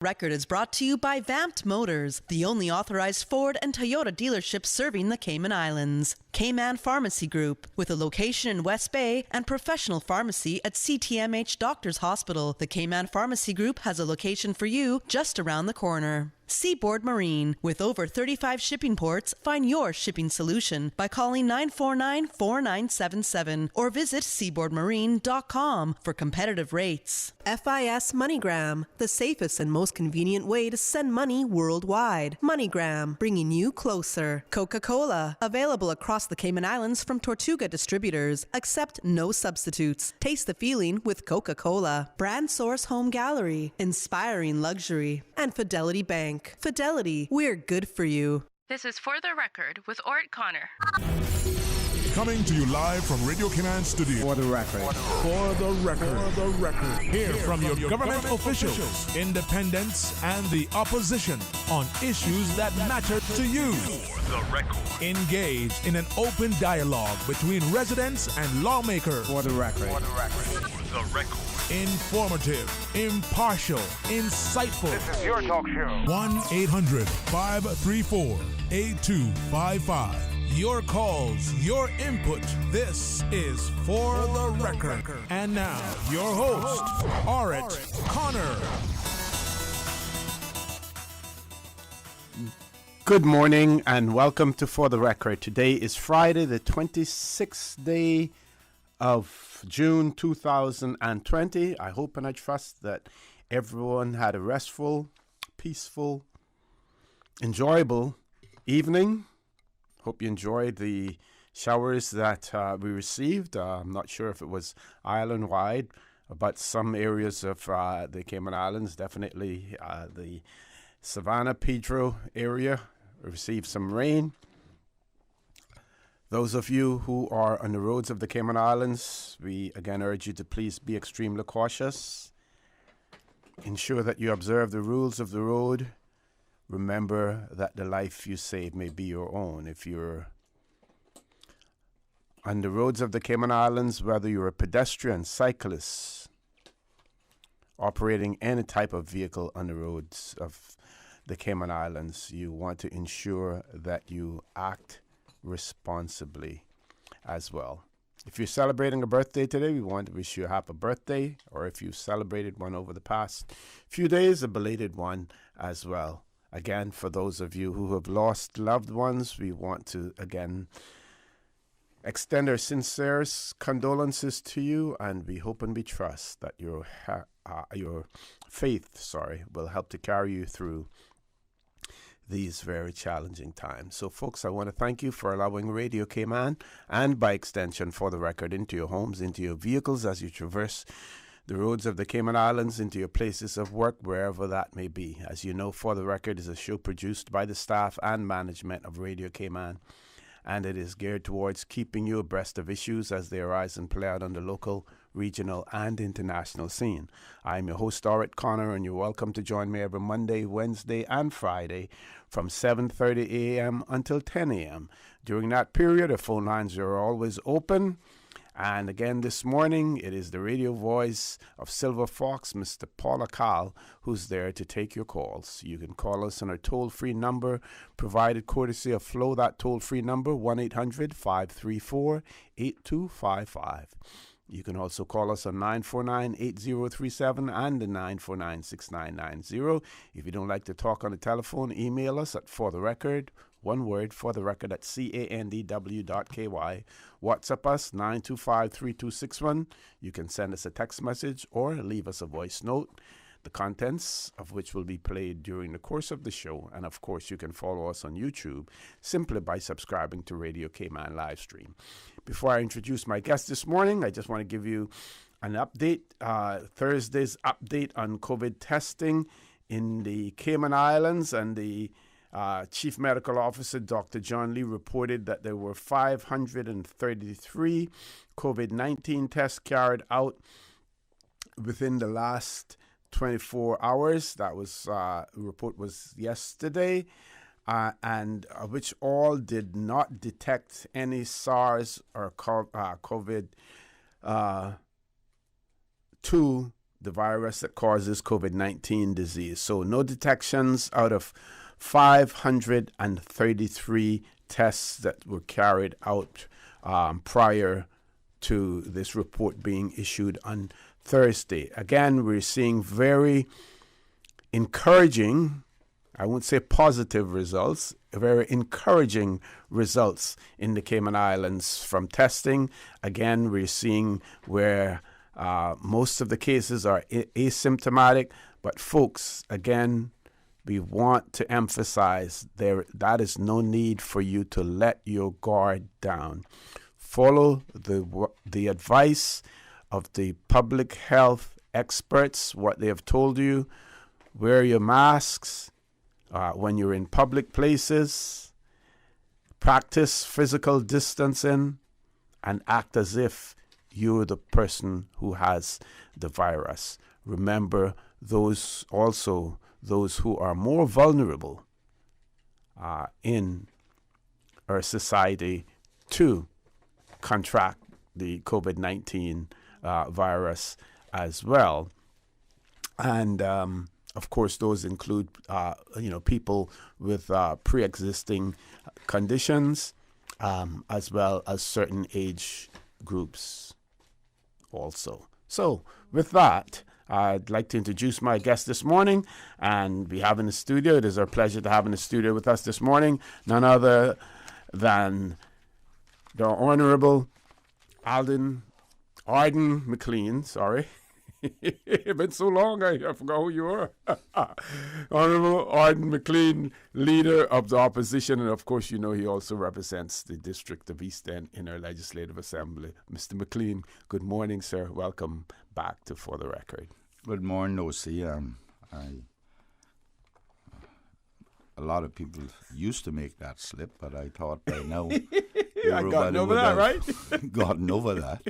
Record is brought to you by Vamped Motors, the only authorized Ford and Toyota dealership serving the Cayman Islands. K-Man Pharmacy Group, with a location in West Bay and professional pharmacy at CTMH Doctors Hospital. The K-Man Pharmacy Group has a location for you just around the corner. Seaboard Marine, with over 35 shipping ports, find your shipping solution by calling 949-4977 or visit seaboardmarine.com for competitive rates. FIS MoneyGram, the safest and most convenient way to send money worldwide. MoneyGram, bringing you closer. Coca-Cola, available across the Cayman Islands from Tortuga distributors. Accept no substitutes. Taste the feeling with Coca-Cola. Brand Source Home Gallery, inspiring luxury. And Fidelity Bank. Fidelity, we're good for you. This is For the Record with Orrett Connor. Coming to you live from Radio Cayman Studio. For the record. For the record. For the record. Hear from your government officials, independents, and the opposition on issues that matter to you. For the record. Engage in an open dialogue between residents and lawmakers. For the record. For the record. For the record. Informative, impartial, insightful. This is your talk show. 1-800-534-8255. Your calls, your input. This is For the Record. And now, your host, Orrett Connor. Good morning and welcome to For the Record. Today is Friday, the 26th day of June 2020. I hope and I trust that everyone had a restful, peaceful, enjoyable evening. Hope you enjoyed the showers that we received. I'm not sure if it was island-wide, but some areas of the Cayman Islands, definitely the Savannah, Pedro area, received some rain. Those of you who are on the roads of the Cayman Islands, we again urge you to please be extremely cautious. Ensure that you observe the rules of the road. Remember that the life you save may be your own. If you're on the roads of the Cayman Islands, whether you're a pedestrian, cyclist, operating any type of vehicle on the roads of the Cayman Islands, you want to ensure that you act responsibly as well. If you're celebrating a birthday today, we want to wish you a happy birthday, or if you celebrated one over the past few days, a belated one as well. Again, for those of you who have lost loved ones, we want to again extend our sincerest condolences to you, and we hope and we trust that your faith will help to carry you through these very challenging times. So, folks, I want to thank you for allowing Radio Cayman, and by extension For the Record, into your homes, into your vehicles as you traverse the roads of the Cayman Islands, into your places of work, wherever that may be. As you know, For the Record is a show produced by the staff and management of Radio Cayman, and it is geared towards keeping you abreast of issues as they arise and play out on the local, regional, and international scene. I'm your host, Orrett Connor, and you're welcome to join me every Monday, Wednesday, and Friday from 7:30 a.m. until 10 a.m. During that period, our phone lines are always open. And again, this morning, it is the radio voice of Silver Fox, Mr. Paula Kahl, who's there to take your calls. You can call us on our toll-free number, provided courtesy of Flow. That toll-free number, 1-800-534-8255. You can also call us on 949-8037 and the 949-6990. If you don't like to talk on the telephone, email us at fortherecord, one word, fortherecord at candw.ky. WhatsApp us, 925-3261. You can send us a text message or leave us a voice note, the contents of which will be played during the course of the show. And, of course, you can follow us on YouTube simply by subscribing to Radio Cayman live stream. Before I introduce my guest this morning, I just want to give you an update, Thursday's update on COVID testing in the Cayman Islands, and the Chief Medical Officer, Dr. John Lee, reported that there were 533 COVID-19 tests carried out within the last 24 hours. That was report was yesterday, and which all did not detect any SARS or COVID-2 the virus that causes COVID-19 disease. So no detections out of 533 tests that were carried out prior to this report being issued on Thursday. Again, we're seeing very encouraging, I won't say positive results, very encouraging results in the Cayman Islands from testing. Again, we're seeing where most of the cases are asymptomatic, but folks, again, we want to emphasize that is no need for you to let your guard down. Follow the advice of the public health experts, what they have told you. Wear your masks when you're in public places. Practice physical distancing and act as if you're the person who has the virus. Remember, those who are more vulnerable in our society to contract the COVID-19 virus as well. And of course, those include people with pre-existing conditions, as well as certain age groups also. So with that, I'd like to introduce my guest this morning, and we have in the studio, it is our pleasure to have in the studio with us this morning, none other than the Honorable Arden McLean, sorry. It's been so long, I forgot who you are. Honorable Arden McLean, leader of the opposition, and of course, you know, he also represents the District of East End in our Legislative Assembly. Mr. McLean, good morning, sir. Welcome back to For the Record. Good morning, O.C. A lot of people used to make that slip, but I thought by now I gotten over that, right? Gotten over that.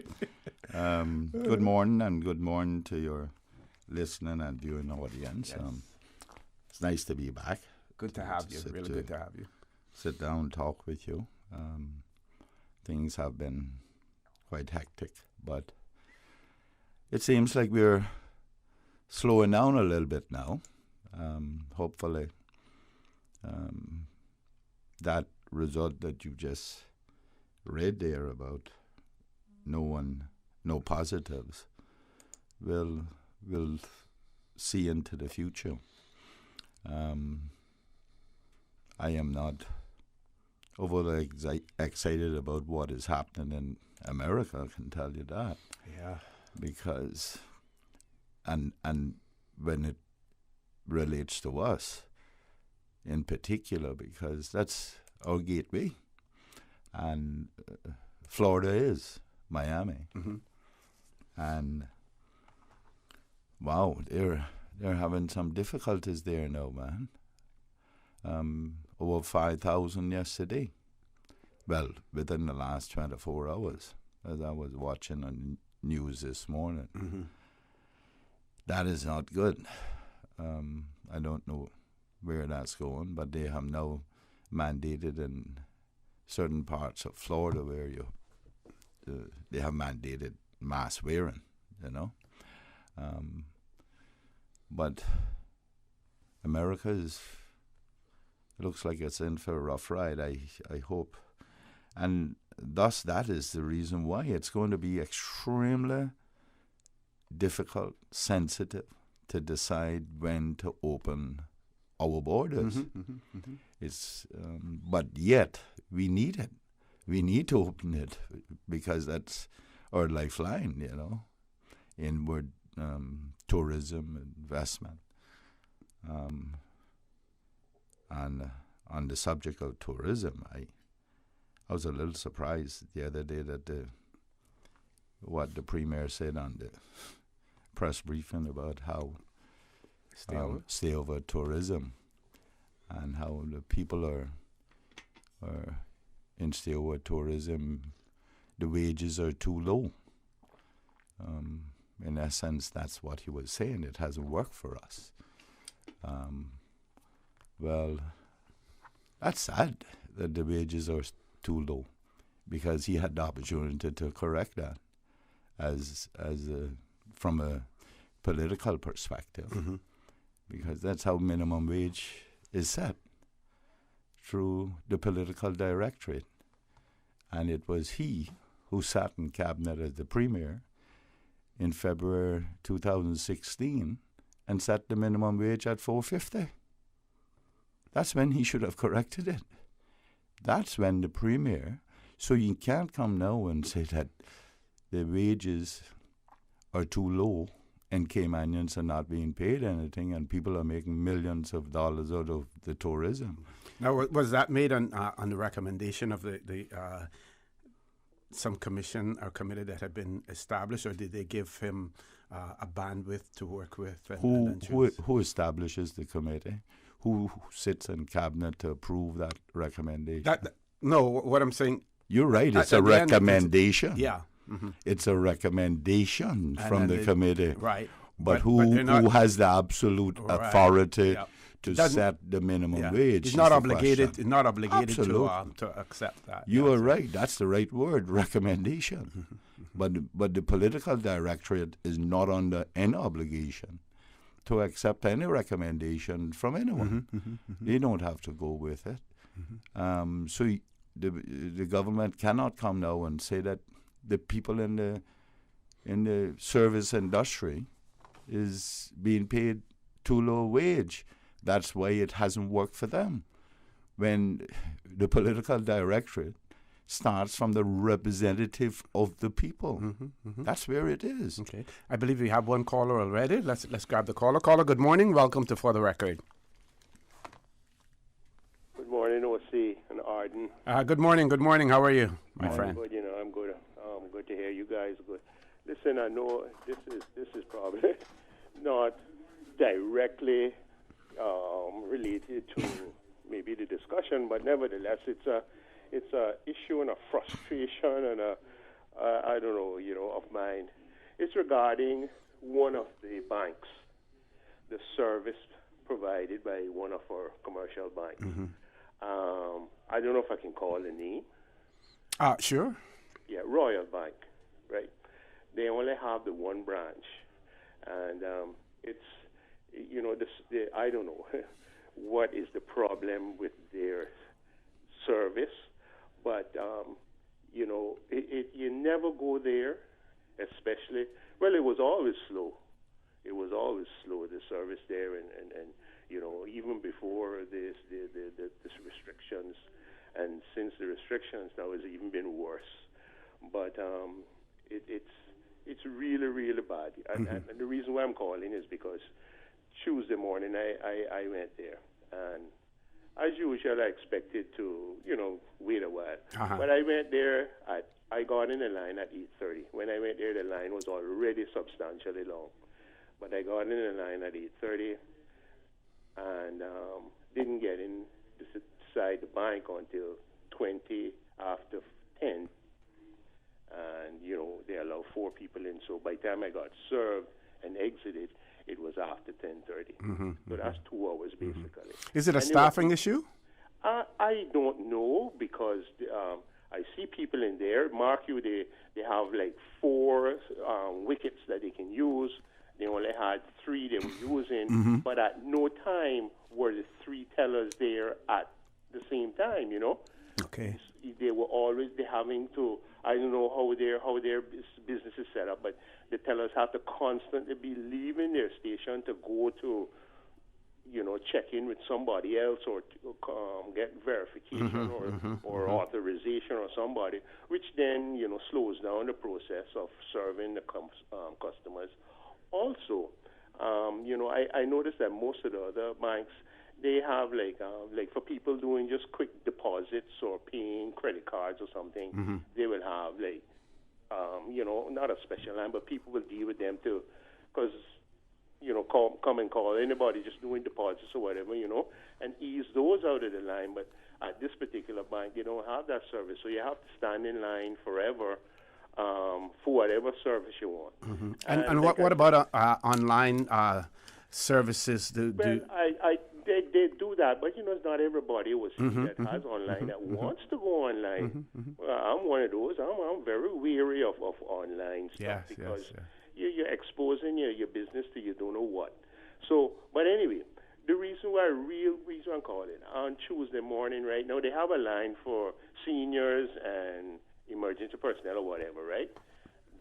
Good morning, and good morning to your listening and viewing audience. Yes. It's nice to be back. Good to have you. Really good to have you. Sit down and talk with you. Things have been quite hectic, but it seems like we're slowing down a little bit now. Hopefully, that result that you just read there about no positives, we'll see into the future. I am not overly excited about what is happening in America, I can tell you that. Yeah. Because, and when it relates to us in particular, because that's our gateway. And Florida is Miami. Mm-hmm. And wow, they're having some difficulties there now, man. Over 5,000 yesterday. Well, within the last 24 hours, as I was watching on news this morning. Mm-hmm. That is not good. I don't know where that's going, but they have now mandated in certain parts of Florida where they have mandated mask wearing, you know. But America looks like it's in for a rough ride, I hope. And thus that is the reason why it's going to be extremely difficult, sensitive to decide when to open our borders. Mm-hmm, mm-hmm, mm-hmm. It's but yet we need it. We need to open it because that's our lifeline, you know, inward tourism, investment. And on the subject of tourism, I was a little surprised the other day that what the Premier said on the press briefing about how stay over tourism and how the people are in stay over tourism, the wages are too low. In essence, that's what he was saying. It hasn't worked for us. Well, that's sad that the wages are too low, because he had the opportunity to correct that as from a political perspective, because that's how minimum wage is set, through the political directorate. And it was he who sat in cabinet as the premier in February 2016 and set the minimum wage at $4.50. That's when he should have corrected it. That's when the premier. So you can't come now and say that the wages are too low and Caymanians are not being paid anything and people are making millions of dollars out of the tourism. Now, was that made on the recommendation of the some commission or committee that had been established, or did they give him a bandwidth to work with? Who establishes the committee? Who sits in cabinet to approve that recommendation? No, what I'm saying... You're right, it's a recommendation. Yeah. It's a recommendation from the committee. Right. But who has the absolute authority to set the minimum wage? He's not obligated to accept that. You are right. That's the right word, recommendation. But the political directorate is not under any obligation to accept any recommendation from anyone. They don't have to go with it. So the government cannot come now and say that the people in the service industry is being paid too low a wage. That's why it hasn't worked for them. When the political directorate starts from the representative of the people, that's where it is. Okay, I believe we have one caller already. Let's grab the caller. Caller, good morning. Welcome to For the Record. Good morning, OC and Arden. Good morning. Good morning. How are you, my friend? Good. I'm good. Good to hear you guys. Good. Listen, I know this is probably not directly related to maybe the discussion, but nevertheless, it's a issue and a frustration and I don't know, of mine. It's regarding one of the banks, the service provided by one of our commercial banks. I don't know if I can call the name. Sure. Yeah, Royal Bank, right? They only have the one branch, and it's, I don't know what is the problem with their service, but you never go there, especially. Well, it was always slow. It was always slow, the service there, and even before this restrictions, and since the restrictions now it's even been worse. But it's really, really bad. And the reason why I'm calling is because Tuesday morning I went there, and as usual I expected to wait a while. But I went there I got in the line at 8:30. When I went there, the line was already substantially long. But I got in the line at 8:30 and didn't get inside the bank until 20 after 10. And, they allow 4 people in. So by the time I got served and exited, it was after 10:30. So that's 2 hours, basically. Is it a staffing issue? I don't know, because I see people in there. Mark you, they have like 4 wickets that they can use. They only had 3 they were using, but at no time were the 3 tellers there at the same time, Okay. They were always having to, I don't know how their business is set up, but the tellers have to constantly be leaving their station to go to, check in with somebody else or to, get verification or authorization or somebody, which then, slows down the process of serving the customers. Also, I noticed that most of the other banks, they have like for people doing just quick deposits or paying credit cards or something, they will have not a special line, but people will deal with them too, because come and call anybody just doing deposits or whatever, and ease those out of the line. But at this particular bank, they don't have that service, so you have to stand in line forever for whatever service you want. And what about online services? They do that, but it's not everybody was that has online that wants to go online. I'm one of those. I'm very weary of online stuff because you're exposing your business to you don't know what. So, but anyway, the real reason I'm calling on Tuesday morning right now, they have a line for seniors and emergency personnel or whatever, right?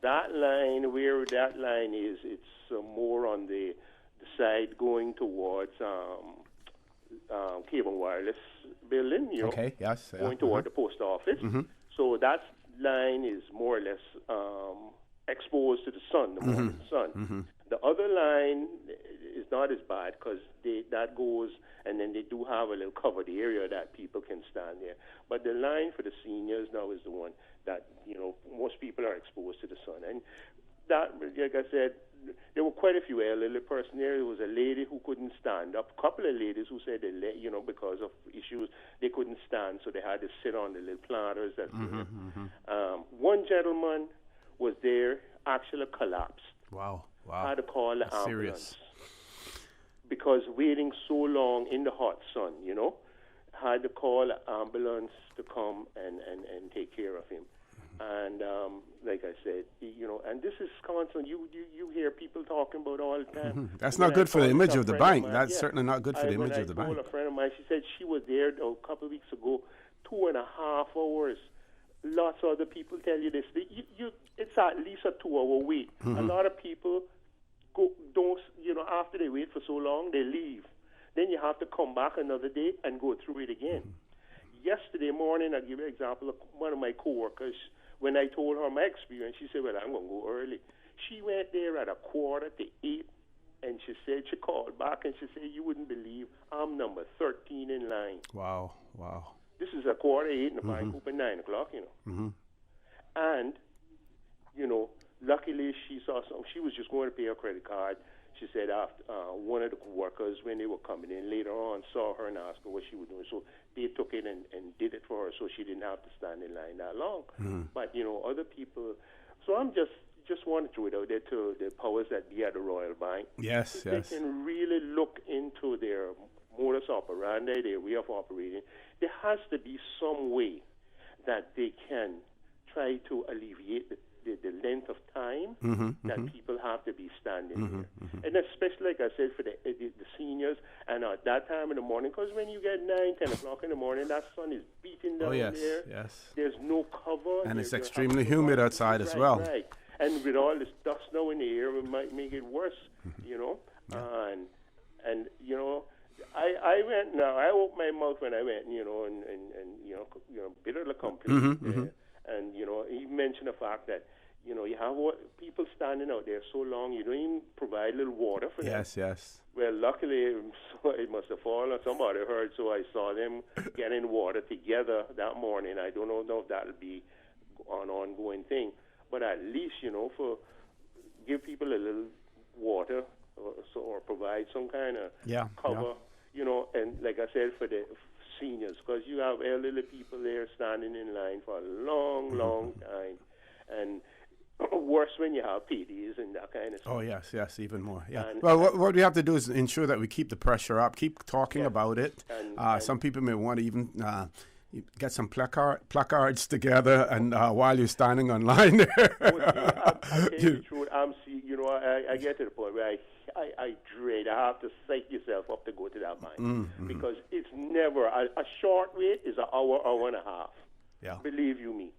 That line, where that line is, it's more on the side going towards Cable and Wireless building, you know. Okay, yes. Going toward the post office. So that line is more or less exposed to the sun, the morning sun. The other line is not as bad because that goes, and then they do have a little covered area that people can stand there. But the line for the seniors now is the one that, you know, most people are exposed to the sun. And that, like I said, there were quite a few elderly person there. There was a lady who couldn't stand up. A couple of ladies who said you know, because of issues, they couldn't stand, so they had to sit on the little planters that's there. One gentleman was there, actually collapsed. Wow. Had to call the ambulance. Serious. Because waiting so long in the hot sun, you know, had to call an ambulance to come and take care of him. And like I said, you know, and this is constant. You hear people talking about all the time. That's not good for the image of the bank. That's certainly not good for the image of the bank. I told a friend of mine, she said she was there a couple of weeks ago, 2.5 hours. Lots of other people tell you this. It's at least a 2-hour wait. A lot of people don't, you know, after they wait for so long, they leave. Then you have to come back another day and go through it again. Yesterday morning, I'll give you an example of one of my coworkers. When I told her my experience, she said, well, I'm going to go early. She went there at 7:45, and she said, she called back, and she said, you wouldn't believe, I'm number 13 in line. Wow. This is 7:45, and the bank open 9 o'clock, you know. And, you know, luckily she saw something. She was just going to pay her credit card. She said after one of the workers, when they were coming in later on, saw her and asked her what she was doing. So they took it and did it for her, so she didn't have to stand in line that long. But, you know, other people. So I'm just want to throw it out there to the powers that be at the Royal Bank. Yes. They can really look into their modus operandi, their way of operating. There has to be some way that they can try to alleviate the length of time that people have to be standing there. And especially, like I said, for the seniors, and at that time in the morning, because when you get 9, 10 o'clock in the morning, that sun is beating down there. Yes. There's no cover. And it's extremely humid outside as well. Right. And with all this dust now in the air, it might make it worse, you know. And you know, I went now. I opened my mouth when I went, you know, and you know, bit of the complaint. And you know, he mentioned the fact that, you know, you have people standing out there so long, you don't even provide a little water for them. Yes. Well, luckily, it must have fallen. Somebody heard, so I saw them getting water together that morning. I don't know if that'll be an ongoing thing, but at least, you know, give people a little water or provide some kind of cover, you know. And like I said, for the seniors, because you have elderly people there standing in line for a long time, and worse when you have PDs and that kind of stuff. Oh, yes, even more. Yeah. Well, what we have to do is ensure that we keep the pressure up, keep talking about it. And some people may want to even get some placards together, and while you're standing online there. I tell you the truth, you know, I get to the point where I dread. I have to psych yourself up to go to that mine because it's never a short wait is an hour and a half. Yeah. Believe you me.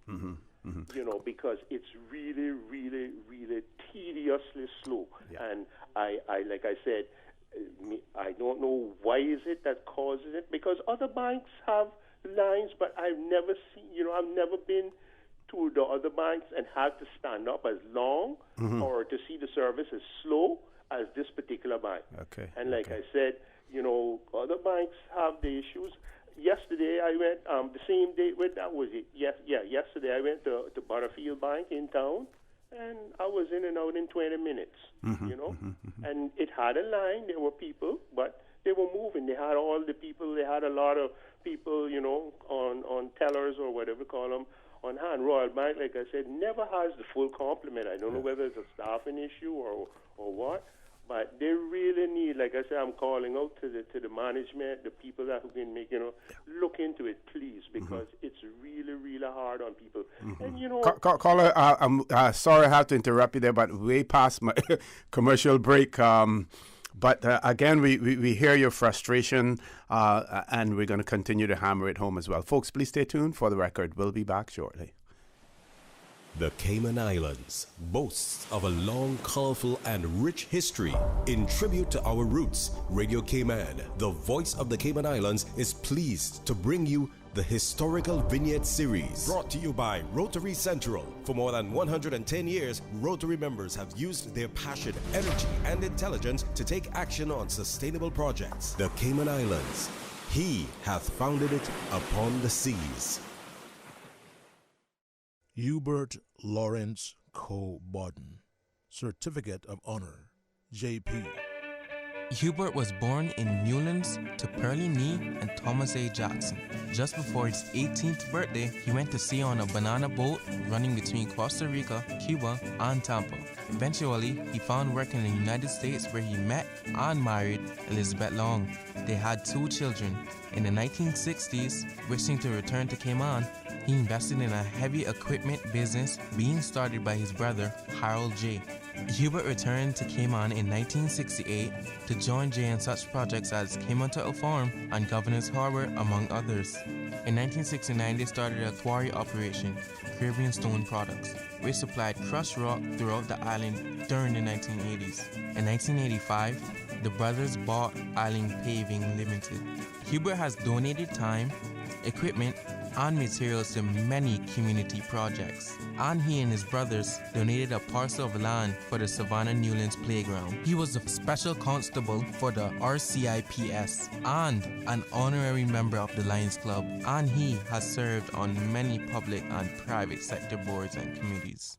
You know, because it's really, really, really tediously slow. Yeah. And I like I said, I don't know why is it that causes it, because other banks have lines, but I've never seen, you know, I've never been to the other banks and had to stand up as long or to see the service as slow as this particular bank. Okay. And like I said, you know, other banks have the issues. Yesterday I went, the same day, that was it. Yesterday I went to Butterfield Bank in town, and I was in and out in 20 minutes, you know. And it had a line. There were people, but they were moving. They had all the people. They had a lot of people, you know, on tellers or whatever you call them, on hand. Royal Bank, like I said, never has the full complement. I don't know whether it's a staffing issue or what, But they really need, like I said, I'm calling out to the management, the people that can make, look into it, please, because it's really, really hard on people. And Caller, I'm sorry I have to interrupt you there, but way past my commercial break. But again, we hear your frustration, and we're going to continue to hammer it home as well. Folks, please stay tuned for the record. We'll be back shortly. The Cayman Islands boasts of a long, colorful, and rich history. In tribute to our roots, Radio Cayman, the voice of the Cayman Islands, is pleased to bring you the Historical Vignette Series, brought to you by Rotary Central. For more than 110 years, Rotary members have used their passion, energy, and intelligence to take action on sustainable projects. The Cayman Islands, He hath founded it upon the seas. Hubert Lawrence Coe Borden, Certificate of Honor, JP. Hubert was born in Newlands to Pearlie Nee and Thomas A. Jackson. Just before his 18th birthday, he went to sea on a banana boat running between Costa Rica, Cuba, and Tampa. Eventually, he found work in the United States where he met and married Elizabeth Long. They had 2 children. In the 1960s, wishing to return to Cayman, he invested in a heavy equipment business being started by his brother, Harold J. Hubert returned to Cayman in 1968 to join Jay in such projects as Cayman Turtle Farm and Governor's Harbor, among others. In 1969, they started a quarry operation, Caribbean Stone Products, which supplied crushed rock throughout the island during the 1980s. In 1985, the brothers bought Island Paving Limited. Hubert has donated time, equipment, and materials to many community projects. And he and his brothers donated a parcel of land for the Savannah Newlands Playground. He was a special constable for the RCIPS and an honorary member of the Lions Club, and he has served on many public and private sector boards and committees.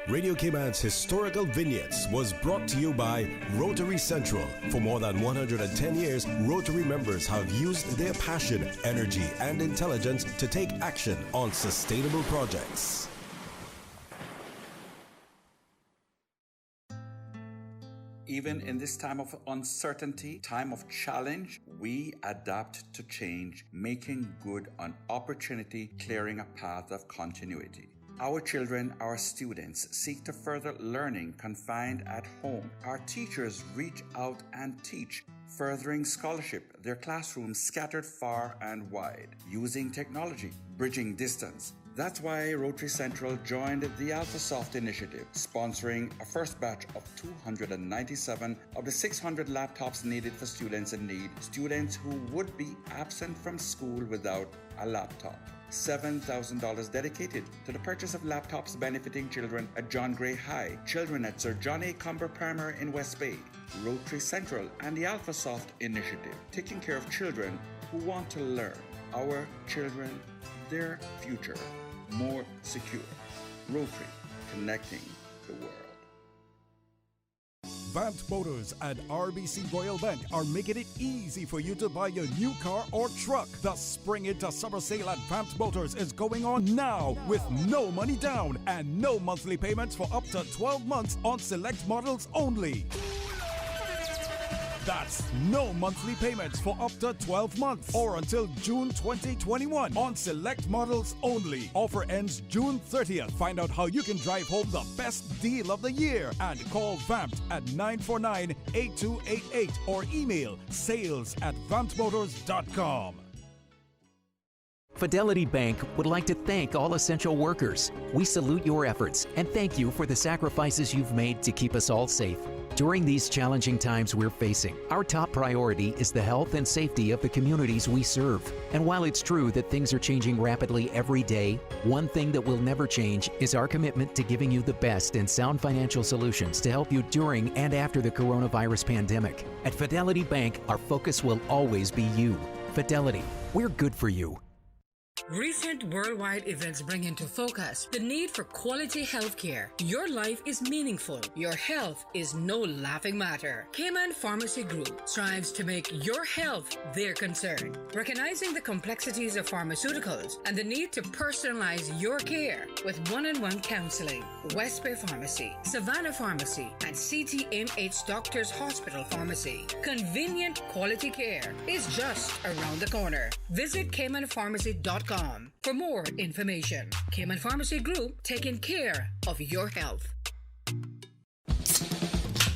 Radio Cayman's Historical Vignettes was brought to you by Rotary Central. For more than 110 years, Rotary members have used their passion, energy, and intelligence to take action on sustainable projects. Even in this time of uncertainty, time of challenge, we adapt to change, making good on opportunity, clearing a path of continuity. Our children, our students, seek to further learning confined at home. Our teachers reach out and teach, furthering scholarship, their classrooms scattered far and wide, using technology, bridging distance. That's why Rotary Central joined the AlphaSoft initiative, sponsoring a first batch of 297 of the 600 laptops needed for students in need, students who would be absent from school without a laptop. $7,000 dedicated to the purchase of laptops benefiting children at John Gray High, children at Sir John A. Cumber Primary in West Bay, Rotary Central, and the AlphaSoft initiative, taking care of children who want to learn. Our children, their future, more secure. Rotary, connecting the world. Vamped Motors and RBC Royal Bank are making it easy for you to buy your new car or truck. The Spring into Summer Sale at Vamped Motors is going on now with no money down and no monthly payments for up to 12 months on select models only. That's no monthly payments for up to 12 months or until June 2021 on select models only. Offer ends June 30th. Find out how you can drive home the best deal of the year and call Vamped at 949-8288 or email sales@vampedmotors.com. Fidelity Bank would like to thank all essential workers. We salute your efforts and thank you for the sacrifices you've made to keep us all safe. During these challenging times we're facing, our top priority is the health and safety of the communities we serve. And while it's true that things are changing rapidly every day, one thing that will never change is our commitment to giving you the best and sound financial solutions to help you during and after the coronavirus pandemic. At Fidelity Bank, our focus will always be you. Fidelity, we're good for you. Recent worldwide events bring into focus the need for quality health care. Your life is meaningful. Your health is no laughing matter. Cayman Pharmacy Group strives to make your health their concern. Recognizing the complexities of pharmaceuticals and the need to personalize your care with one-on-one counseling. West Bay Pharmacy, Savannah Pharmacy, and CTMH Doctors Hospital Pharmacy. Convenient quality care is just around the corner. Visit CaymanPharmacy.com for more information. Cayman Pharmacy Group, taking care of your health.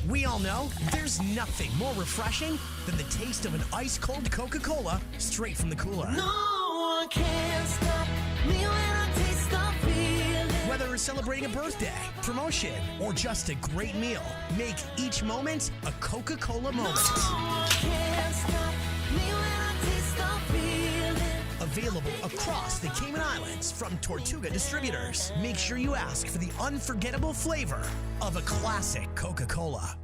We all know there's nothing more refreshing than the taste of an ice-cold Coca-Cola straight from the cooler. No one can stop me when I taste the feeling. Whether we're celebrating a birthday, promotion, or just a great meal, make each moment a Coca-Cola moment. No one can stop me when I taste the feeling. Available across the Cayman Islands from Tortuga Distributors. Make sure you ask for the unforgettable flavor of a classic Coca-Cola.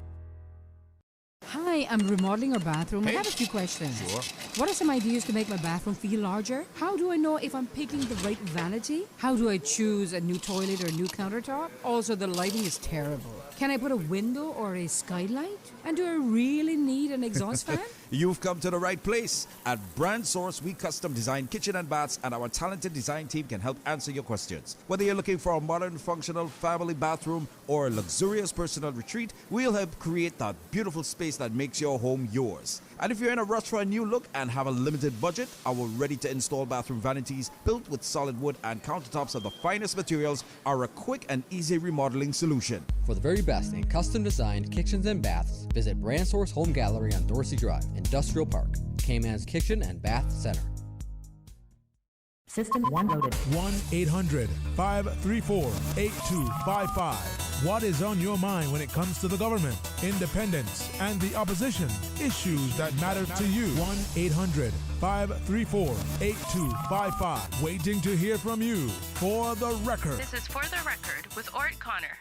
Hi, I'm remodeling our bathroom. I have a few questions. Sure. What are some ideas to make my bathroom feel larger? How do I know if I'm picking the right vanity? How do I choose a new toilet or a new countertop? Also, the lighting is terrible. Can I put a window or a skylight? And do I really need an exhaust fan? You've come to the right place. At Brand Source, we custom design kitchen and baths, and our talented design team can help answer your questions. Whether you're looking for a modern, functional family bathroom or a luxurious personal retreat, we'll help create that beautiful space that makes your home yours. And if you're in a rush for a new look and have a limited budget, our ready-to-install bathroom vanities, built with solid wood and countertops of the finest materials, are a quick and easy remodeling solution. For the very best in custom-designed kitchens and baths, visit Brand Source Home Gallery on Dorsey Drive, Industrial Park, Cayman's Kitchen and Bath Center. System 1 loaded. 1-800-534-8255. What is on your mind when it comes to the government, independence, and the opposition? Issues that matter to you. 1-800-534-8255. Waiting to hear from you. For the Record. This is For the Record with Orrett Connor.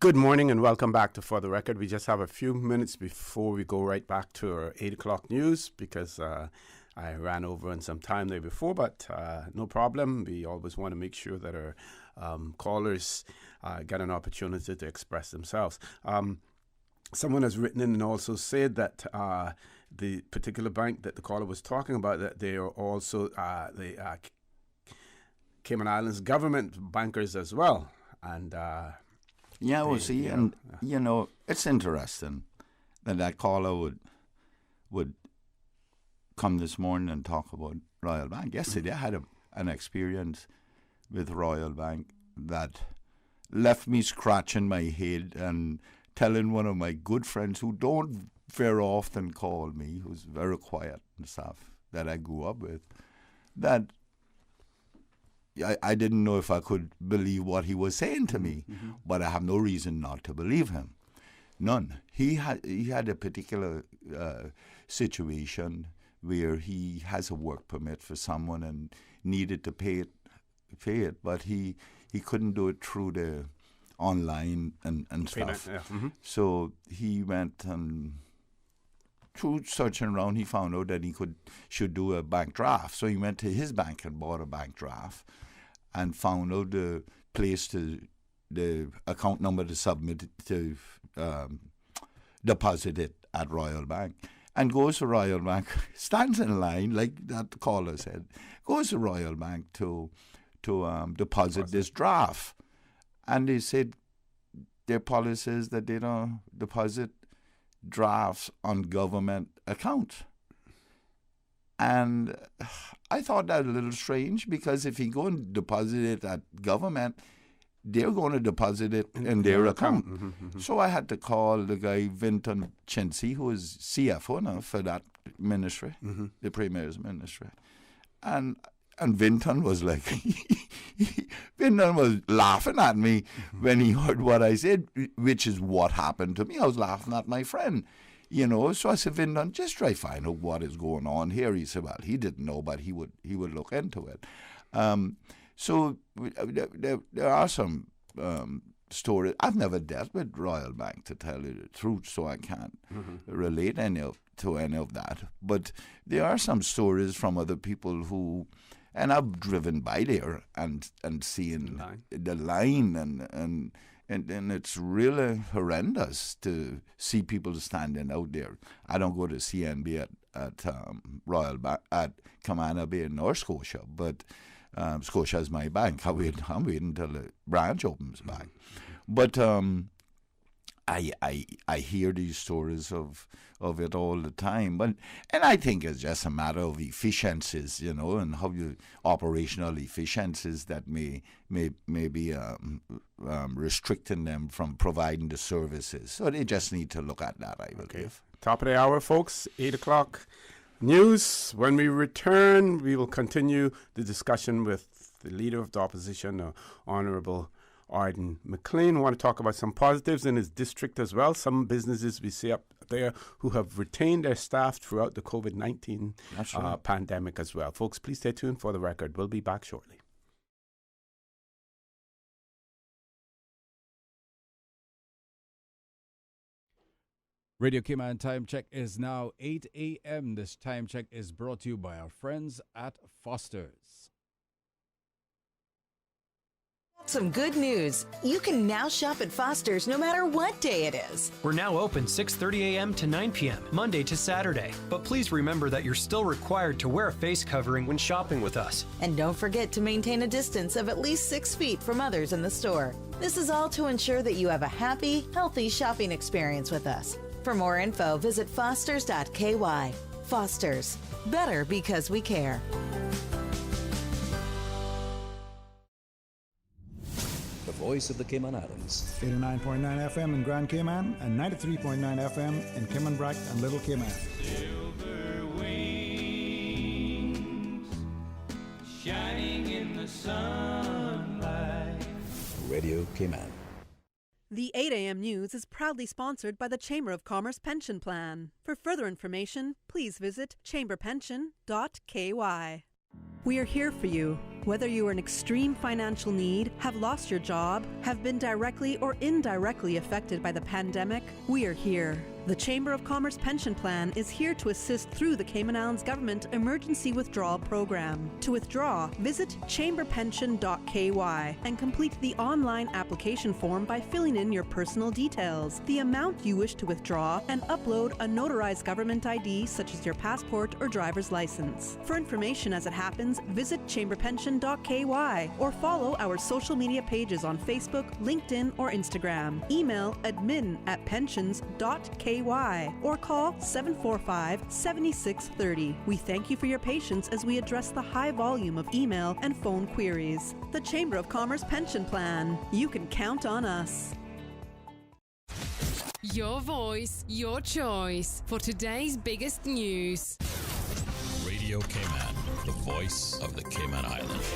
Good morning and welcome back to For the Record. We just have a few minutes before we go right back to our 8 o'clock news because I ran over on some time there before, but no problem. We always want to make sure that our callers get an opportunity to express themselves. Someone has written in and also said that the particular bank that the caller was talking about, that they are also the Cayman Islands government bankers as well. And yeah, well, see, and you know, it's interesting that caller would come this morning and talk about Royal Bank. Yesterday I had an experience with Royal Bank that left me scratching my head and telling one of my good friends who don't very often call me, who's very quiet and stuff, that I grew up with, that I didn't know if I could believe what he was saying to me, but I have no reason not to believe him. None. He had a particular situation where he has a work permit for someone and needed to pay it, but he couldn't do it through the online and stuff. Yeah. Mm-hmm. So he went and through searching around, he found out that he should do a bank draft. So he went to his bank and bought a bank draft and found out the place the account number to submit it to deposit it at Royal Bank. And goes to Royal Bank, stands in line, like that caller said, goes to Royal Bank to deposit this draft. And they said their policy is that they don't deposit drafts on government accounts. And I thought that a little strange, because if you go and deposit it at government, they're going to deposit it in their account. So I had to call the guy, Vinton Chinsey, who is CFO now for that ministry, the Premier's ministry. And Vinton was like, Vinton was laughing at me when he heard what I said, which is what happened to me. I was laughing at my friend, you know. So I said, Vinton, just try to find out what is going on here. He said, well, he didn't know, but he would look into it. So there are some stories. I've never dealt with Royal Bank, to tell you the truth, so I can't relate to any of that. But there are some stories from other people who And I've driven by there and seeing the line and it's really horrendous to see people standing out there. I don't go to CNB at at Commander Bay in North Scotia, but Scotia is my bank. I'm waiting until the branch opens back. But I hear these stories of it all the time, and I think it's just a matter of efficiencies, and how you operational efficiencies that may be restricting them from providing the services. So they just need to look at that, I believe. Top of the hour, folks. 8 o'clock news. When we return, we will continue the discussion with the leader of the opposition, Honourable Arden McLean. We want to talk about some positives in his district as well. Some businesses we see up there who have retained their staff throughout the COVID-19 pandemic as well. Folks, please stay tuned for the record. We'll be back shortly. Radio Cayman time check is now 8 a.m. This time check is brought to you by our friends at Foster's. Some good news. You can now shop at Foster's no matter what day it is. We're now open 6:30 a.m. to 9 p.m., Monday to Saturday. But please remember that you're still required to wear a face covering when shopping with us. And don't forget to maintain a distance of at least 6 feet from others in the store. This is all to ensure that you have a happy, healthy shopping experience with us. For more info, visit fosters.ky. Foster's. Better because we care. The voice of the Cayman Islands. 89.9 FM in Grand Cayman and 93.9 FM in Cayman Brac and Little Cayman. Silver wings shining in the sunlight. Radio Cayman. The 8 a.m. news is proudly sponsored by the Chamber of Commerce Pension Plan. For further information, please visit chamberpension.ky. We are here for you. Whether you are in extreme financial need, have lost your job, have been directly or indirectly affected by the pandemic, we are here. The Chamber of Commerce Pension Plan is here to assist through the Cayman Islands Government Emergency Withdrawal Program. To withdraw, visit chamberpension.ky and complete the online application form by filling in your personal details, the amount you wish to withdraw, and upload a notarized government ID such as your passport or driver's license. For information as it happens, visit chamberpension.ky or follow our social media pages on Facebook, LinkedIn, or Instagram. Email admin@pensions.ky or call 745-7630. We thank you for your patience as we address the high volume of email and phone queries. The Chamber of Commerce Pension Plan. You can count on us. Your voice, your choice for today's biggest news. Radio Cayman, the voice of the Cayman Islands.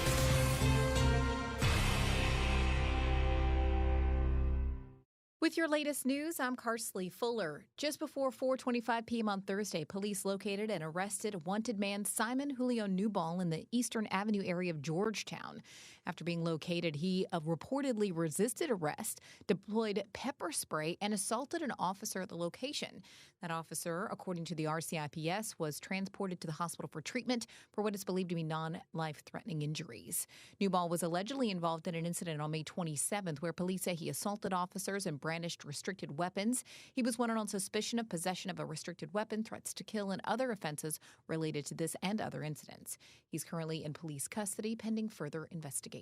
With your latest news, I'm Carsley Fuller. Just before 4:25 p.m. on Thursday, police located and arrested wanted man Simon Julio Newball in the Eastern Avenue area of Georgetown. After being located, he reportedly resisted arrest, deployed pepper spray, and assaulted an officer at the location. That officer, according to the RCIPS, was transported to the hospital for treatment for what is believed to be non-life-threatening injuries. Newball was allegedly involved in an incident on May 27th where police say he assaulted officers and brandished restricted weapons. He was wanted on suspicion of possession of a restricted weapon, threats to kill, and other offenses related to this and other incidents. He's currently in police custody pending further investigations.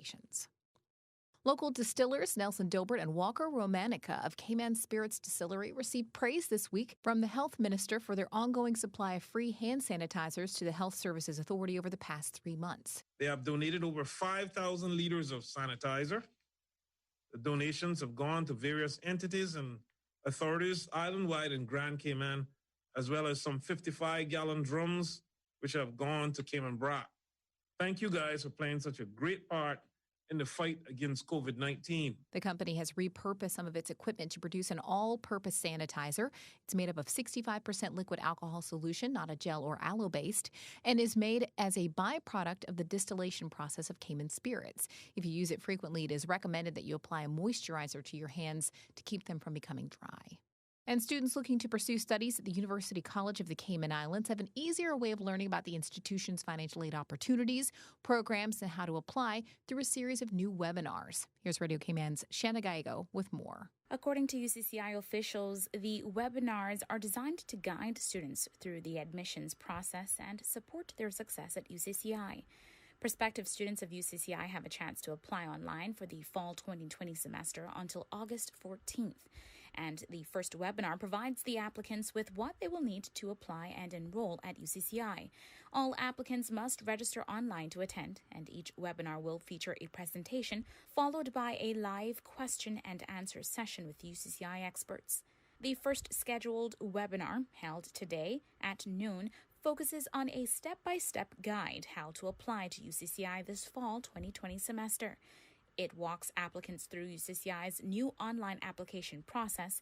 Local distillers Nelson Dilbert and Walker Romanica of Cayman Spirits Distillery received praise this week from the health minister for their ongoing supply of free hand sanitizers to the Health Services Authority over the past 3 months. They have donated over 5,000 liters of sanitizer. The donations have gone to various entities and authorities island-wide in Grand Cayman, as well as some 55-gallon drums, which have gone to Cayman Brac. Thank you guys for playing such a great part in the fight against COVID-19. The company has repurposed some of its equipment to produce an all-purpose sanitizer. It's made up of 65% liquid alcohol solution, not a gel or aloe-based, and is made as a byproduct of the distillation process of Cayman spirits. If you use it frequently, it is recommended that you apply a moisturizer to your hands to keep them from becoming dry. And students looking to pursue studies at the University College of the Cayman Islands have an easier way of learning about the institution's financial aid opportunities, programs, and how to apply through a series of new webinars. Here's Radio Cayman's Shanna Gallego with more. According to UCCI officials, the webinars are designed to guide students through the admissions process and support their success at UCCI. Prospective students of UCCI have a chance to apply online for the fall 2020 semester until August 14th. And the first webinar provides the applicants with what they will need to apply and enroll at UCCI. All applicants must register online to attend, and each webinar will feature a presentation followed by a live question and answer session with UCCI experts. The first scheduled webinar, held today at noon, focuses on a step-by-step guide how to apply to UCCI this fall 2020 semester. It walks applicants through UCCI's new online application process,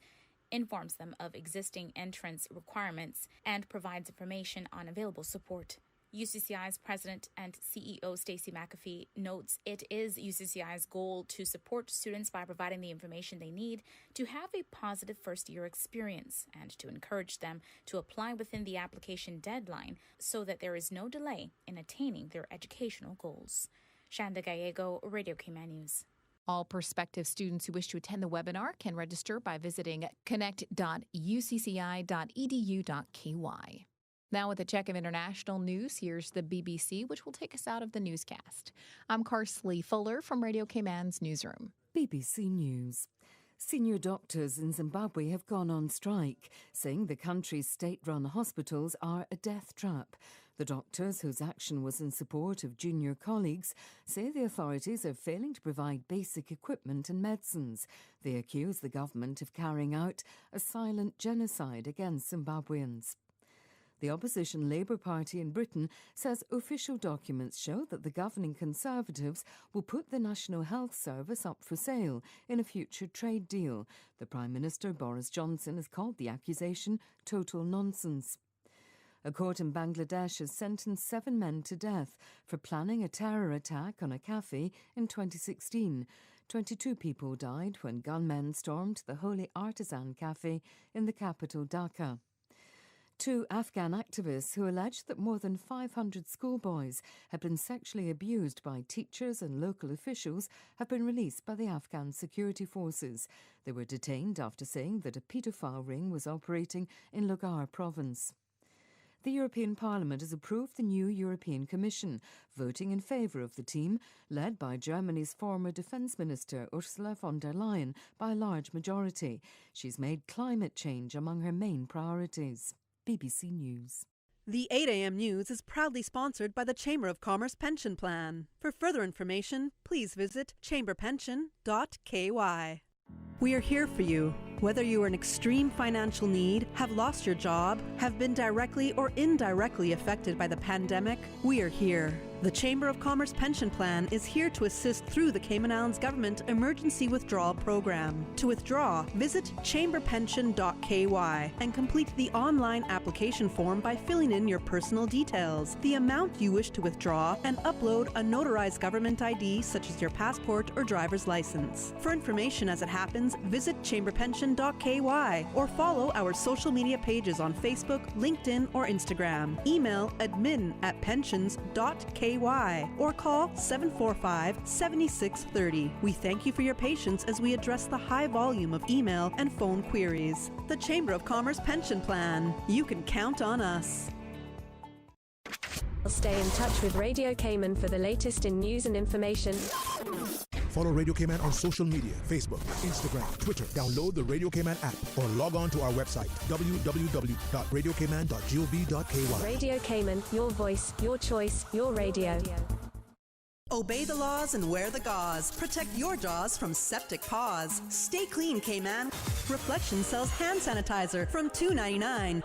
informs them of existing entrance requirements, and provides information on available support. UCCI's president and CEO Stacey McAfee notes it is UCCI's goal to support students by providing the information they need to have a positive first-year experience and to encourage them to apply within the application deadline so that there is no delay in attaining their educational goals. Shanda Gallego, Radio Cayman News. All prospective students who wish to attend the webinar can register by visiting connect.ucci.edu.ky. Now with a check of international news, here's the BBC, which will take us out of the newscast. I'm Carsley Fuller from Radio Cayman's newsroom. BBC News. Senior doctors in Zimbabwe have gone on strike, saying the country's state-run hospitals are a death trap. The doctors, whose action was in support of junior colleagues, say the authorities are failing to provide basic equipment and medicines. They accuse the government of carrying out a silent genocide against Zimbabweans. The opposition Labour Party in Britain says official documents show that the governing Conservatives will put the National Health Service up for sale in a future trade deal. The Prime Minister, Boris Johnson, has called the accusation total nonsense. A court in Bangladesh has sentenced 7 men to death for planning a terror attack on a cafe in 2016. 22 people died when gunmen stormed the Holy Artisan Cafe in the capital, Dhaka. 2 Afghan activists who alleged that more than 500 schoolboys had been sexually abused by teachers and local officials have been released by the Afghan security forces. They were detained after saying that a paedophile ring was operating in Logar province. The European Parliament has approved the new European Commission, voting in favour of the team, led by Germany's former Defence Minister Ursula von der Leyen by a large majority. She's made climate change among her main priorities. BBC News. The 8 a.m. news is proudly sponsored by the Chamber of Commerce Pension Plan. For further information, please visit chamberpension.ky. We are here for you. Whether you are in extreme financial need, have lost your job, have been directly or indirectly affected by the pandemic, we are here. The Chamber of Commerce Pension Plan is here to assist through the Cayman Islands Government Emergency Withdrawal Program. To withdraw, visit chamberpension.ky and complete the online application form by filling in your personal details, the amount you wish to withdraw, and upload a notarized government ID such as your passport or driver's license. For information as it happens, visit chamberpension.ky or follow our social media pages on Facebook, LinkedIn, or Instagram. Email admin@pensions.ky or call 745-7630. We thank you for your patience as we address the high volume of email and phone queries. The Chamber of Commerce Pension Plan. You can count on us. Stay in touch with Radio Cayman for the latest in news and information. Follow Radio Cayman on social media, Facebook, Instagram, Twitter. Download the Radio Cayman app or log on to our website, www.radiocayman.gov.ky. Radio Cayman, your voice, your choice, your radio. Obey the laws and wear the gauze. Protect your jaws from septic paws. Stay clean, Cayman. Reflection sells hand sanitizer from $2.99.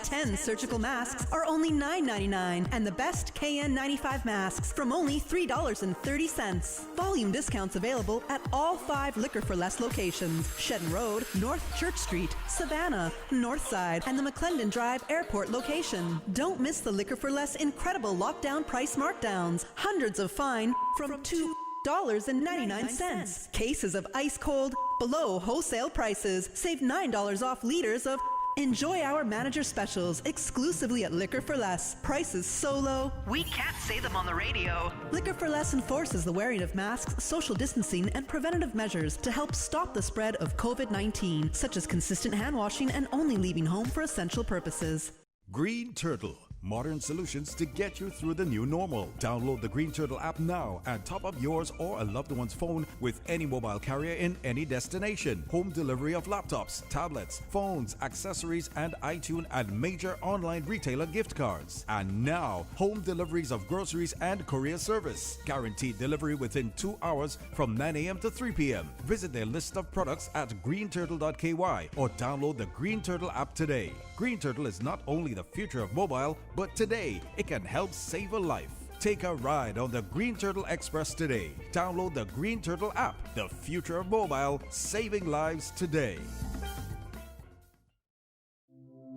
10 surgical masks are only $9.99. And the best KN95 masks from only $3.30. Volume discounts available at all 5 Liquor for Less locations. Shedden Road, North Church Street, Savannah, Northside, and the McClendon Drive Airport location. Don't miss the Liquor for Less incredible lockdown price markdowns. Hundreds of fine from $2 $2.99. Cases of ice cold, below wholesale prices. Save $9 off liters of... Enjoy our manager specials exclusively at Liquor for Less. Prices so low, We can't say them on the radio. Liquor for Less enforces the wearing of masks, social distancing, and preventative measures to help stop the spread of COVID-19, such as consistent hand washing and only leaving home for essential purposes. Green Turtle. Modern solutions to get you through the new normal. Download the Green Turtle app now and top up yours or a loved one's phone with any mobile carrier in any destination. Home delivery of laptops, tablets, phones, accessories, and iTunes and major online retailer gift cards. And now, home deliveries of groceries and courier service. Guaranteed delivery within 2 hours from 9 a.m. to 3 p.m. Visit their list of products at greenturtle.ky or download the Green Turtle app today. Green Turtle is not only the future of mobile, but today it can help save a life. Take a ride on the Green Turtle Express today. Download the Green Turtle app, the future of mobile, saving lives today.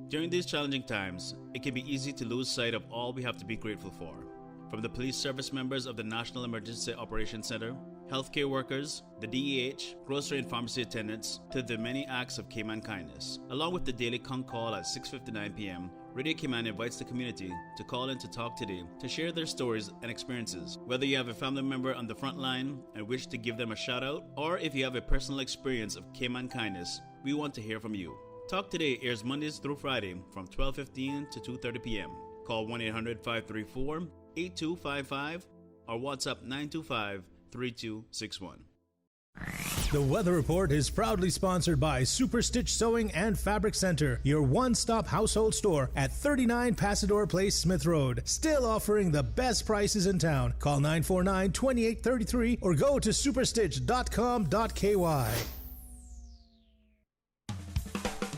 During these challenging times, it can be easy to lose sight of all we have to be grateful for. From the police service members of the National Emergency Operations Center, healthcare workers, the DEH, grocery and pharmacy attendants, to the many acts of Cayman kindness. Along with the daily con call at 6:59 p.m., Radio Cayman invites the community to call in to talk today to share their stories and experiences. Whether you have a family member on the front line and wish to give them a shout out, or if you have a personal experience of Cayman kindness, we want to hear from you. Talk Today airs Mondays through Friday from 12:15 to 2:30 p.m. Call 1-800-534-8255 or WhatsApp 925-3261. The Weather Report is proudly sponsored by Super Stitch Sewing and Fabric Center, your one-stop household store at 39 Pasador Place, Smith Road. Still offering the best prices in town. Call 949-2833 or go to superstitch.com.ky.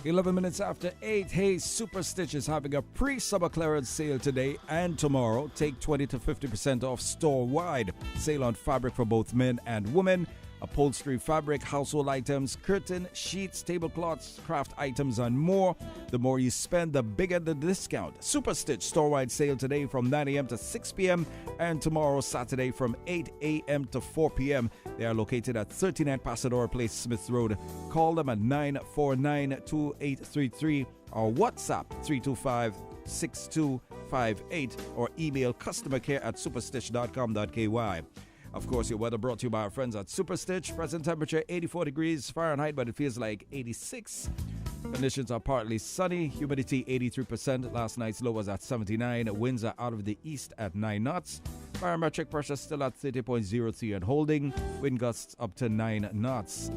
11 minutes after 8. Hey, Super Stitch is having a pre-summer clearance sale today and tomorrow. Take 20 to 50% off store-wide. Sale on fabric for both men and women. Upholstery fabric, household items, curtain, sheets, tablecloths, craft items, and more. The more you spend, the bigger the discount. Super Stitch store-wide sale today from 9 a.m. to 6 p.m. and tomorrow, Saturday, from 8 a.m. to 4 p.m. They are located at 39 Pasador Place, Smith Road. Call them at 949-2833 or WhatsApp 325-6258 or email customercare@superstitch.com.ky. Of course, your weather brought to you by our friends at Super Stitch. Present temperature 84 degrees Fahrenheit, but it feels like 86. Conditions are partly sunny. Humidity 83%. Last night's low was at 79. Winds are out of the east at 9 knots. Barometric pressure still at 30.03 and holding. Wind gusts up to 9 knots.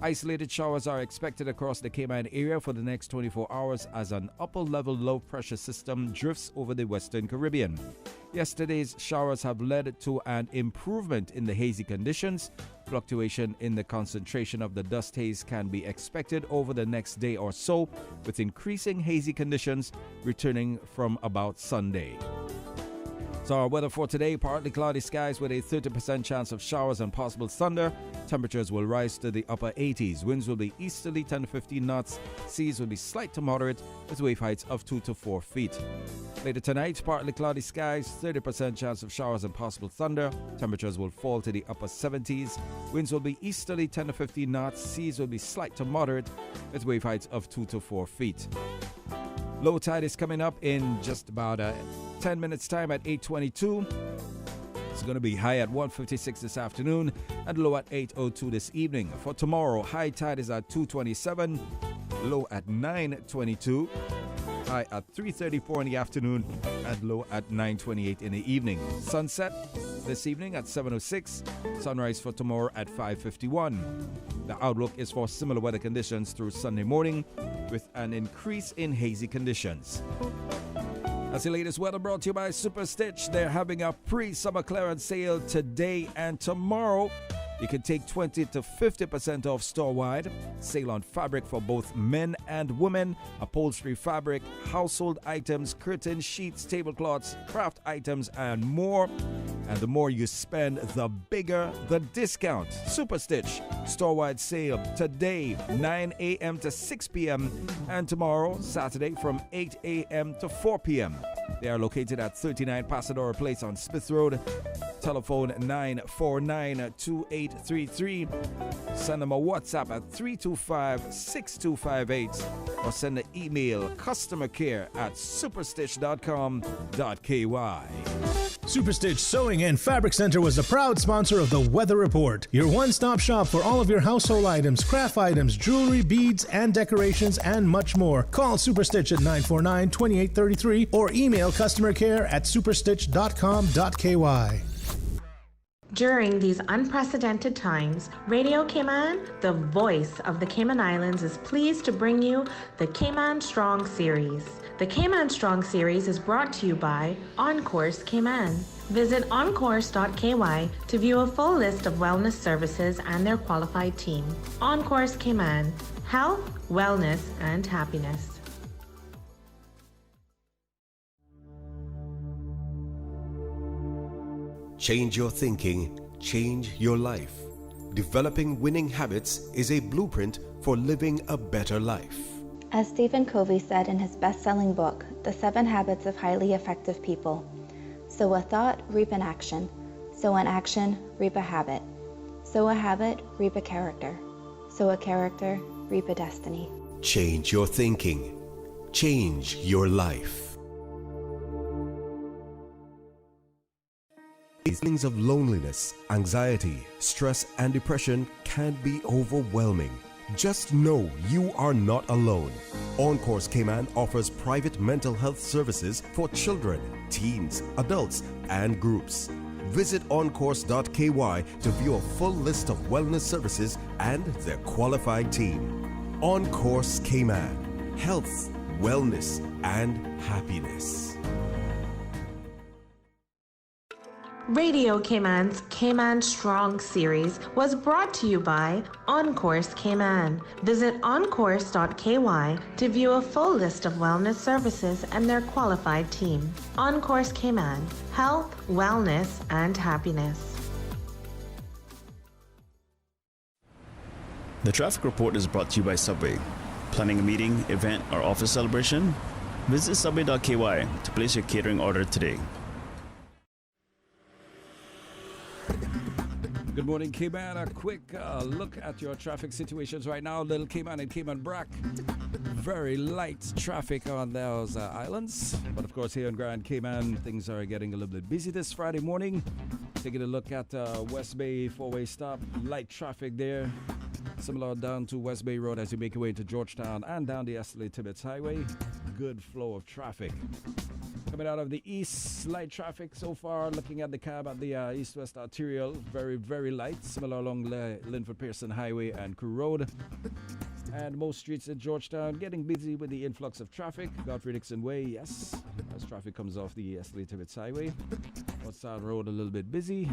Isolated showers are expected across the Cayman area for the next 24 hours as an upper-level low-pressure system drifts over the Western Caribbean. Yesterday's showers have led to an improvement in the hazy conditions. Fluctuation in the concentration of the dust haze can be expected over the next day or so, with increasing hazy conditions returning from about Sunday. So our weather for today, partly cloudy skies with a 30% chance of showers and possible thunder. Temperatures will rise to the upper 80s. Winds will be easterly 10 to 15 knots. Seas will be slight to moderate with wave heights of 2 to 4 feet. Later tonight, partly cloudy skies, 30% chance of showers and possible thunder. Temperatures will fall to the upper 70s. Winds will be easterly 10 to 15 knots. Seas will be slight to moderate with wave heights of 2 to 4 feet. Low tide is coming up in just about 10 minutes time at 8:22. It's going to be high at 1:56 this afternoon and low at 8:02 this evening. For tomorrow, high tide is at 2:27, low at 9:22, high at 3:34 in the afternoon and low at 9:28 in the evening. Sunset this evening at 7:06, sunrise for tomorrow at 5:51. The outlook is for similar weather conditions through Sunday morning with an increase in hazy conditions. That's the latest weather brought to you by Super Stitch. They're having a pre-summer clearance sale today and tomorrow. You can take 20 to 50% off store-wide. Sale on fabric for both men and women. Upholstery fabric, household items, curtains, sheets, tablecloths, craft items, and more. And the more you spend, the bigger the discount. Super Stitch, store-wide sale today, 9 a.m. to 6 p.m. and tomorrow, Saturday, from 8 a.m. to 4 p.m. They are located at 39 Pasadora Place on Smith Road. Telephone 949-2833. Send them a WhatsApp at 325-6258 or send an email customercare@superstitch.com.ky. Superstitch Sewing and Fabric Center was a proud sponsor of the Weather Report, your one-stop shop for all of your household items, craft items, jewelry, beads, and decorations, and much more. Call Superstitch at 949-2833 or email customercare@superstitch.com.ky. During these unprecedented times, Radio Cayman, the voice of the Cayman Islands, is pleased to bring you the Cayman Strong Series. The Cayman Strong Series is brought to you by OnCourse Cayman. Visit oncourse.ky to view a full list of wellness services and their qualified team. OnCourse Cayman, health, wellness, and happiness. Change your thinking, change your life. Developing winning habits is a blueprint for living a better life. As Stephen Covey said in his best-selling book, The 7 Habits of Highly Effective People, sow a thought, reap an action. Sow an action, reap a habit. Sow a habit, reap a character. Sow a character, reap a destiny. Change your thinking, change your life. Feelings of loneliness, anxiety, stress, and depression can be overwhelming. Just know you are not alone. OnCourse Cayman offers private mental health services for children, teens, adults, and groups. Visit oncourse.ky to view a full list of wellness services and their qualified team. OnCourse Cayman, health, wellness, and happiness. Radio Cayman's Cayman Strong Series was brought to you by OnCourse Cayman. Visit oncourse.ky to view a full list of wellness services and their qualified team. OnCourse Cayman, health, wellness, and happiness. The traffic report is brought to you by Subway. Planning a meeting, event, or office celebration? Visit subway.ky to place your catering order today. Good morning, Cayman. A quick look at your traffic situations right now. Little Cayman and Cayman Brac. Very light traffic on those islands. But of course, here in Grand Cayman, things are getting a little bit busy this Friday morning. Taking a look at West Bay four-way stop. Light traffic there. Similar down to West Bay Road as you make your way to Georgetown and down the Esley Tibbetts Highway. Good flow of traffic. Coming out of the east, light traffic so far. Looking at the cab at the east-west arterial, very, very light. Similar along Linford Pearson Highway and Crew Road. And most streets in Georgetown getting busy with the influx of traffic. Godfrey Dixon Way, yes, as traffic comes off the Esley Tibbetts Highway. North-South Road a little bit busy.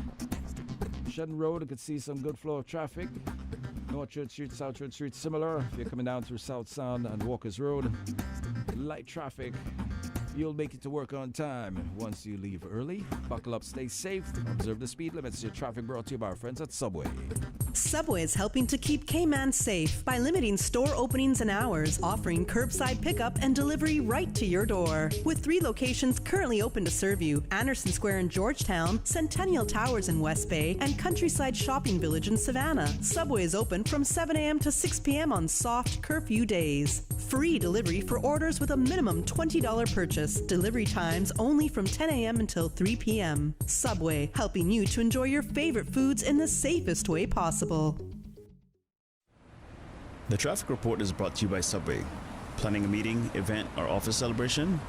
Shedden Road, you can see some good flow of traffic. North Church Street, South Church Street, similar. If you're coming down through South Sound and Walkers Road, light traffic. You'll make it to work on time. Once you leave early, buckle up, stay safe, observe the speed limits. Your traffic brought to you by our friends at Subway. Subway is helping to keep Cayman safe by limiting store openings and hours, offering curbside pickup and delivery right to your door. With 3 locations currently open to serve you: Anderson Square in Georgetown, Centennial Towers in West Bay, and Countryside Shopping Village in Savannah. Subway is open from 7 a.m. to 6 p.m. on soft curfew days. Free delivery for orders with a minimum $20 purchase. Delivery times only from 10 a.m. until 3 p.m. Subway, helping you to enjoy your favorite foods in the safest way possible. The traffic report is brought to you by Subway. Planning a meeting, event, or office celebration?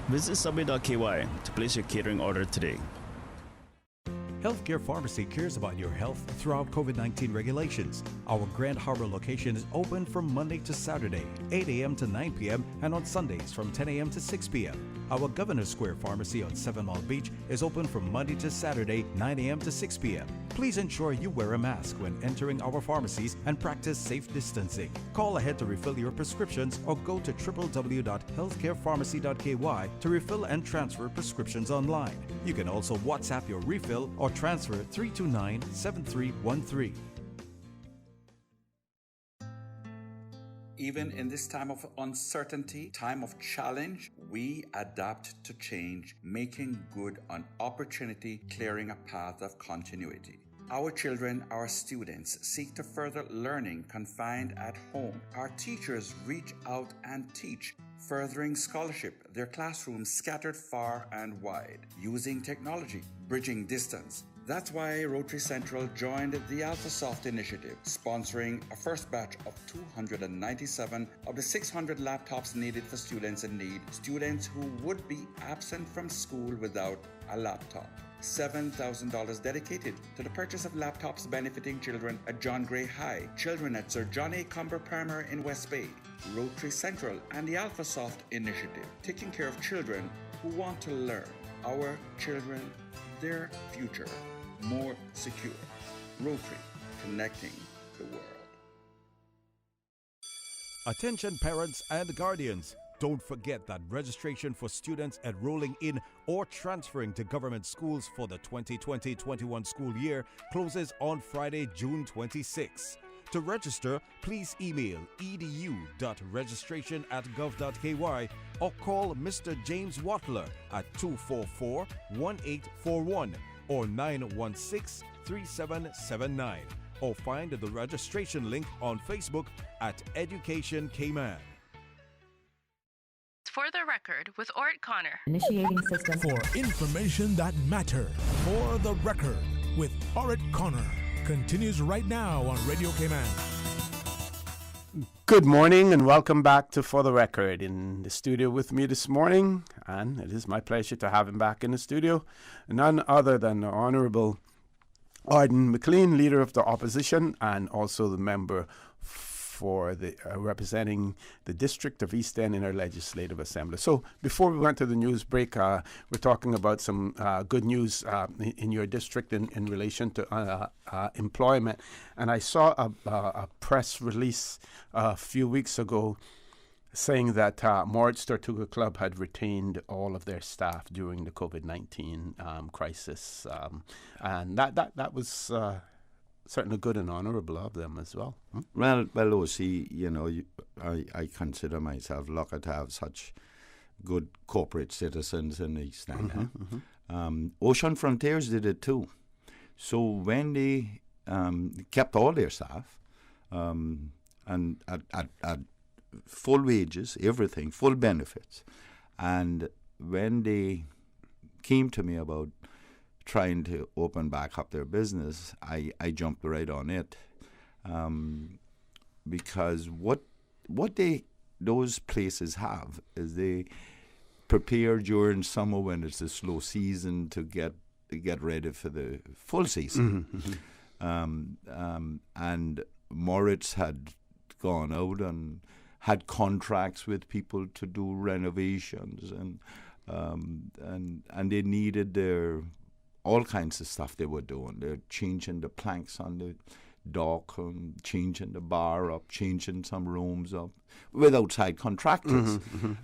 Visit subway.ky to place your catering order today. Healthcare Pharmacy cares about your health throughout COVID-19 regulations. Our Grand Harbor location is open from Monday to Saturday, 8 a.m. to 9 p.m. and on Sundays from 10 a.m. to 6 p.m. Our Governor Square Pharmacy on 7 Mile Beach is open from Monday to Saturday, 9 a.m. to 6 p.m. Please ensure you wear a mask when entering our pharmacies and practice safe distancing. Call ahead to refill your prescriptions or go to www.healthcarepharmacy.ky to refill and transfer prescriptions online. You can also WhatsApp your refill or transfer 329-7313. Even in this time of uncertainty, time of challenge, We adapt to change, making good on opportunity, clearing a path of continuity. Our children, our students, seek to further learning confined at home. Our teachers reach out and teach, furthering scholarship, their classrooms scattered far and wide, using technology, bridging distance. That's why Rotary Central joined the AlphaSoft initiative, sponsoring a first batch of 297 of the 600 laptops needed for students in need, students who would be absent from school without a laptop. $7,000 dedicated to the purchase of laptops benefiting children at John Gray High, children at Sir John A. Cumber Primary in West Bay, Rotary Central, and the AlphaSoft initiative, taking care of children who want to learn. Our children, their future, more secure. Rotary, connecting the world. Attention parents and guardians. Don't forget that registration for students enrolling in or transferring to government schools for the 2020-21 school year closes on Friday, June 26th. To register, please email edu.registration@gov.ky or call Mr. James Watler at 244-1841 or 916-3779 or find the registration link on Facebook at Education Cayman. For the record, with Orrett Connor. Initiating system. For information that matter. For the record, with Orrett Connor. Continues right now on Radio Cayman. Good morning and welcome back to For the Record. In the studio with me this morning, and it is my pleasure to have him back in the studio, none other than the Honourable Arden McLean, Leader of the Opposition and also the member for the representing the District of East End in our Legislative Assembly. So before we went to the news break, we're talking about some good news in your district in relation to employment. And I saw a press release a few weeks ago saying that Moritz Tortuga Club had retained all of their staff during the COVID-19 crisis. And that was certainly good and honourable of them as well. Well, OC, I consider myself lucky to have such good corporate citizens in East End. Ocean Frontiers did it too. So when they kept all their staff and at full wages, everything, full benefits, and when they came to me about trying to open back up their business, I jumped right on it, because what those places have is they prepare during summer when it's a slow season to get ready for the full season. And Moritz had gone out and had contracts with people to do renovations, and they needed their all kinds of stuff they were doing. They're changing the planks on the dock, changing the bar up, changing some rooms up with outside contractors,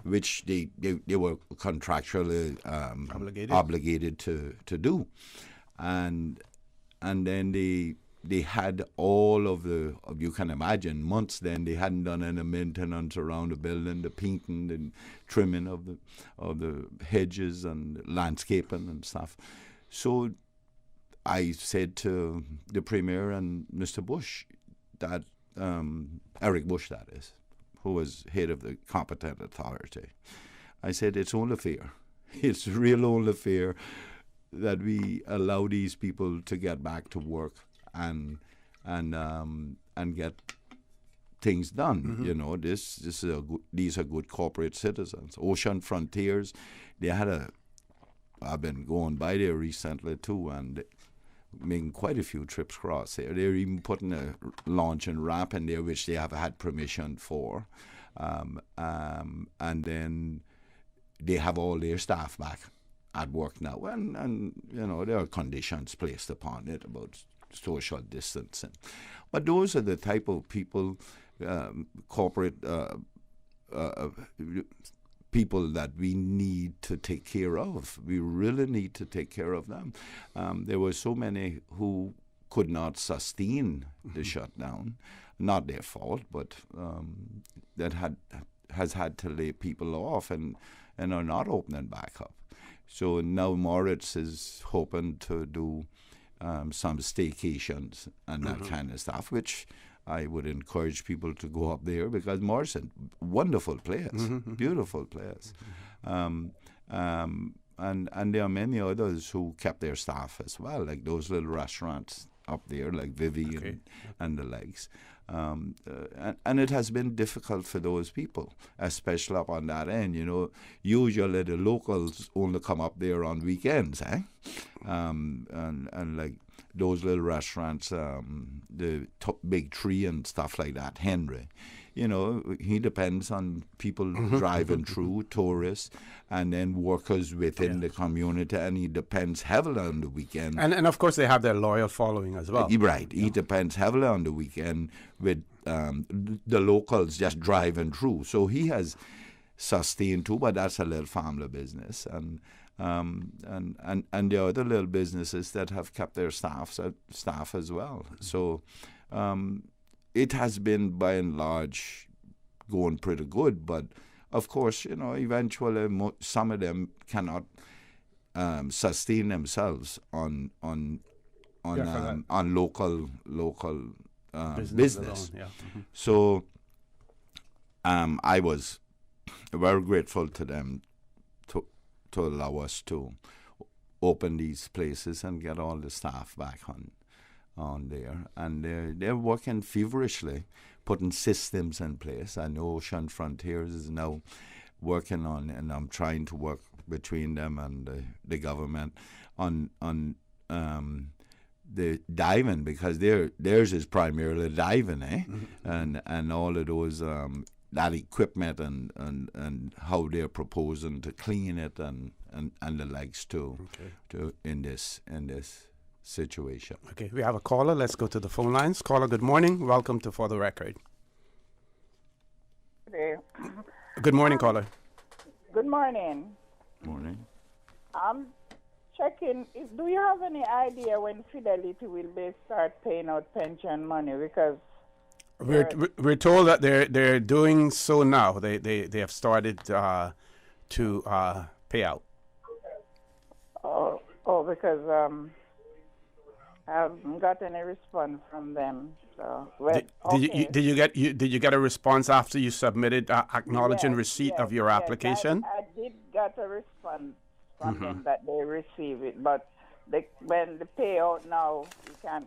which they were contractually obligated to do. And then they had all of the, you can imagine, months then they hadn't done any maintenance around the building, the painting, the trimming of the hedges and landscaping and stuff. So I said to the Premier and Mr. Bush, that Eric Bush, that is, who was head of the competent authority, I said, it's only fair. It's real only fair that we allow these people to get back to work and get things done. These are good corporate citizens. Ocean Frontiers, they had I've been going by there recently too, and making quite a few trips across there. They're even putting a launch and ramp in there, which they have had permission for. And then they have all their staff back at work now. And there are conditions placed upon it about social distancing. But those are the type of people, corporate people that we need to take care of. We really need to take care of them. There were so many who could not sustain the shutdown. Not their fault, but that has had to lay people off. And and are not opening back up. So now Moritz is hoping to do some staycations and that kind of stuff, which I would encourage people to go up there, because Moritz is a wonderful place, beautiful place. And there are many others who kept their staff as well, like those little restaurants up there, like Vivi and the likes. And it has been difficult for those people, especially up on that end. Usually the locals only come up there on weekends, and like those little restaurants, the Big Tree and stuff like that, Henry. He depends on people driving through, tourists, and then workers within the community, and he depends heavily on the weekend. And of course, they have their loyal following as well. Right. He depends heavily on the weekend with the locals just driving through. So he has sustained too, but that's a little family business. And the other little businesses that have kept their staff as well. So it has been, by and large, going pretty good. But, of course, eventually some of them cannot sustain themselves on local business. Alone, So I was very grateful to them to allow us to open these places and get all the staff back on there, and they're working feverishly, putting systems in place. I know Ocean Frontiers is now working on, and I'm trying to work between them and the government on the diving, because theirs is primarily diving, and all of those that equipment and how they're proposing to clean it and the likes to in this situation. Okay, we have a caller. Let's go to the phone lines. Caller, good morning. Welcome to For the Record. Good morning, caller. Good morning. Morning. I'm checking. Do you have any idea when Fidelity will start paying out pension money? Because we're told that they're doing so now. They have started to pay out. Because I haven't got any response from them. So did you get a response after you submitted acknowledging receipt of your application? I did get a response from them that they receive it, but when the payout now, you can't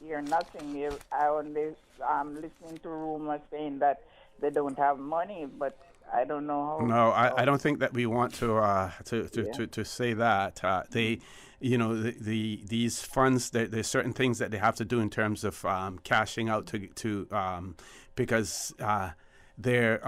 hear nothing. I'm listening to rumors saying that they don't have money, but I don't know how. No, I don't think that we want to say that. These funds, there's certain things that they have to do in terms of cashing out because their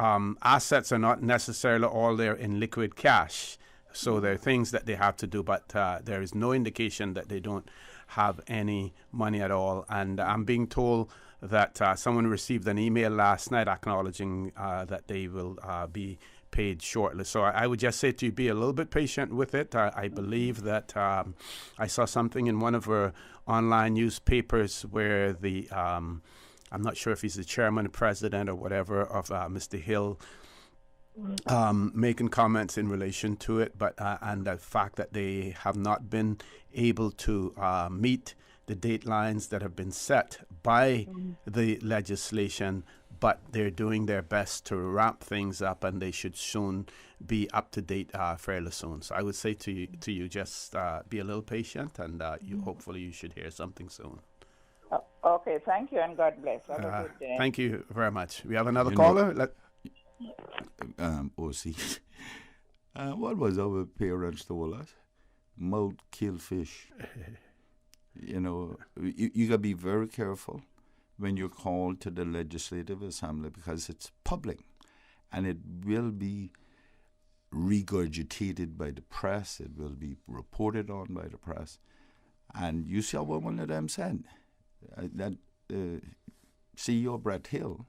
assets are not necessarily all there in liquid cash. So there are things that they have to do, but there is no indication that they don't have any money at all. And I'm being told that someone received an email last night acknowledging that they will be paid shortly. So I would just say to you, be a little bit patient with it. I believe that I saw something in one of our online newspapers where I'm not sure if he's the chairman or president or whatever of Mr. Hill, making comments in relation to it, but and the fact that they have not been able to meet the deadlines that have been set by the legislation, but they're doing their best to ramp things up, and they should soon be up to date fairly soon. So I would say to you, just be a little patient, and hopefully you should hear something soon. Okay, thank you, and God bless. Have a good day. Thank you very much. We have another caller. OC. What was our parents told us? Mouth kill fish. You got to be very careful when you're called to the Legislative Assembly, because it's public and it will be regurgitated by the press. It will be reported on by the press. And you see what one of them said, that CEO Brett Hill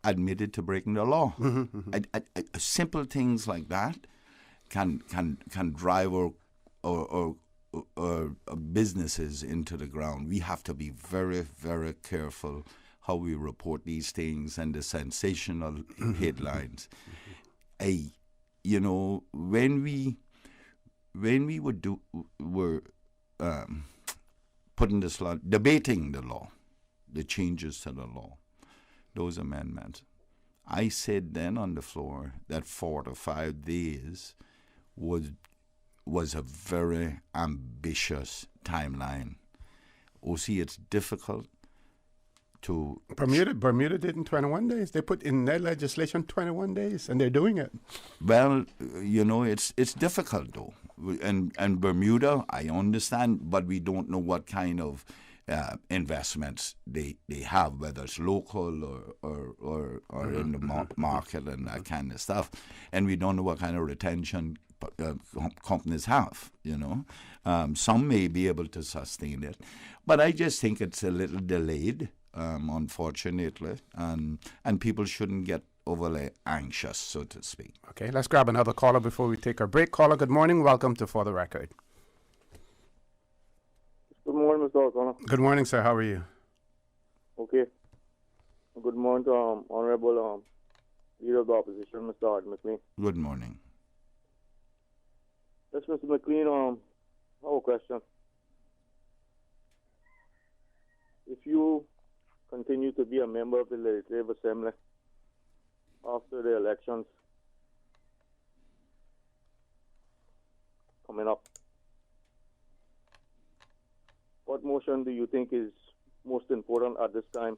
admitted to breaking the law. Simple things like that can drive our businesses into the ground. We have to be very, very careful how we report these things and the sensational headlines. when we were putting this law, debating the law, the changes to the law, those amendments, I said then on the floor that 4 to 5 days was a very ambitious timeline. It's difficult to... Bermuda did in 21 days. They put in their legislation 21 days, and they're doing it. Well, it's difficult, though. And Bermuda, I understand, but we don't know what kind of investments they have, whether it's local or in the market and that kind of stuff. And we don't know what kind of retention companies have, Some may be able to sustain it. But I just think it's a little delayed, unfortunately, and people shouldn't get overly anxious, so to speak. Okay, let's grab another caller before we take our break. Caller, good morning. Welcome to For the Record. Good morning, Mr. O'Connor. Good morning, sir. How are you? Okay. Good morning to Honorable Leader of the Opposition, Mr. Orrett McLean. Good morning. Yes, Mr. McLean, I have a question. If you continue to be a member of the Legislative Assembly after the elections coming up, what motion do you think is most important at this time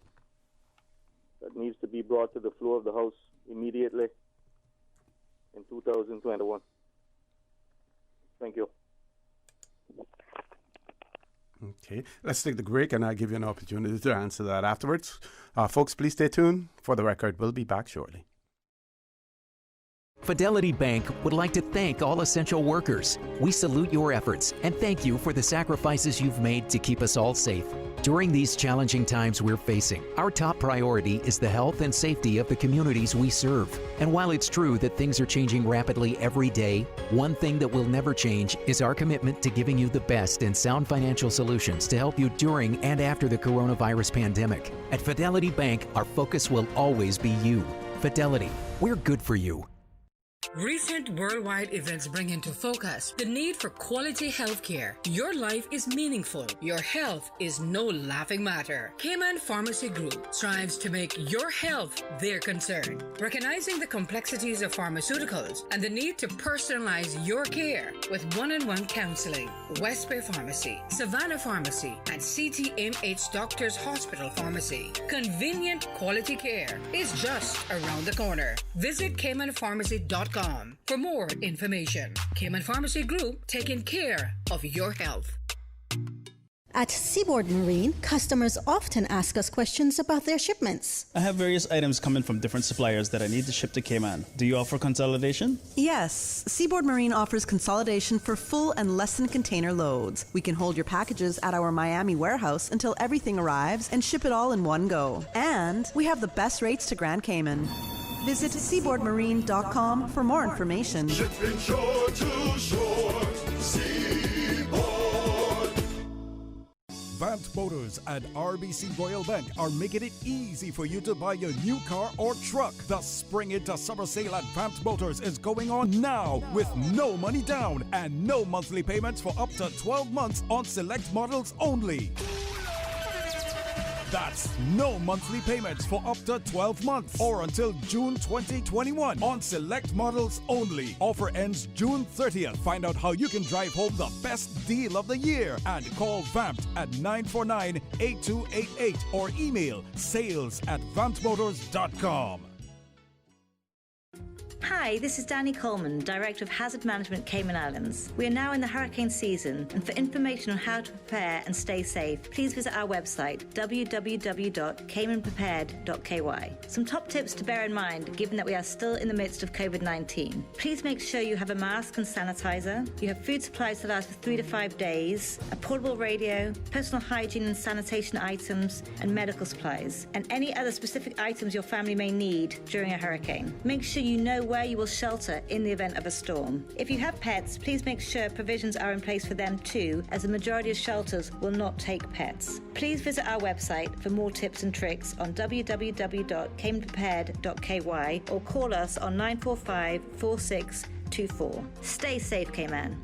that needs to be brought to the floor of the House immediately in 2021? Thank you. Okay, let's take the break, and I'll give you an opportunity to answer that afterwards. Folks, please stay tuned. For the Record, we'll be back shortly. Fidelity Bank would like to thank all essential workers. We salute your efforts and thank you for the sacrifices you've made to keep us all safe. During these challenging times we're facing, our top priority is the health and safety of the communities we serve. And while it's true that things are changing rapidly every day, one thing that will never change is our commitment to giving you the best and sound financial solutions to help you during and after the coronavirus pandemic. At Fidelity Bank, our focus will always be you. Fidelity, we're good for you. Recent worldwide events bring into focus the need for quality health care. Your life is meaningful. Your health is no laughing matter. Cayman Pharmacy Group strives to make your health their concern. Recognizing the complexities of pharmaceuticals and the need to personalize your care with one-on-one counseling. West Bay Pharmacy, Savannah Pharmacy, and CTMH Doctors Hospital Pharmacy. Convenient quality care is just around the corner. Visit CaymanPharmacy.com for more information. Cayman Pharmacy Group, taking care of your health. At Seaboard Marine, customers often ask us questions about their shipments. I have various items coming from different suppliers that I need to ship to Cayman. Do you offer consolidation? Yes, Seaboard Marine offers consolidation for full and less than container loads. We can hold your packages at our Miami warehouse until everything arrives and ship it all in one go. And we have the best rates to Grand Cayman. Visit seaboardmarine.com for more information. Shipping shore to shore, Seaboard. Vant Motors and RBC Royal Bank are making it easy for you to buy your new car or truck. The Spring Into Summer Sale at Vant Motors is going on now with no money down and no monthly payments for up to 12 months on select models only. That's no monthly payments for up to 12 months or until June 2021 on select models only. Offer ends June 30th. Find out how you can drive home the best deal of the year and call VAMPT at 949-8288 or email sales@vamptmotors.com. Hi, this is Danny Coleman, Director of Hazard Management Cayman Islands. We are now in the hurricane season, and for information on how to prepare and stay safe, please visit our website, www.caymanprepared.ky. Some top tips to bear in mind, given that we are still in the midst of COVID-19. Please make sure you have a mask and sanitizer, you have food supplies to last for 3 to 5 days, a portable radio, personal hygiene and sanitation items, and medical supplies, and any other specific items your family may need during a hurricane. Make sure you know where you will shelter in the event of a storm. If you have pets, please make sure provisions are in place for them too, as the majority of shelters will not take pets. Please visit our website for more tips and tricks on www.caymanprepared.ky or call us on 945 46 524. Stay safe, Cayman.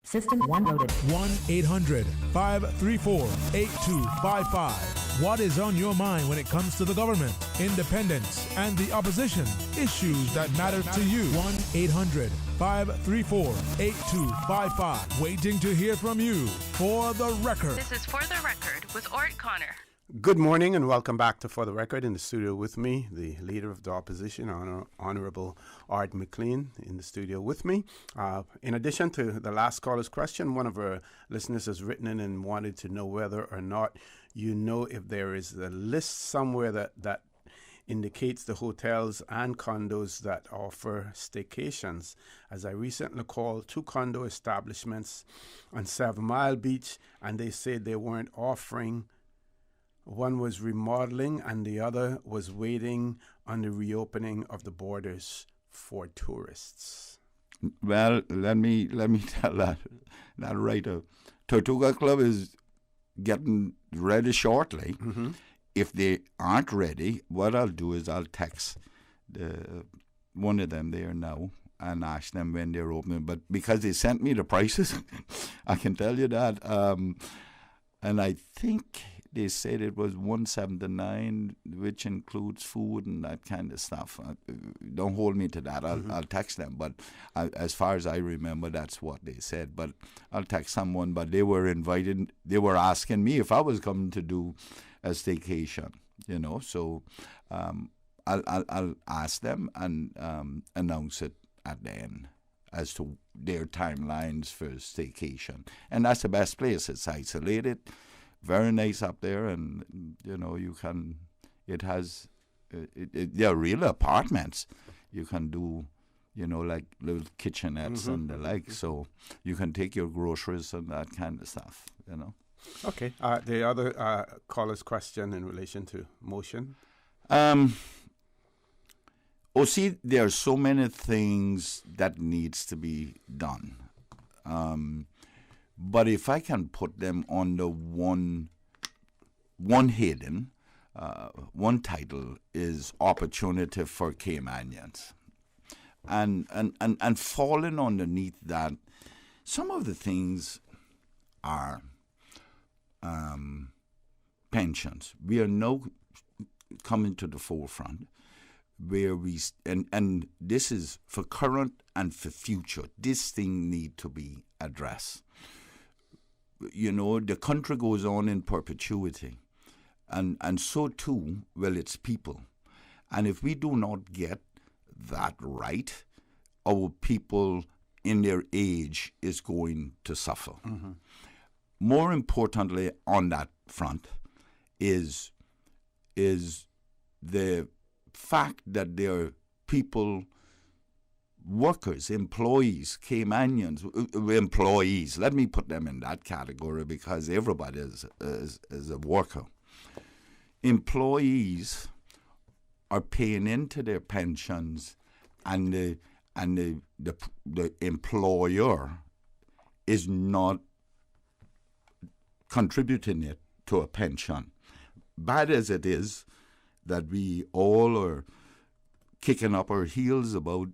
System 1 loaded. 1-800-534-8255. What is on your mind when it comes to the government, independence, and the opposition? Issues that matter to you. 1-800-534-8255. Waiting to hear from you. For the Record. This is For the Record with Orrett Connor. Good morning and welcome back to For the Record. In the studio with me, the Leader of the Opposition, Honorable Orrett McLean, in the studio with me. In addition to the last caller's question, one of our listeners has written in and wanted to know whether or not you know if there is a list somewhere that indicates the hotels and condos that offer staycations. As I recently called 2 condo establishments on 7 Mile Beach, and they said they weren't offering. One was remodeling and the other was waiting on the reopening of the borders for tourists. Well, let me tell that right. Tortuga Club is getting ready shortly. Mm-hmm. If they aren't ready, what I'll do is I'll text one of them there now and ask them when they're opening. But because they sent me the prices, I can tell you that. And I think they said it was $179, which includes food and that kind of stuff. Don't hold me to that. I'll text them. But as far as I remember, that's what they said. But I'll text someone. But they were invited. They were asking me if I was coming to do a staycation. You know, so I'll ask them and announce it at the end as to their timelines for staycation. And that's the best place. It's isolated. Very nice up there, and you know they're real apartments. You can do, like little kitchenettes and the like. So you can take your groceries and that kind of stuff. Okay. The other caller's question in relation to motion. See, there are so many things that needs to be done. But if I can put them under one heading, one title is Opportunity for Caymanians. And falling underneath that, some of the things are pensions. We are now coming to the forefront where and this is for current and for future. This thing need to be addressed. The country goes on in perpetuity, and so too will its people. And if we do not get that right, our people in their age is going to suffer. Mm-hmm. More importantly on that front is the fact that there are people, workers, employees, Caymanians, employees, let me put them in that category because everybody is a worker. Employees are paying into their pensions and the employer is not contributing it to a pension. Bad as it is that we all are kicking up our heels about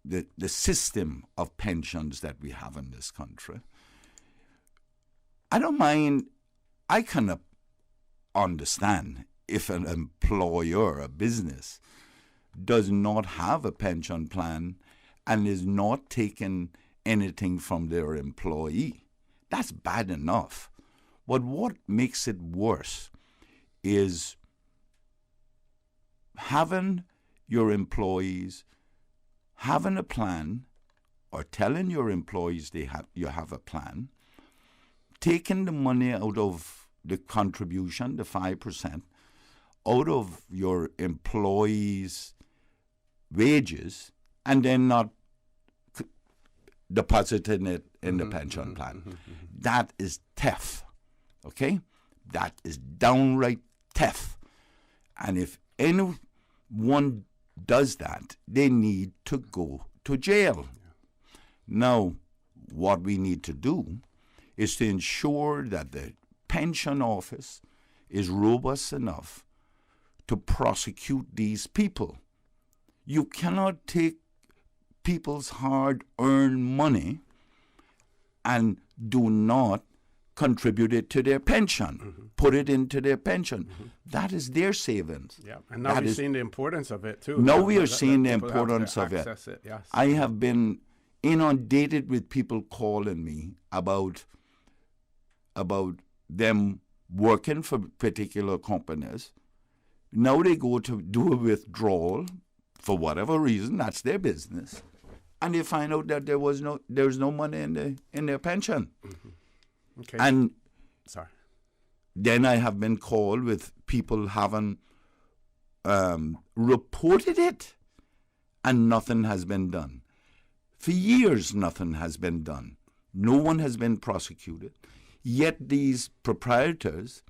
the system of pensions that we have in this country. I don't mind, I can understand if an employer, a business, does not have a pension plan and is not taking anything from their employee. That's bad enough. But what makes it worse is having your employees having a plan or telling your employees you have a plan, taking the money out of the contribution, the 5%, out of your employees' wages, and then not depositing it in the pension plan. That is theft, okay? That is downright theft. And if anyone does that, they need to go to jail. Now, what we need to do is to ensure that the pension office is robust enough to prosecute these people. You cannot take people's hard-earned money and do not contribute it to their pension, put it into their pension. That is their savings. Yeah, and now we've seen the importance of it too. Now we are seeing the importance of it. Yes. I have been inundated with people calling me about them working for particular companies. Now they go to do a withdrawal for whatever reason. That's their business, and they find out that there's no money in their pension. Okay. And sorry. Then I have been called with people having reported it, and nothing has been done. For years, nothing has been done. No one has been prosecuted. Yet these proprietors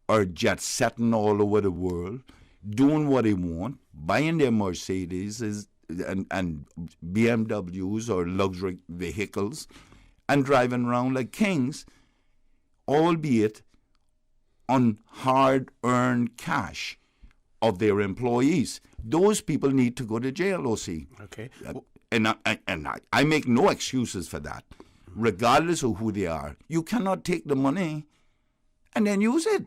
are jet-setting all over the world, doing what they want, buying their Mercedes and BMWs or luxury vehicles, and driving around like kings, albeit on hard-earned cash of their employees. Those people need to go to jail, O.C. Okay. And I make no excuses for that. Regardless of who they are, you cannot take the money and then use it.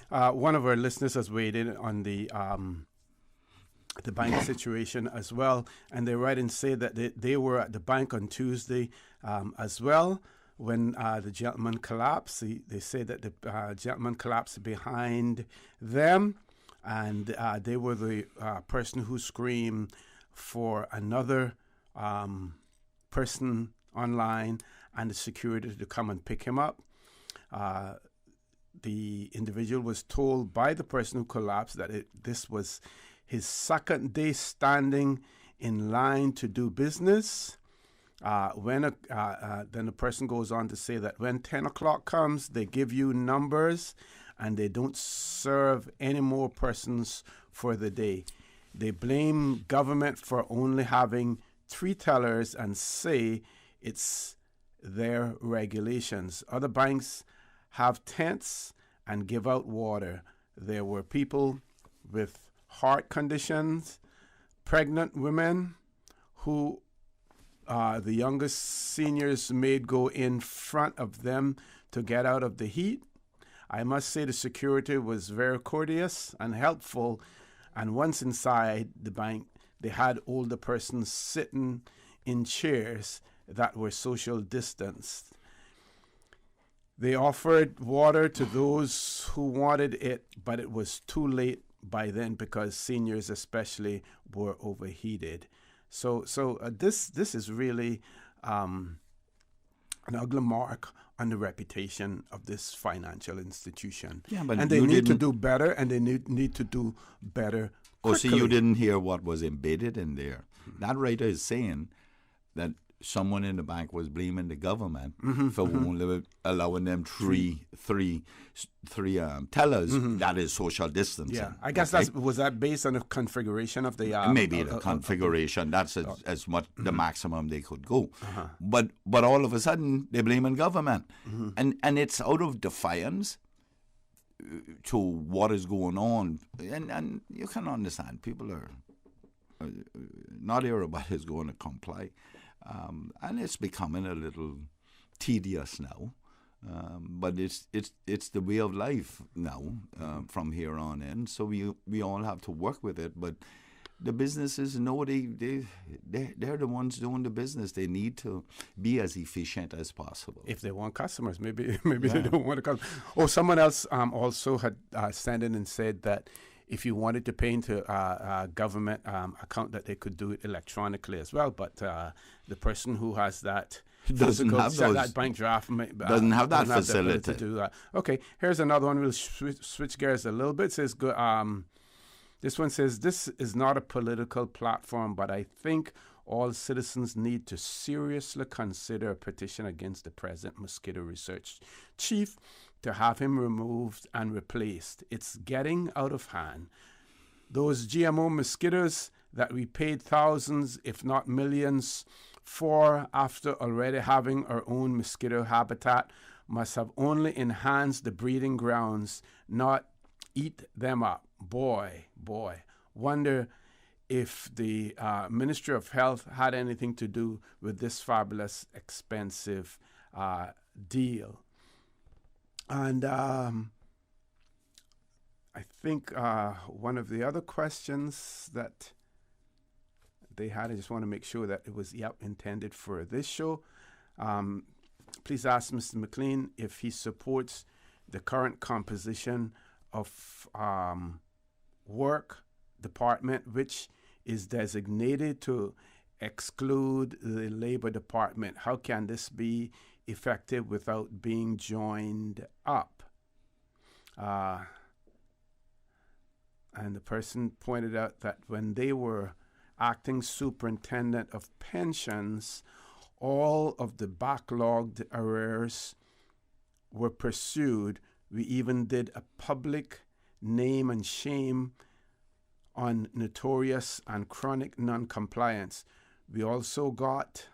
One of our listeners has weighed in on the bank situation as well, and they write and say that they were at the bank on Tuesday as well when the gentleman collapsed. They say that the gentleman collapsed behind them, and they were the person who screamed for another person online and the security to come and pick him up. The individual was told by the person who collapsed that this was his second day standing in line to do business. Then the person goes on to say that when 10 o'clock comes, they give you numbers and they don't serve any more persons for the day. They blame government for only having 3 tellers and say it's their regulations. Other banks have tents and give out water. There were people with heart conditions, pregnant women who the youngest seniors made go in front of them to get out of the heat. I must say the security was very courteous and helpful, and once inside the bank, they had older persons sitting in chairs that were social distanced. They offered water to those who wanted it, but it was too late by then because seniors especially were overheated. So this is really an ugly mark on the reputation of this financial institution. Yeah, but and they need to do better, and they need to do better quickly. So you didn't hear what was embedded in there. That writer is saying that someone in the bank was blaming the government for only allowing them three tellers. That is social distancing. Yeah, I guess was that based on the configuration of the maybe the configuration. That's as much the maximum they could go. But all of a sudden they're blaming government, and it's out of defiance to what is going on, and you can understand people are not everybody is going to comply. And it's becoming a little tedious now, but it's the way of life now from here on in. So we all have to work with it. But the businesses know they're the ones doing the business. They need to be as efficient as possible. If they want customers, maybe they don't want to come. Oh, someone else also had sent in and said that if you wanted to pay into a government account, that they could do it electronically as well. But the person who has that doesn't have that bank draft doesn't have that facility to do that. Okay, here's another one. We'll switch gears a little bit. It says, this one says, this is not a political platform, but I think all citizens need to seriously consider a petition against the present mosquito research chief to have him removed and replaced. It's getting out of hand. Those GMO mosquitoes that we paid thousands, if not millions, for after already having our own mosquito habitat must have only enhanced the breeding grounds, not eat them up. Boy, wonder if the Ministry of Health had anything to do with this fabulous, expensive deal. And I think one of the other questions that they had, I just want to make sure that it was intended for this show. Please ask Mr. McLean if he supports the current composition of work department, which is designated to exclude the Labor Department. How can this be effective without being joined up? And the person pointed out that when they were acting superintendent of pensions, all of the backlogged arrears were pursued. We even did a public name and shame on notorious and chronic non-compliance. We also got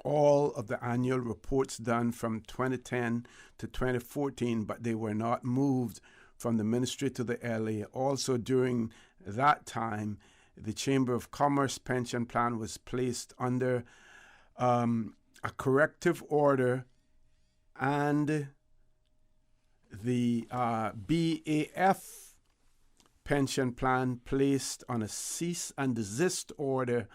all of the annual reports done from 2010 to 2014, but they were not moved from the ministry to the LA. Also during that time, the Chamber of Commerce pension plan was placed under a corrective order, and the BAF pension plan placed on a cease and desist order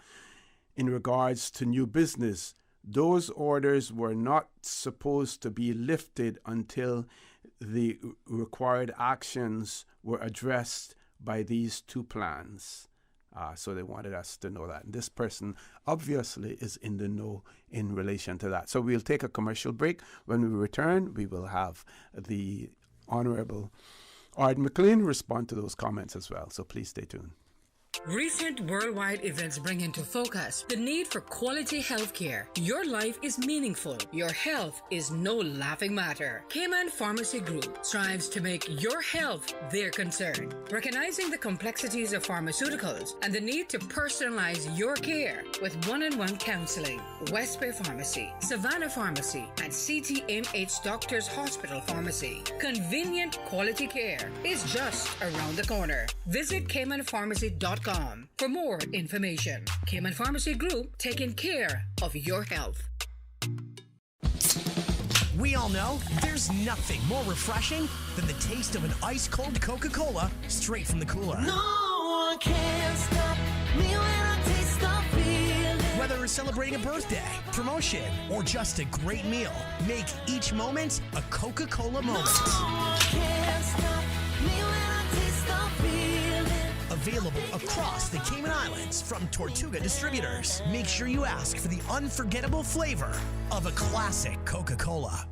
in regards to new business. Those orders were not supposed to be lifted until the required actions were addressed by these two plans. So they wanted us to know that. And this person obviously is in the know in relation to that. So we'll take a commercial break. When we return, we will have the Honorable Orrett McLean respond to those comments as well. So please stay tuned. Recent worldwide events bring into focus the need for quality health care. Your life is meaningful. Your health is no laughing matter. Cayman Pharmacy Group strives to make your health their concern. Recognizing the complexities of pharmaceuticals and the need to personalize your care with one-on-one counseling. West Bay Pharmacy, Savannah Pharmacy, and CTMH Doctors Hospital Pharmacy. Convenient quality care is just around the corner. Visit CaymanPharmacy.com for more information. Cayman Pharmacy Group, taking care of your health. We all know there's nothing more refreshing than the taste of an ice-cold Coca-Cola straight from the cooler. No one can stop me when I taste the feeling. Whether it's celebrating a birthday, promotion, or just a great meal, make each moment a Coca-Cola moment. No one can stop me when I taste the feeling. Available across the Cayman Islands from Tortuga Distributors. Make sure you ask for the unforgettable flavor of a classic Coca-Cola.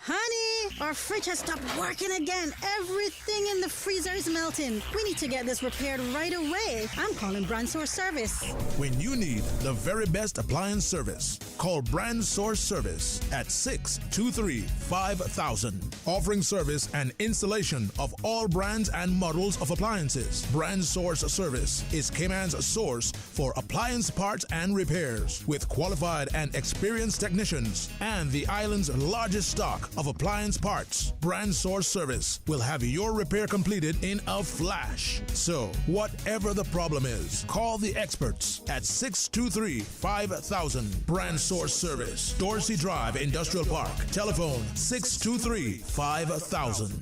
Honey, our fridge has stopped working again. Everything in the freezer is melting. We need to get this repaired right away. I'm calling Brand Source Service. When you need the very best appliance service, call Brand Source Service at 623-5000. Offering service and installation of all brands and models of appliances. Brand Source Service is Cayman's source for appliance parts and repairs, with qualified and experienced technicians and the island's largest stock of appliance parts. Brand Source Service will have your repair completed in a flash. So, whatever the problem is, call the experts at 623-5000. Brand Source Service, Dorsey Drive, Industrial Park. Telephone 623-5000.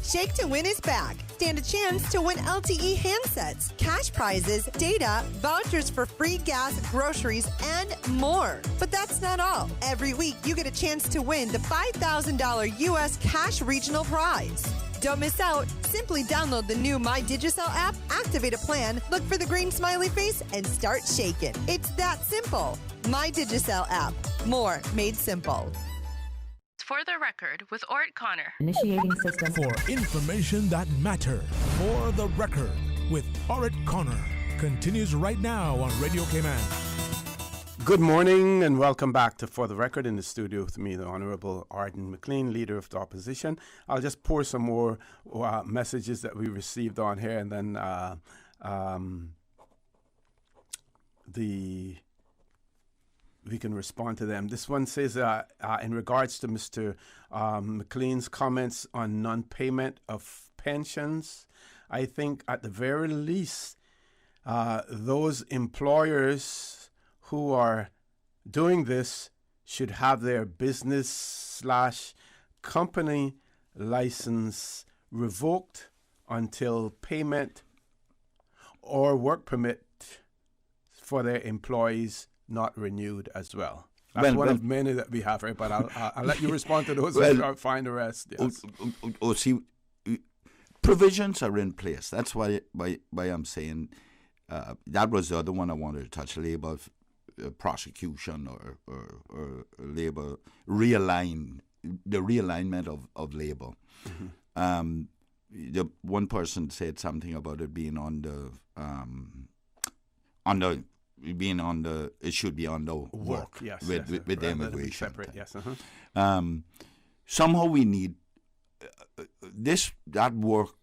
Shake to Win is back. Stand a chance to win LTE handsets, cash prizes, data, vouchers for free gas, groceries, and more. But that's not all. Every week, you get a chance to win the $5,000 U.S. cash regional prize. Don't miss out. Simply download the new My Digicel app, activate a plan, look for the green smiley face, and start shaking. It's that simple. My Digicel app. More made simple. For the record with Orrett Connor. Initiating system. For information that matters. For the record with Orrett Connor. Continues right now on Radio Cayman. Good morning and welcome back to For the Record. In the studio with me, the Honorable Orrett McLean, Leader of the Opposition. I'll just pour some more messages that we received on here, and then we can respond to them. This one says, in regards to Mr. McLean's comments on non-payment of pensions, I think at the very least, those employers who are doing this should have their business/company license revoked until payment or work permit for their employees not renewed as well. That's one of many that we have, right? But I'll let you respond to those and find the rest. Yes. See, provisions are in place. That's why I'm saying that was the other one I wanted to touch, labor prosecution or labor the realignment of labor. Mm-hmm. The one person said something about it being it should be on the work yes, with the immigration. Separate, yes. Somehow we need that work.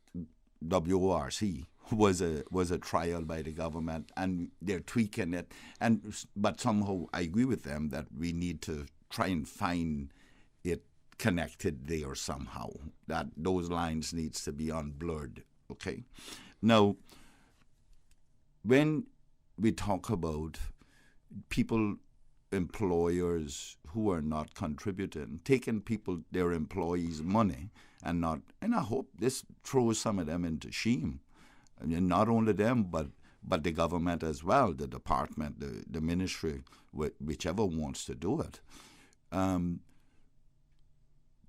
WORC was a trial by the government, and they're tweaking it. But somehow I agree with them that we need to try and find it connected there somehow. That those lines needs to be unblurred. Okay, now when we talk about employers who are not contributing, taking their employees' money and I hope this throws some of them into shame. I mean, not only them, but the government as well, the department, the ministry, whichever wants to do it.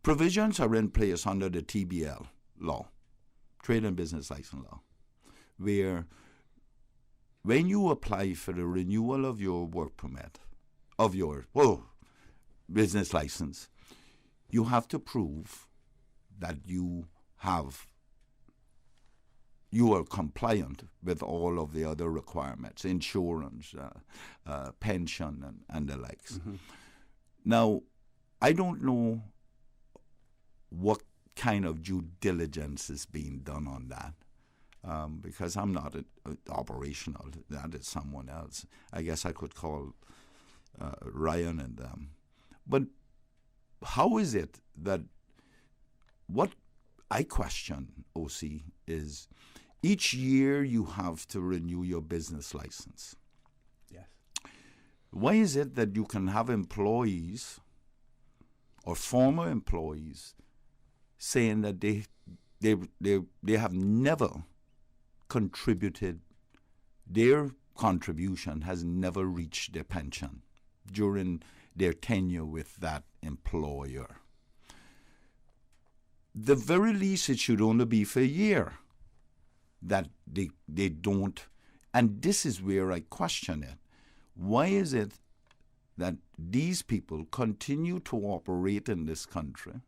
Provisions are in place under the TBL law, Trade and Business License Law, where when you apply for the renewal of your work permit, of your business license, you have to prove that you are compliant with all of the other requirements, insurance, pension, and the likes. Mm-hmm. Now, I don't know what kind of due diligence is being done on that. Because I'm not operational. That is someone else. I guess I could call Ryan and them. But how is it that what I question, OC, is each year you have to renew your business license. Yes. Why is it that you can have employees or former employees saying that they have never contributed, their contribution has never reached their pension during their tenure with that employer? The very least, it should only be for a year that they don't. And this is where I question it. Why is it that these people continue to operate in this country,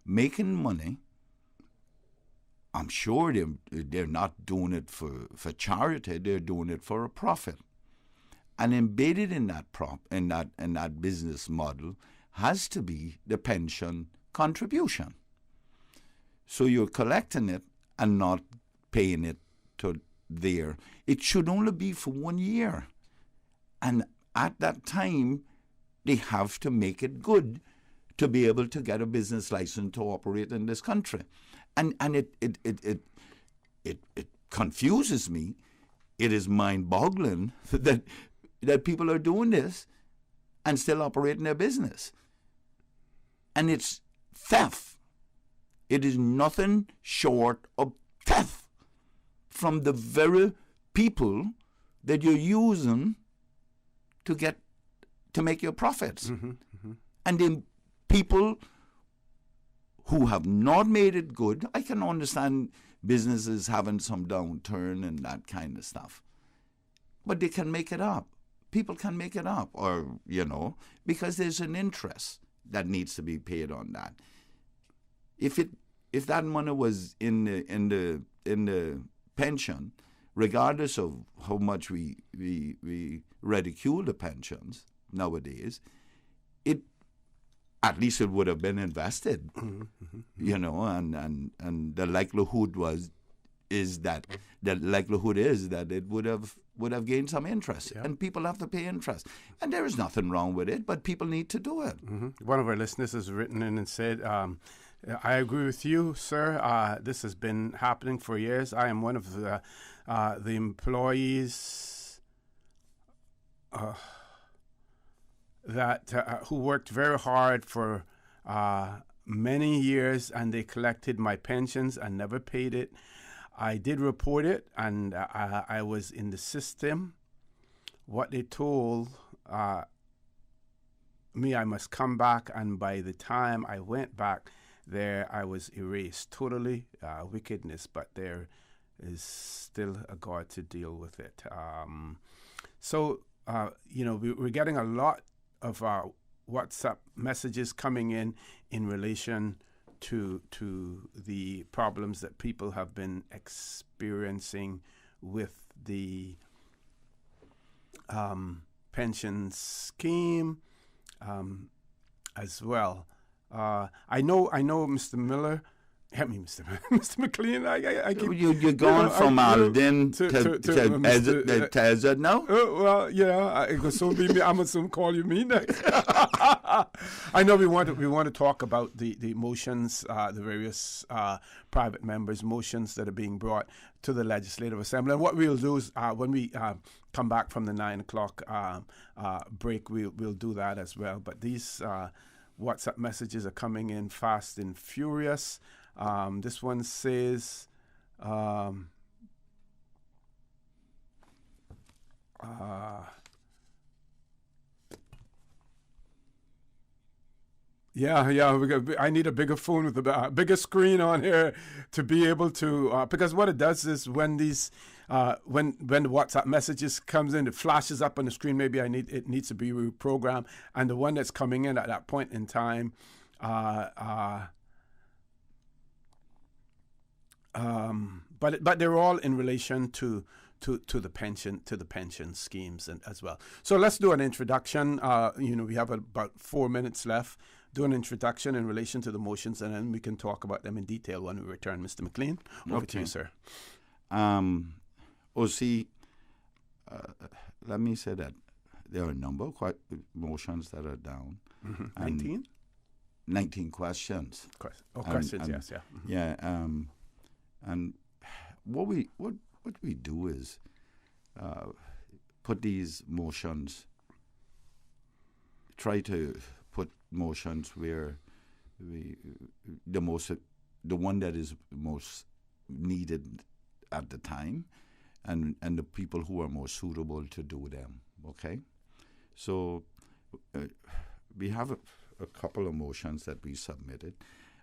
making money? I'm sure they're not doing it for charity. They're doing it for a profit. And embedded in that business model has to be the pension contribution. So you're collecting it and not paying it to there. It should only be for 1 year. And at that time, they have to make it good to be able to get a business license to operate in this country. And it confuses me. It is mind-boggling that people are doing this and still operating their business. And it's theft. It is nothing short of theft from the very people that you're using to make your profits. Mm-hmm, mm-hmm. And then people who have not made it good, I can understand businesses having some downturn and that kind of stuff. But they can make it up. People can make it up, or, because there's an interest that needs to be paid on that. If that money was in the pension, regardless of how much we ridicule the pensions nowadays, at least it would have been invested, and the likelihood is that it would have gained some interest, and people have to pay interest, and there is nothing wrong with it, but people need to do it. Mm-hmm. One of our listeners has written in and said I agree with you, sir. This has been happening for years. I am one of the employees that who worked very hard for many years, and they collected my pensions and never paid it. I did report it, and I was in the system. What they told me, I must come back, and by the time I went back there, I was erased totally. Wickedness, but there is still a God to deal with it. We're getting a lot of WhatsApp messages coming in relation to the problems that people have been experiencing with the pension scheme as well. I know, Mr. Miller. Help me, Mr. McLean. I keep, you're going from Alden to Ezra now? Well, yeah. It will soon be me. I'm gonna soon call you me next. I know we want to talk about the motions, the various private members' motions that are being brought to the Legislative Assembly. And what we'll do is when we come back from the 9 o'clock break, we'll do that as well. But these WhatsApp messages are coming in fast and furious. This one says, I need a bigger phone with a bigger screen on here to be able to, because what it does is when these, when the WhatsApp messages comes in, it flashes up on the screen. Maybe it needs to be reprogrammed, and the one that's coming in at that point in time, but they're all in relation to the pension schemes and as well. So let's do an introduction. We have about 4 minutes left. Do an introduction in relation to the motions, and then we can talk about them in detail when we return. Mr. McLean, over to you, sir. OC, let me say that there are a number of motions that are down. 19? 19 questions. Questions, yes, yeah. Mm-hmm. Yeah, and what we do is put these motions, try to put motions where the one that is most needed at the time, and the people who are more suitable to do them. Okay, so we have a couple of motions that we submitted.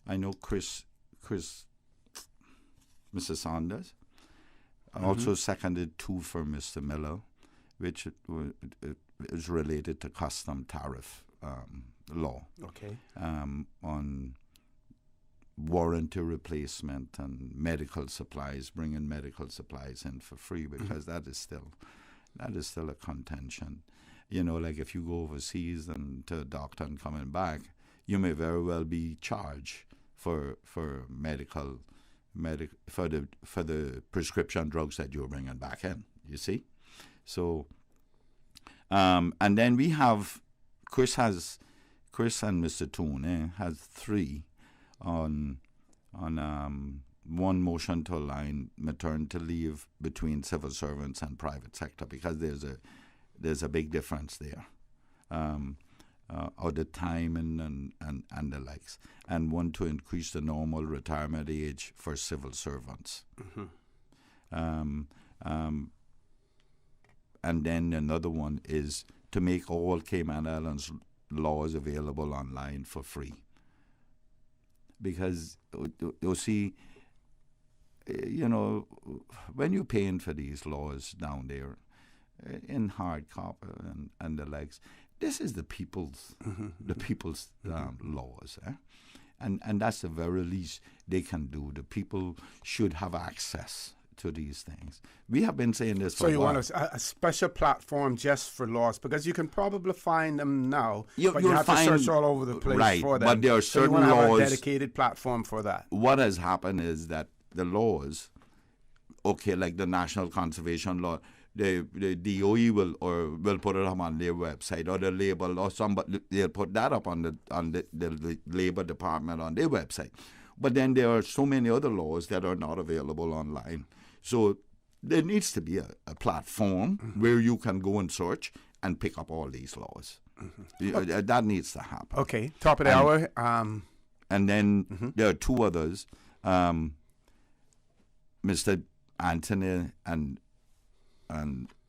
I know Chris, Mr. Saunders, also seconded 2 for Mr. Miller, which is related to custom tariff law. Okay. On warranty replacement and medical supplies, bringing medical supplies in for free, because that is still a contention. Like if you go overseas and to a doctor and coming back, you may very well be charged for medical for the prescription drugs that you're bringing back in. You see, so and then we have Chris and Mr. Toone has 3 on one motion to align maternity leave between civil servants and private sector, because there's a big difference there, or the time and the likes, and one to increase the normal retirement age for civil servants. And then another one is to make all Cayman Islands laws available online for free. Because you'll see, when you're paying for these laws down there in hard copy and the likes, this is the people's laws, and that's the very least they can do. The people should have access to these things. We have been saying this for a while. So you want a special platform just for laws, because you can probably find them now, but you have to search all over the place for them. But there are certain laws. You want to have a dedicated platform for that. What has happened is that the laws, like the National Conservation Law, the DOE will put it up on their website, or the label, or somebody they'll put that up on the Labor Department on their website. But then there are so many other laws that are not available online. So there needs to be a platform where you can go and search and pick up all these laws. That needs to happen. Okay, top of the hour. And then there are two others. Mr. Anthony and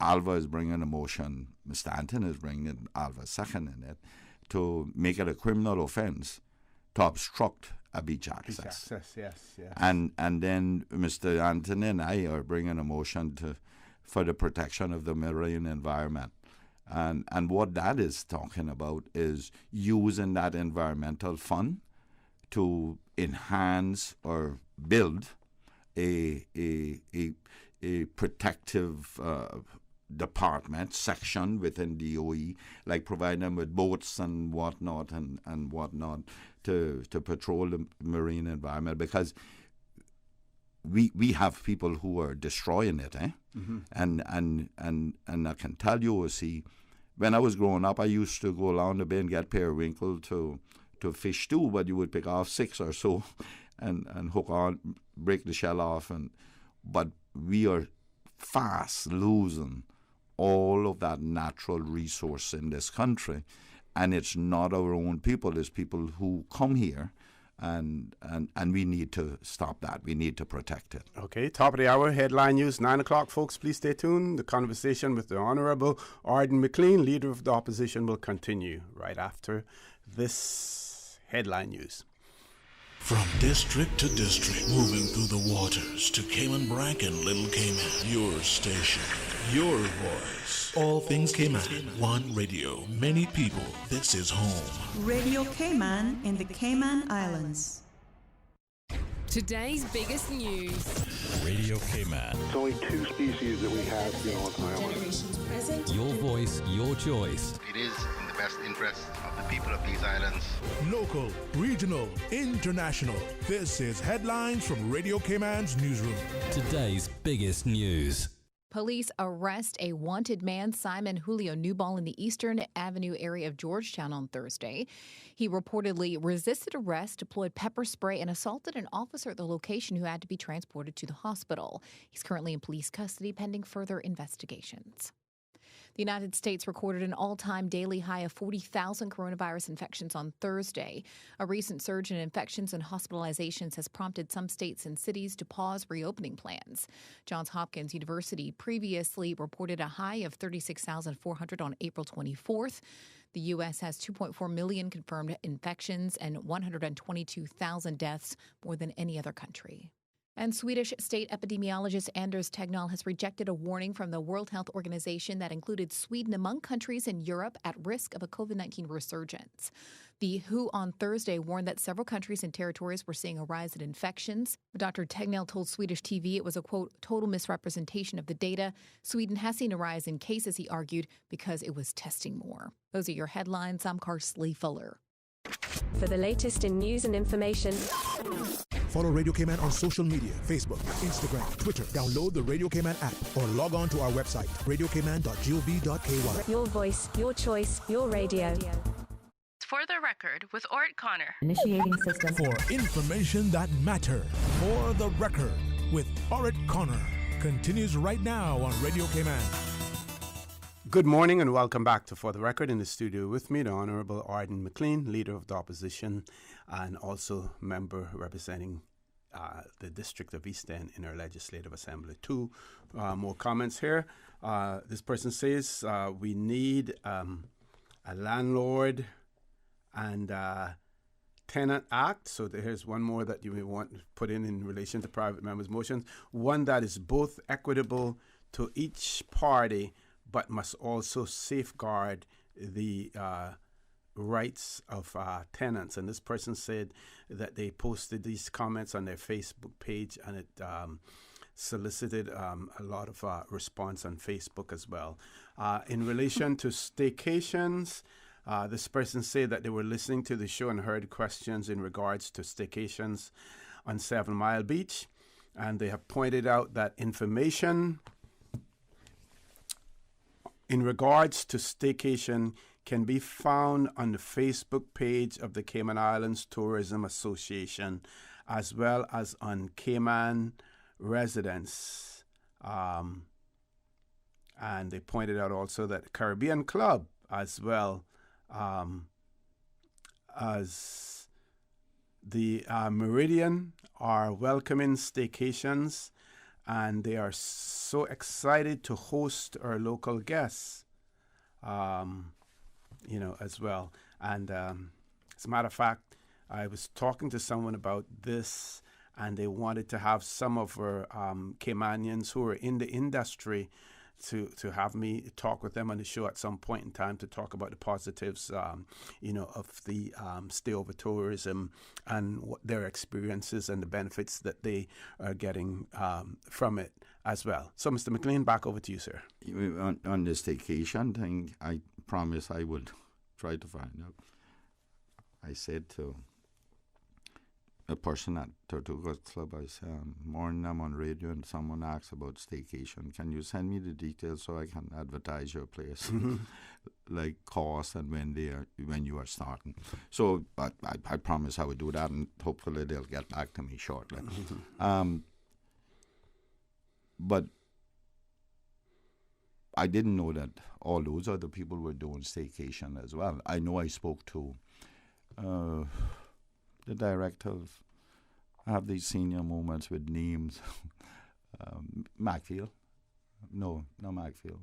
Alva is bringing a motion. Mr. Anthony is bringing Alva seconding it to make it a criminal offense to obstruct a beach access. Yes. And then Mr. Anthony and I are bringing a motion for the protection of the marine environment. And what that is talking about is using that environmental fund to enhance or build a protective department section within DOE, like providing them with boats and whatnot to patrol the marine environment, because we have people who are destroying it, and I can tell you, see, when I was growing up, I used to go along the bay and get periwinkle to fish too, but you would pick off 6 or so and hook on, break the shell off, but we are fast losing all of that natural resource in this country, and it's not our own people, it's people who come here, and we need to stop that. We need to protect it. Okay, top of the hour, headline news, 9 o'clock, folks. Please stay tuned. The conversation with the Honourable Arden McLean, Leader of the Opposition, will continue right after this headline news. From district to district, moving through the waters to Cayman Brac and Little Cayman. Your station, your voice. All things Cayman. One radio, many people. This is home. Radio Cayman in the Cayman Islands. Today's biggest news. Radio Cayman. It's only 2 species that we have here on the island. Generations present. Your voice, your choice. It is in the best interest of the people of these islands. Local, regional, international. This is Headlines from Radio Cayman's newsroom. Today's biggest news. Police arrest a wanted man, Simon Julio Newball, in the Eastern Avenue area of Georgetown on Thursday. He reportedly resisted arrest, deployed pepper spray, and assaulted an officer at the location who had to be transported to the hospital. He's currently in police custody pending further investigations. The United States recorded an all-time daily high of 40,000 coronavirus infections on Thursday. A recent surge in infections and hospitalizations has prompted some states and cities to pause reopening plans. Johns Hopkins University previously reported a high of 36,400 on April 24th. The U.S. has 2.4 million confirmed infections and 122,000 deaths, more than any other country. And Swedish state epidemiologist Anders Tegnell has rejected a warning from the World Health Organization that included Sweden among countries in Europe at risk of a COVID-19 resurgence. The WHO on Thursday warned that several countries and territories were seeing a rise in infections. Dr. Tegnell told Swedish TV it was a, quote, total misrepresentation of the data. Sweden has seen a rise in cases, he argued, because it was testing more. Those are your headlines. I'm Carsley Fuller. For the latest in news and information, follow Radio Cayman on social media, Facebook, Instagram, Twitter. Download the Radio Cayman app or log on to our website, radiocayman.gov.ky. your voice, your choice, your radio. For the record, with Orrett Connor. Initiating system. For information that matter. For the record, with Orrett Connor. Continues right now on Radio Cayman. Good morning and welcome back to For the Record. In the studio with me, the Honourable Arden McLean, Leader of the Opposition and also member representing the District of East End in our Legislative Assembly. 2 more comments here. This person says we need a landlord and tenant act. So here's one more that you may want to put in relation to private members' motions. One that is both equitable to each party but must also safeguard the rights of tenants. And this person said that they posted these comments on their Facebook page, and it solicited a lot of response on Facebook as well. In relation to staycations, this person said that they were listening to the show and heard questions in regards to staycations on 7 Mile Beach, and they have pointed out that information in regards to staycation can be found on the Facebook page of the Cayman Islands Tourism Association, as well as on Cayman Residents. And they pointed out also that Caribbean Club, as well as the Meridian, are welcoming staycations, and they are so excited to host our local guests, as well. And as a matter of fact, I was talking to someone about this, and they wanted to have some of our Caymanians who are in the industry to have me talk with them on the show at some point in time to talk about the positives, of the stay-over tourism and what their experiences and the benefits that they are getting from it as well. So, Mr. McLean, back over to you, sir. On the staycation thing, I promise I would try to find out. I said to a person at Tortuga Club, I said, morning I'm on radio and someone asks about staycation. Can you send me the details so I can advertise your place? Like cost and when you are starting. So I promise I would do that, and hopefully they'll get back to me shortly. But I didn't know that all those other people were doing staycation as well. I know I spoke to the director of, I have these senior moments with names, Macfield. No, not Macfield.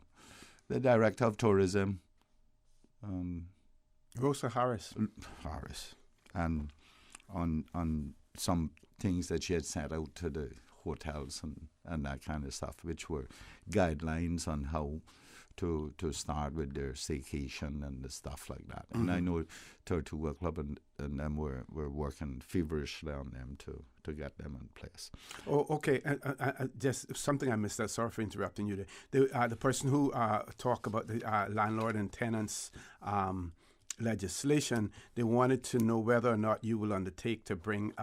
The director of tourism. Rosa Harris. And on some things that she had sent out to the hotels and that kind of stuff, which were guidelines on how to start with their staycation and the stuff like that. And I know Tortuga Club and them were working feverishly on them to get them in place. Oh, okay. Just something I missed. Sorry for interrupting you there. The person who talked about the landlord and tenants legislation, they wanted to know whether or not you will undertake to bring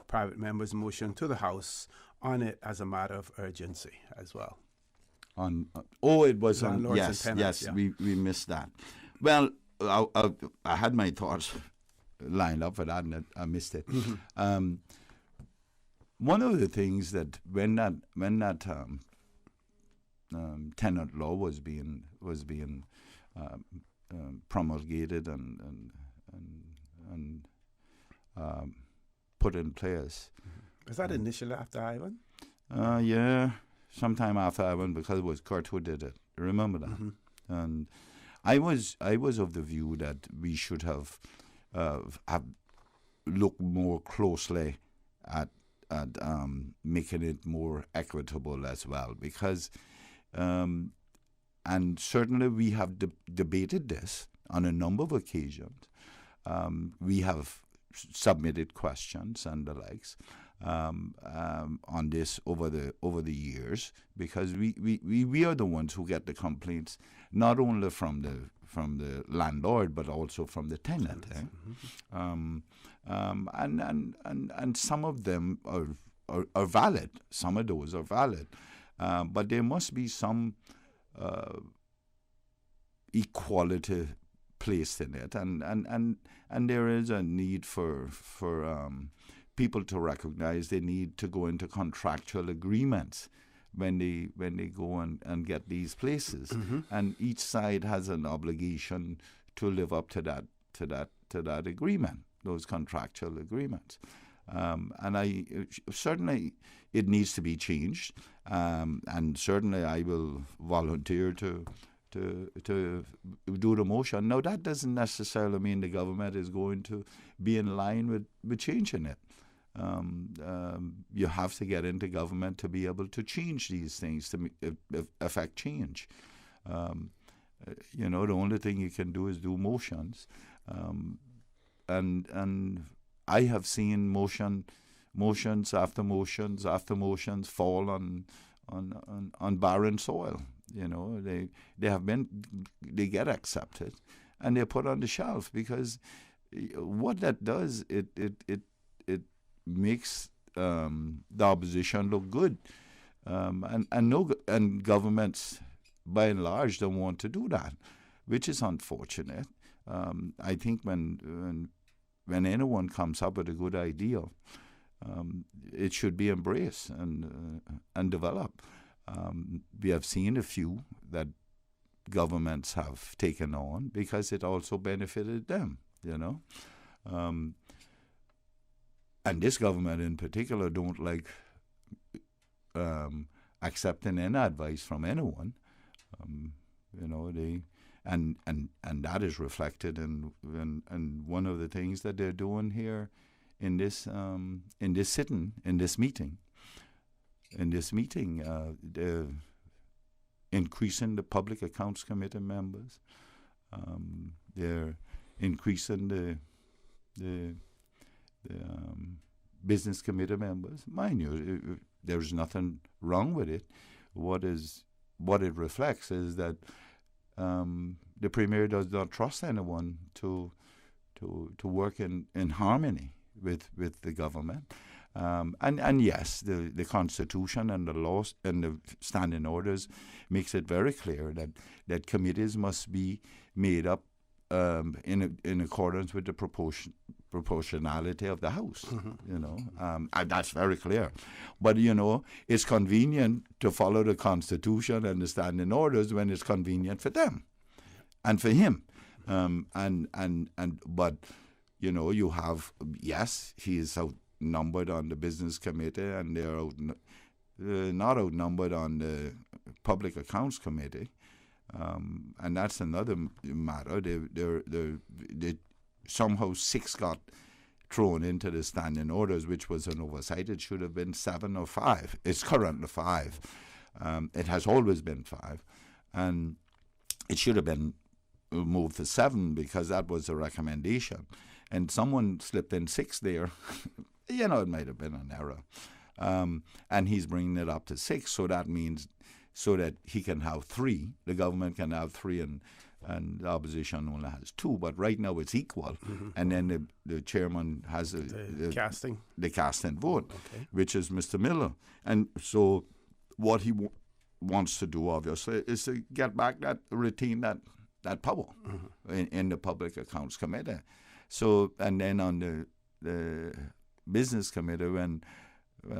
private members' motion to the House on it as a matter of urgency as well. It was on, yes, yeah. we missed that. Well, I had my thoughts lined up for that, and I missed it. One of the things that when that tenant law was being promulgated and put in place. Was that initially after Ivan? Yeah. Sometime after Ivan, because it was Kurt who did it. Remember that? And I was of the view that we should have looked more closely at making it more equitable as well, because and certainly we have debated this on a number of occasions. We have submitted questions and the likes. On this over the years, because we are the ones who get the complaints, not only from the landlord but also from the tenant. And some of them are valid. Some of those are valid, but there must be some equality placed in it, and there is a need for people to recognize they need to go into contractual agreements when they go and get these places, and each side has an obligation to live up to that agreement, those contractual agreements. And I certainly it needs to be changed, and certainly I will volunteer to do the motion. Now, that doesn't necessarily mean the government is going to be in line with changing it. You have to get into government to be able to change these things, to affect change. The only thing you can do is do motions. And I have seen motions after motions fall on barren soil. They get accepted and they're put on the shelf, because what that does, it makes the opposition look good, and governments by and large, don't want to do that, which is unfortunate. I think when anyone comes up with a good idea, it should be embraced and developed. We have seen a few that governments have taken on because it also benefited them, you know. And this government in particular don't like accepting any advice from anyone. You know, and that is reflected in one of the things that they're doing here in this meeting. They're increasing the Public Accounts Committee members. They're increasing the Business Committee members. Mind you, there's nothing wrong with it. What it reflects is that the Premier does not trust anyone to work in harmony with the government. And yes, the Constitution and the laws and the standing orders makes it very clear that committees must be made up in accordance with the proportionality of the House. You know, and that's very clear. But you know, it's convenient to follow the Constitution and the standing orders when it's convenient for them and for him. But you know, you have, yes, he is outnumbered on the Business Committee, and they're not outnumbered on the Public Accounts Committee. And that's another matter. They somehow 6 got thrown into the standing orders, which was an oversight. It should have been 7 or 5. It's currently 5. It has always been 5, and it should have been moved to 7 because that was a recommendation. And someone slipped in 6 there. You know, it might have been an error. And he's bringing it up to 6, so that means so that he can have 3. The government can have 3, and the opposition only has 2. But right now it's equal. And then the chairman has the casting vote, which is Mr. Miller. And so what he wants to do, obviously, is to get back retain that power in the Public Accounts Committee. So, and then on the Business Committee, when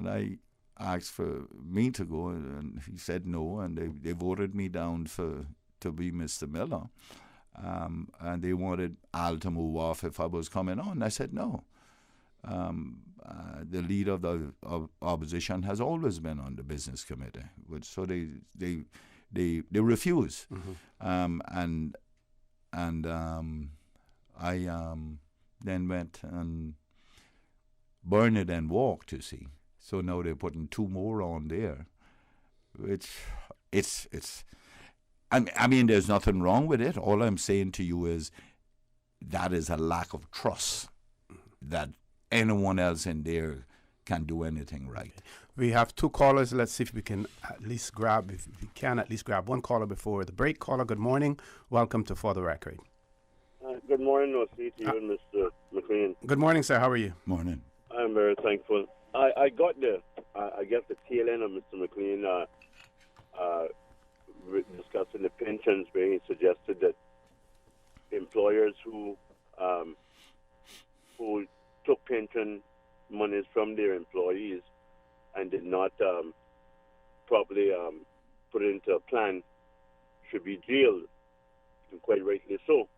I asked for me to go, and he said no, and they voted me down to be Mr. Miller, and they wanted Al to move off if I was coming on. I said no. The leader of the opposition has always been on the Business Committee, so they refuse. I then went and burned it and walked, you see. So now they're putting 2 more on there, which I mean, there's nothing wrong with it. All I'm saying to you is that is a lack of trust that anyone else in there can do anything right. We have 2 callers. Let's see if we can at least grab one caller before the break. Caller, good morning. Welcome to For the Record. Good morning, OC, to you and Mr. McLean. Good morning, sir. How are you? Morning. I'm very thankful. I got the tail end of Mr. McLean discussing the pensions, where he suggested that employers who took pension monies from their employees and did not properly put it into a plan should be jailed, and quite rightly so.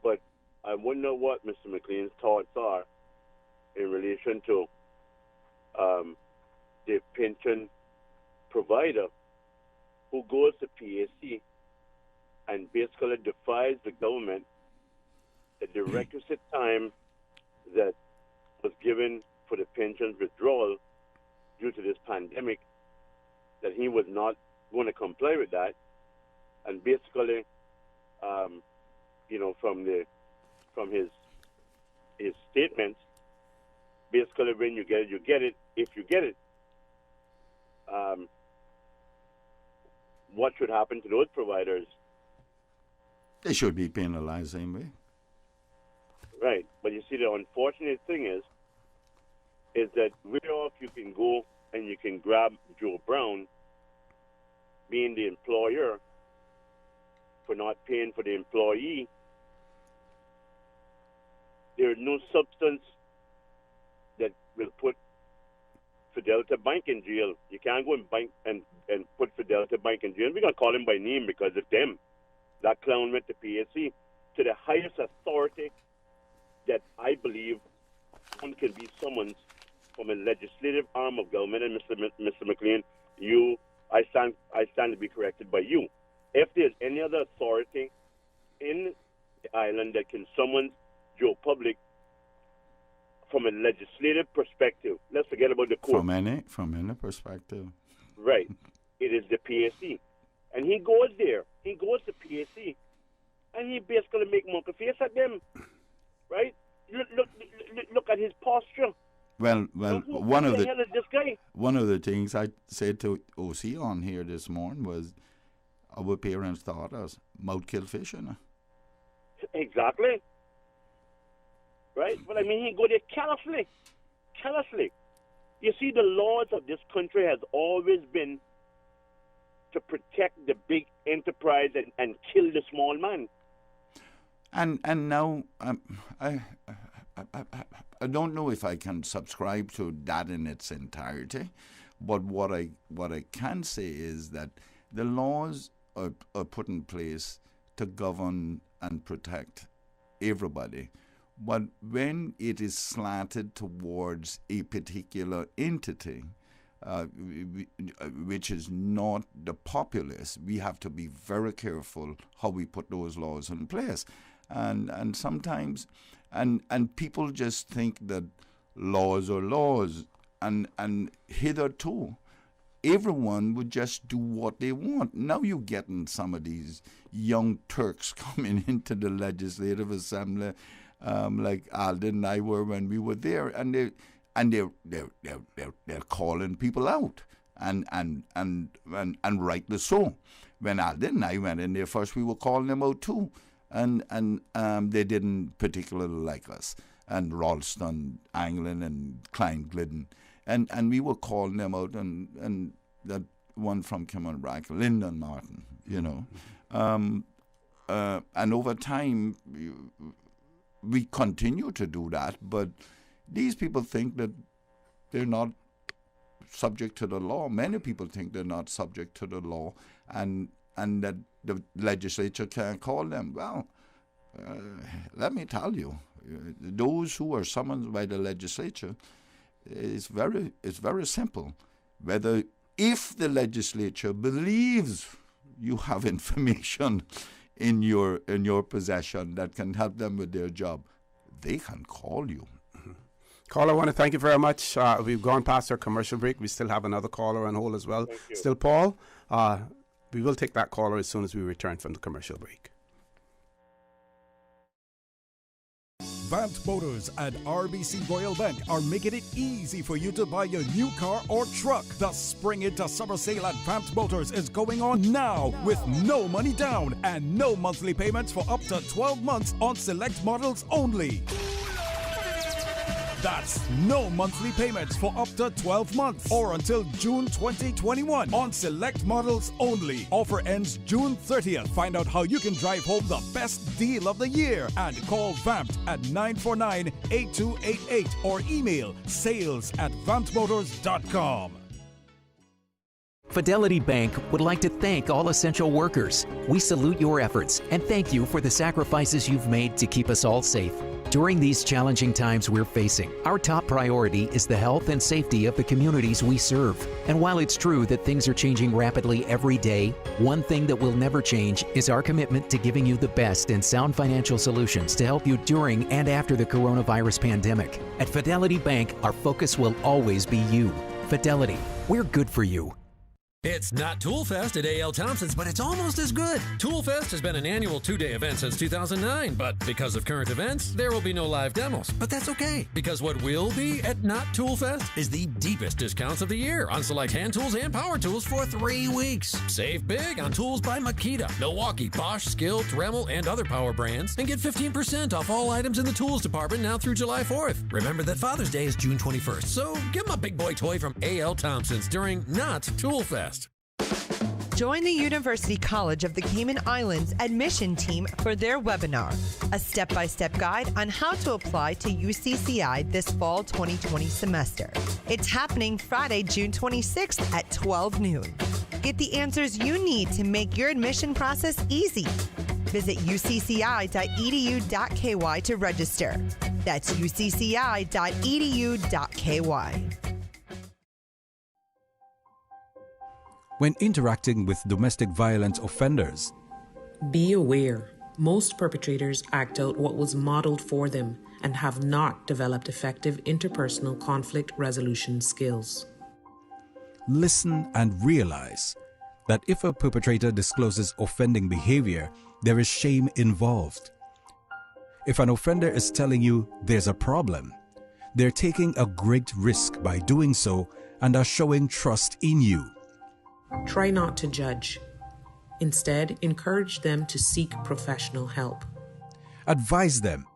But I wonder what Mr. McLean's thoughts are in relation to the pension provider who goes to PAC and basically defies the government at the requisite time that was given for the pension withdrawal due to this pandemic, that he was not going to comply with that, and basically, from his statements, basically when you get it, you get it. If you get it, what should happen to those providers? They should be penalized anyway. Right, but you see, the unfortunate thing is that where off you can go and you can grab Joe Brown being the employer, for not paying for the employee, there is no substance that will put Fidelity Bank in jail. You can't go and put Fidelity Bank in jail. We're going to call him by name because it's them. That clown went to PSC, to the highest authority that I believe one can be summoned from a legislative arm of government. And Mr. McLean, I stand to be corrected by you. If there's any other authority in the island that can summon Joe Public from a legislative perspective, let's forget about the court. From any perspective. Right. It is the PSC. And he goes there. He goes to PSC. And he basically make monkey face at them. Right? Look at his posture. Well, one of the hell is this guy? One of the things I said to OC on here this morning was our parents taught us mouth kill fish, you know. Exactly. Right? But I mean, he go there carelessly. You see, the laws of this country has always been to protect the big enterprise and kill the small man. And now I don't know if I can subscribe to that in its entirety, but what I can say is that the laws are put in place to govern and protect everybody. But when it is slanted towards a particular entity, which is not the populace, we have to be very careful how we put those laws in place. And sometimes, and people just think that laws are laws, and hitherto, everyone would just do what they want. Now you're getting some of these young Turks coming into the Legislative Assembly, like Alden and I were when we were there, and they're calling people out, and rightly so. When Alden and I went in there first, we were calling them out too, and they didn't particularly like us. And Ralston, Anglin, and Klein Glidden. And we were calling them out, and that one from Kimmelbrack, Lyndon Martin, you know. And over time, we continue to do that, but these people think that they're not subject to the law. Many people think they're not subject to the law, and that the legislature can't call them. Well, let me tell you, those who are summoned by the legislature, it's very simple. If the legislature believes you have information in your possession that can help them with their job, they can call you. Caller, I want to thank you very much. We've gone past our commercial break. We still have another caller on hold as well. Still, Paul. We will take that caller as soon as we return from the commercial break. Vant Motors and RBC Royal Bank are making it easy for you to buy your new car or truck. The Spring Into Summer Sale at Vant Motors is going on now with no money down and no monthly payments for up to 12 months on select models only. That's no monthly payments for up to 12 months or until June 2021 on select models only. Offer ends June 30th. Find out how you can drive home the best deal of the year and call VAMPT at 949-8288 or email sales@vamptmotors.com. Fidelity Bank would like to thank all essential workers. We salute your efforts and thank you for the sacrifices you've made to keep us all safe. During these challenging times we're facing, our top priority is the health and safety of the communities we serve. And while it's true that things are changing rapidly every day, one thing that will never change is our commitment to giving you the best and sound financial solutions to help you during and after the coronavirus pandemic. At Fidelity Bank, our focus will always be you. Fidelity, we're good for you. It's not Toolfest at A.L. Thompson's, but it's almost as good. Toolfest has been an annual 2-day event since 2009, but because of current events, there will be no live demos. But that's okay, because what will be at Not Toolfest is the deepest discounts of the year on select hand tools and power tools for 3 weeks. Save big on tools by Makita, Milwaukee, Bosch, Skill, Dremel, and other power brands, and get 15% off all items in the tools department now through July 4th. Remember that Father's Day is June 21st, so give them a big boy toy from A.L. Thompson's during Not Toolfest. Join the University College of the Cayman Islands admission team for their webinar, a step-by-step guide on how to apply to UCCI this fall 2020 semester. It's happening Friday, June 26th at 12 noon. Get the answers you need to make your admission process easy. Visit ucci.edu.ky to register. That's ucci.edu.ky. When interacting with domestic violence offenders, be aware, most perpetrators act out what was modeled for them and have not developed effective interpersonal conflict resolution skills. listen and realize that if a perpetrator discloses offending behavior, there is shame involved. If an offender is telling you there's a problem, they're taking a great risk by doing so and are showing trust in you. Try not to judge. Instead, encourage them to seek professional help. Advise them.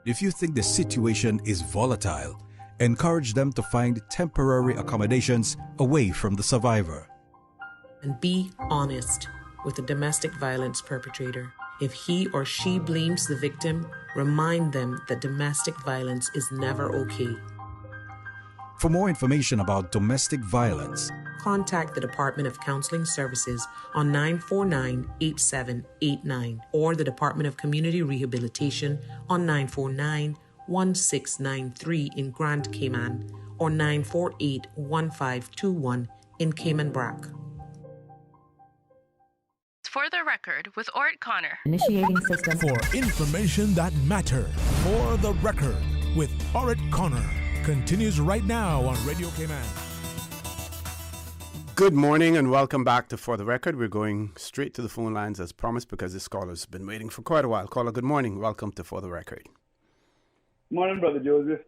If you think the situation is volatile, encourage them to find temporary accommodations away from the survivor. And be honest with the domestic violence perpetrator. If he or she blames the victim, remind them that domestic violence is never okay. For more information about domestic violence, contact the Department of Counseling Services on 949-8789 or the Department of Community Rehabilitation on 949-1693 in Grand Cayman or 948-1521 in Cayman Brac. For the record, with Orrett Connor. Initiating system. For information that matters. For the record, with Orrett Connor. Continues right now on Radio Cayman. Good morning and welcome back to For the Record. We're going straight to the phone lines as promised because this caller's been waiting for quite a while. Caller, good morning. Welcome to For the Record. Morning, Brother Joseph.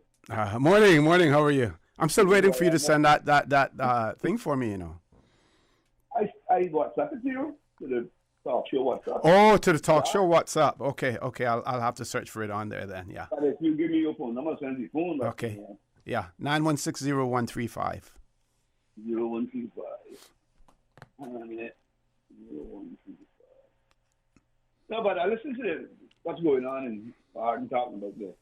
Morning. How are you? I'm still waiting for you to send that thing for me, you know. I WhatsApp it to you, to the talk show WhatsApp. Oh, to the talk show WhatsApp. Okay. I'll have to search for it on there then, yeah. But if you give me your phone number, send the phone. Okay. Yeah, 9160135. 0135. Hang on a minute. 0135. No, but I listen to what's going on in Arden talking about the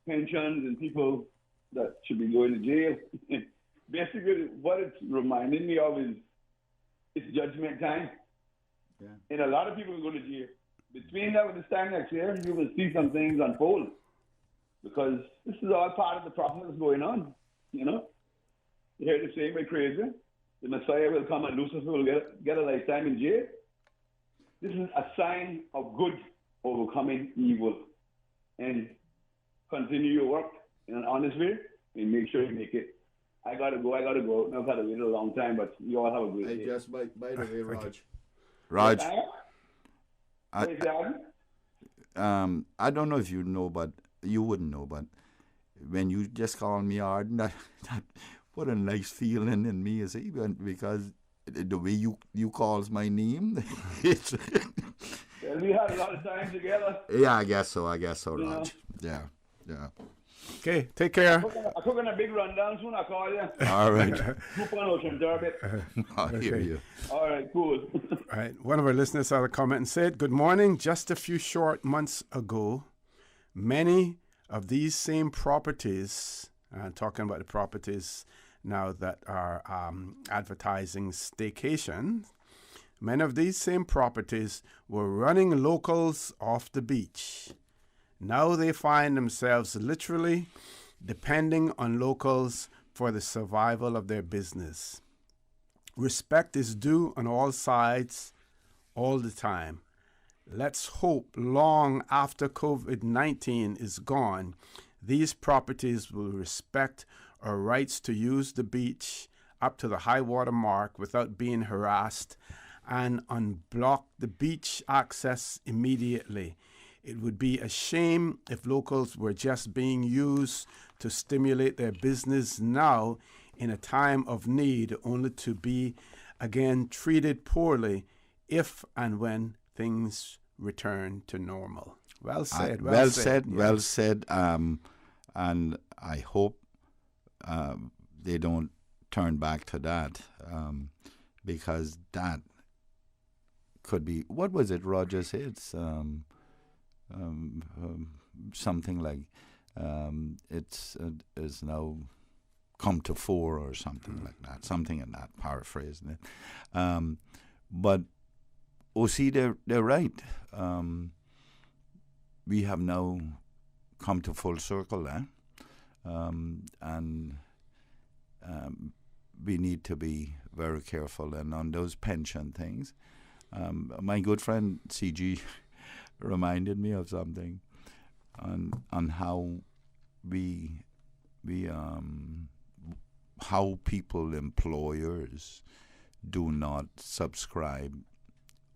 pensions and people that should be going to jail. Basically, what it's reminding me of is it's judgment time. Yeah. And a lot of people will go to jail. Between now and this time next year, you will see some things unfold. Because this is all part of the process that's going on, you know. You hear the same way crazy. The Messiah will come and Lucifer will get a lifetime in jail. This is a sign of good overcoming evil. And continue your work in an honest way and make sure you make it. I gotta go. I've had to wait a long time, but you all have a great day. Just by the way, Raj. I don't know if you know, but you wouldn't know, but when you just call me Arden, that what a nice feeling in me is even because the way you calls my name, it's well, we had a lot of time together. Yeah, I guess so, Raj. Yeah. Okay, take care. I'm cooking a big rundown soon. I'll call you. All right. Coupon Ocean Derby. I'll hear you. All right, cool. All right. One of our listeners had a comment and said, "Good morning. Just a few short months ago, many of these same properties, talking about the properties now that are advertising staycation, many of these same properties were running locals off the beach. Now they find themselves literally depending on locals for the survival of their business. Respect is due on all sides, all the time. Let's hope long after COVID-19 is gone, these properties will respect our rights to use the beach up to the high water mark without being harassed and unblock the beach access immediately. It would be a shame if locals were just being used to stimulate their business now in a time of need, only to be again treated poorly if and when things return to normal." Well said. Well said. And I hope they don't turn back to that. because that could be, what was it Roger said? It's something like is now come to fore or something like that, something in that, paraphrasing it. But see, they're right. We have now come to full circle there, and we need to be very careful. And on those pension things, my good friend CG reminded me of something on how how people, employers, do not subscribe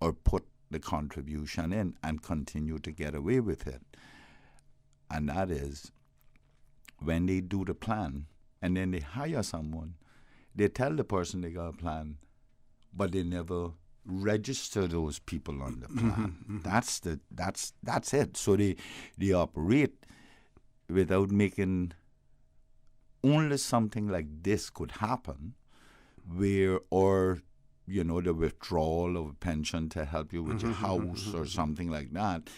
or put the contribution in and continue to get away with it. And that is when they do the plan and then they hire someone, they tell the person they got a plan, but they never register those people on the plan. That's it. So they operate without making, only something like this could happen, where, or the withdrawal of a pension to help you with your house or something like that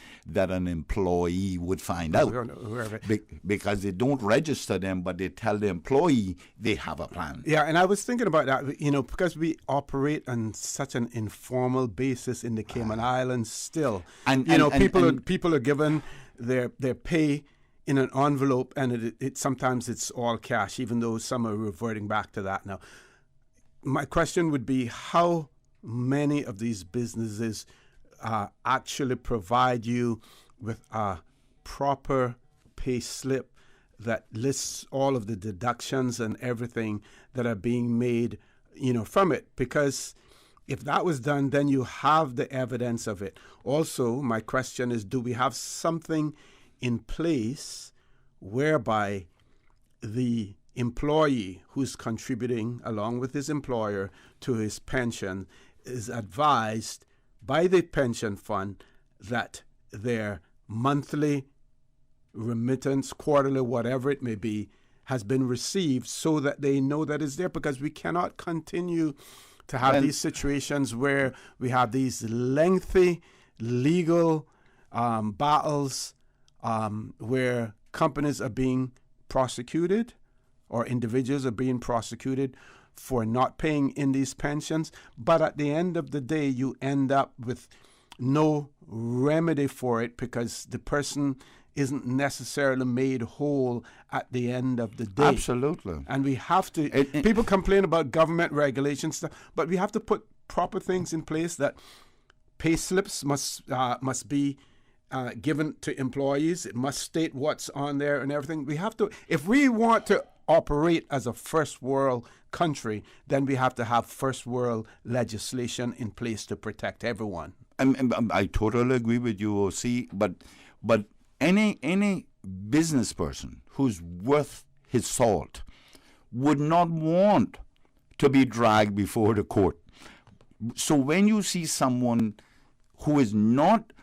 an employee would find out. Because they don't register them, but they tell the employee they have a plan. Yeah, and I was thinking about that, because we operate on such an informal basis in the Cayman Islands still. And people are given their pay in an envelope, and it sometimes it's all cash, even though some are reverting back to that now. My question would be, how many of these businesses actually provide you with a proper pay slip that lists all of the deductions and everything that are being made, from it? Because if that was done, then you have the evidence of it. Also, my question is, do we have something in place whereby the employee who's contributing along with his employer to his pension is advised by the pension fund that their monthly remittance, quarterly, whatever it may be, has been received, so that they know that it's there? Because we cannot continue to have these situations where we have these lengthy legal battles where companies are being prosecuted or individuals are being prosecuted for not paying in these pensions. But at the end of the day, you end up with no remedy for it because the person isn't necessarily made whole at the end of the day. Absolutely. And we have to, people complain about government regulations, but we have to put proper things in place, that pay slips must be given to employees. It must state what's on there and everything. We have to, if we want to operate as a first world country, then we have to have first world legislation in place to protect everyone. I totally agree with you, OC, but any business person who's worth his salt would not want to be dragged before the court. So when you see someone who is not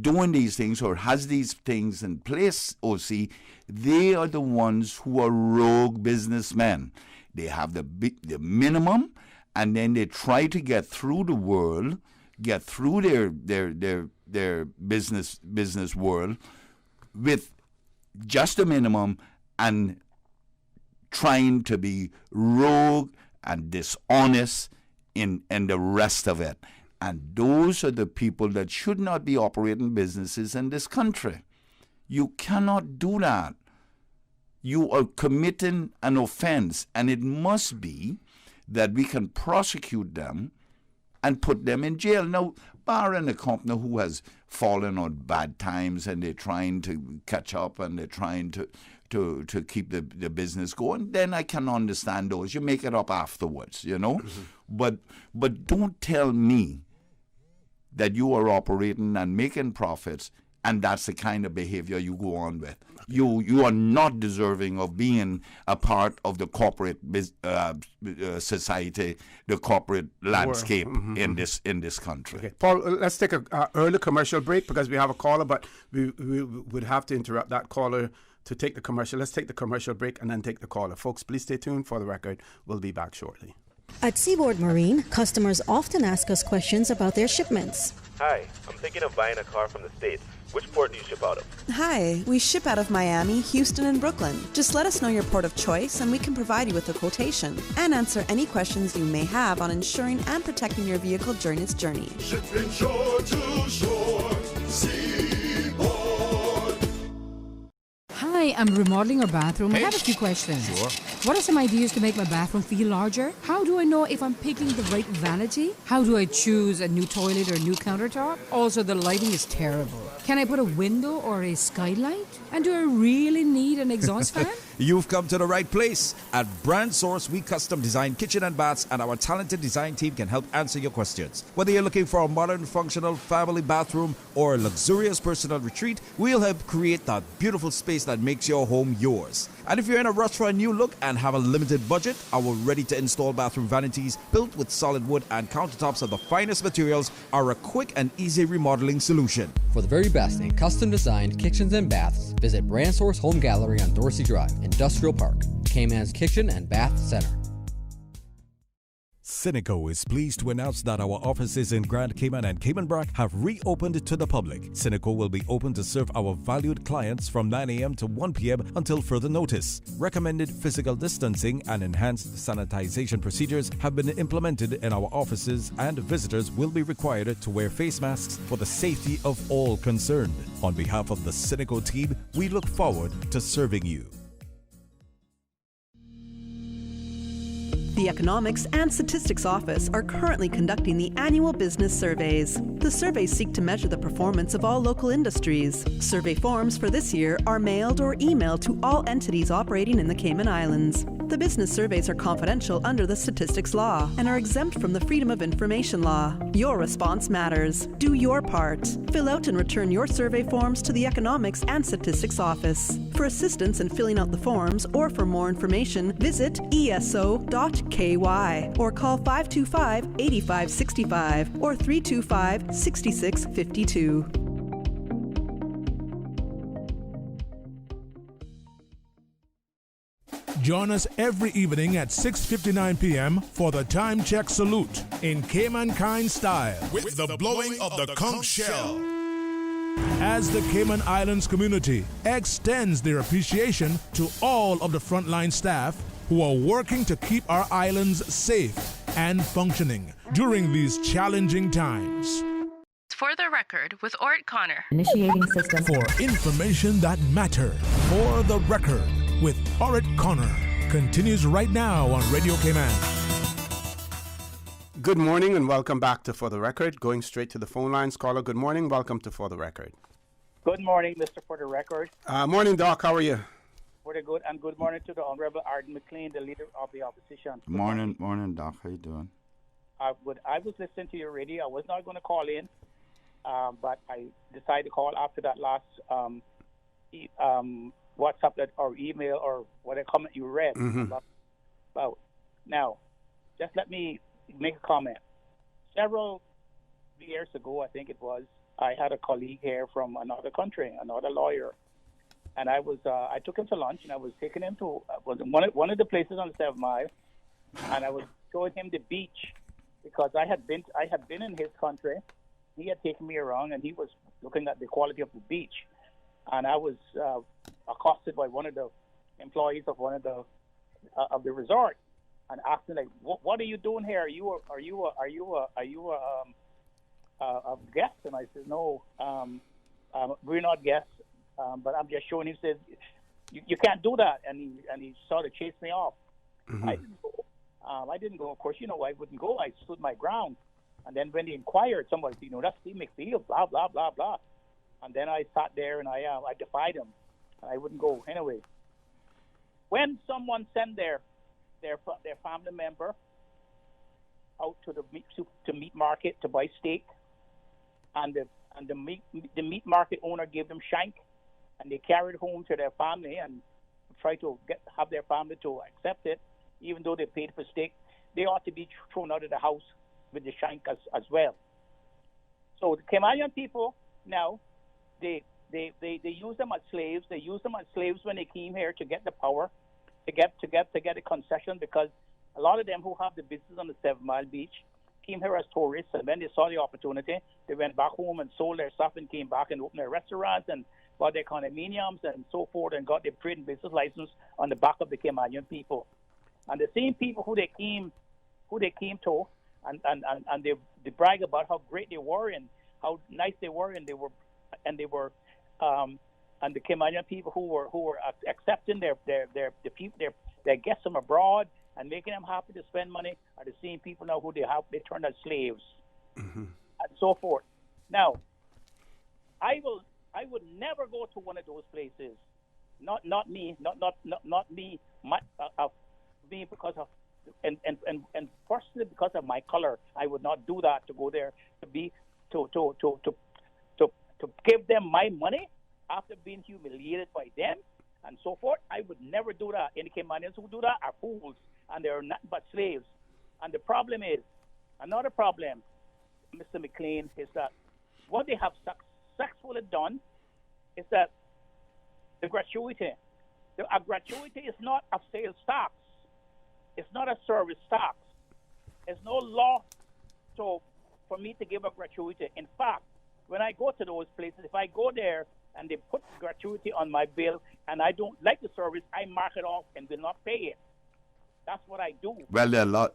doing these things or has these things in place, OC, they are the ones who are rogue businessmen. They have the minimum, and then they try to get through the world, get through their business world with just a minimum, and trying to be rogue and dishonest in the rest of it. And those are the people that should not be operating businesses in this country. You cannot do that. You are committing an offense, and it must be that we can prosecute them and put them in jail. Now, barring a company who has fallen on bad times and they're trying to catch up and they're trying to keep the business going, then I can understand those. You make it up afterwards, But don't tell me that you are operating and making profits, and that's the kind of behavior you go on with. You are not deserving of being a part of the corporate society, the corporate landscape in this country. Okay. Paul, let's take an early commercial break because we have a caller, but we would have to interrupt that caller to take the commercial. Let's take the commercial break and then take the caller. Folks, please stay tuned. For the record, we'll be back shortly. At Seaboard Marine, customers often ask us questions about their shipments. Hi, I'm thinking of buying a car from the States. Which port do you ship out of? Hi, we ship out of Miami, Houston, and Brooklyn. Just let us know your port of choice and we can provide you with a quotation and answer any questions you may have on insuring and protecting your vehicle during its journey. Shipping shore to shore, Seaboard. Hi, I'm remodeling our bathroom. I have a few questions. Sure. What are some ideas to make my bathroom feel larger? How do I know if I'm picking the right vanity? How do I choose a new toilet or a new countertop? Also, the lighting is terrible. Can I put a window or a skylight? And do I really need an exhaust fan? You've come to the right place. At Brand Source, we custom design kitchen and baths, and our talented design team can help answer your questions. Whether you're looking for a modern, functional family bathroom or a luxurious personal retreat, we'll help create that beautiful space that makes your home yours. And if you're in a rush for a new look and have a limited budget, our ready-to-install bathroom vanities, built with solid wood and countertops of the finest materials, are a quick and easy remodeling solution. For the very best in custom-designed kitchens and baths, visit Brand Source Home Gallery on Dorsey Drive, Industrial Park, Cayman's Kitchen and Bath Center. Cineco is pleased to announce that our offices in Grand Cayman and Cayman Brac have reopened to the public. Cineco will be open to serve our valued clients from 9 a.m. to 1 p.m. until further notice. Recommended physical distancing and enhanced sanitization procedures have been implemented in our offices, and visitors will be required to wear face masks for the safety of all concerned. On behalf of the Cineco team, we look forward to serving you. The Economics and Statistics Office are currently conducting the annual business surveys. The surveys seek to measure the performance of all local industries. Survey forms for this year are mailed or emailed to all entities operating in the Cayman Islands. The business surveys are confidential under the Statistics Law and are exempt from the Freedom of Information Law. Your response matters. Do your part. Fill out and return your survey forms to the Economics and Statistics Office. For assistance in filling out the forms or for more information, visit eso.ky or call 525-8565 or 325-6652. Join us every evening at 6:59 p.m. for the Time Check Salute in Caymankind style with the blowing of the conch shell. as the Cayman Islands community extends their appreciation to all of the frontline staff who are working to keep our islands safe and functioning during these challenging times. For the record, with Orrett Connor. Initiating system. For information that matters. For the record, with Orrett Connor. Continues right now on Radio Cayman. Good morning and welcome back to For the Record. Going straight to the phone lines. Caller, good morning. Welcome to For the Record. Good morning, Mr. For the Record. Morning, Doc. How are you? Pretty good. And good morning to the Honorable Arden McLean, the leader of the opposition. Morning, Doc. How you doing? I was listening to your radio. I was not going to call in, but I decided to call after that last WhatsApp or email or whatever comment you read about. Now, just let me make a comment. Several years ago, I think it was, I had a colleague here from another country, another lawyer, and I took him to lunch, and I was taking him to one of the places on the 7 Mile, and I was showing him the beach because I had been in his country. He had taken me around, and he was looking at the quality of the beach, and I was accosted by one of the employees of one of the resort, and asked me like, "What are you doing here? Are you a guest?" And I said, "No, we're not guests, but I'm just showing." He said, "You can't do that," and he sort of chased me off. I didn't go. I didn't go. Of course, I wouldn't go. I stood my ground. And then when he inquired, somebody said, "That's Steve McField, blah blah blah blah." And then I sat there and I defied him. I wouldn't go anyway. When someone sent their family member out to the meat market to buy steak, and the meat market owner gave them shank, and they carried it home to their family and tried to have their family to accept it, even though they paid for steak, they ought to be thrown out of the house with the shank as well. So the Caymanian people now, they use them as slaves. They use them as slaves when they came here to get the power, to get a concession, because A lot of them who have the business on the 7 Mile Beach came here as tourists, and when they saw the opportunity, they went back home and sold their stuff and came back and opened their restaurants and bought their condominiums and so forth and got their trade and business license on the back of the Caymanian people. And the same people who they came to, and they brag about how great they were and how nice they were, and the Caymanian people who were accepting their guests from abroad and making them happy to spend money are the same people now who they turned as slaves and so forth. Now, I would never go to one of those places. Not me. Me because of and personally because of my color. I would not do that, to go there to give them my money after being humiliated by them and so forth. I would never do that. Any Caymanians who do that are fools, and they're nothing but slaves. And the problem is, another problem, Mr. McLean, is that what they have successfully done is that the gratuity. A gratuity is not a sales tax. It's not a service tax. There's no law for me to give a gratuity. In fact, when I go to those places, if I go there and they put gratuity on my bill and I don't like the service, I mark it off and will not pay it. That's what I do. Well,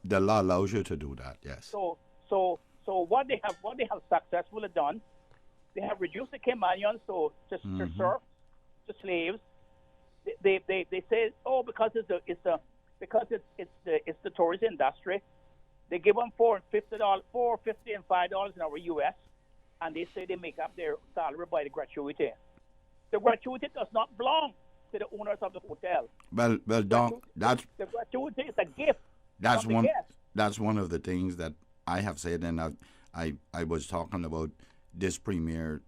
the law allows you to do that, yes. So what they have successfully done, they have reduced the Caymanians to serfs, to slaves. They say, oh, because it's the tourism industry, they give them $4.50 and $5 an hour US, and they say they make up their salary by the gratuity. The gratuity does not belong to the owners of the hotel. Well, Don, the gratuity is a gift. That's one of the things that I have said, and I was talking about this premier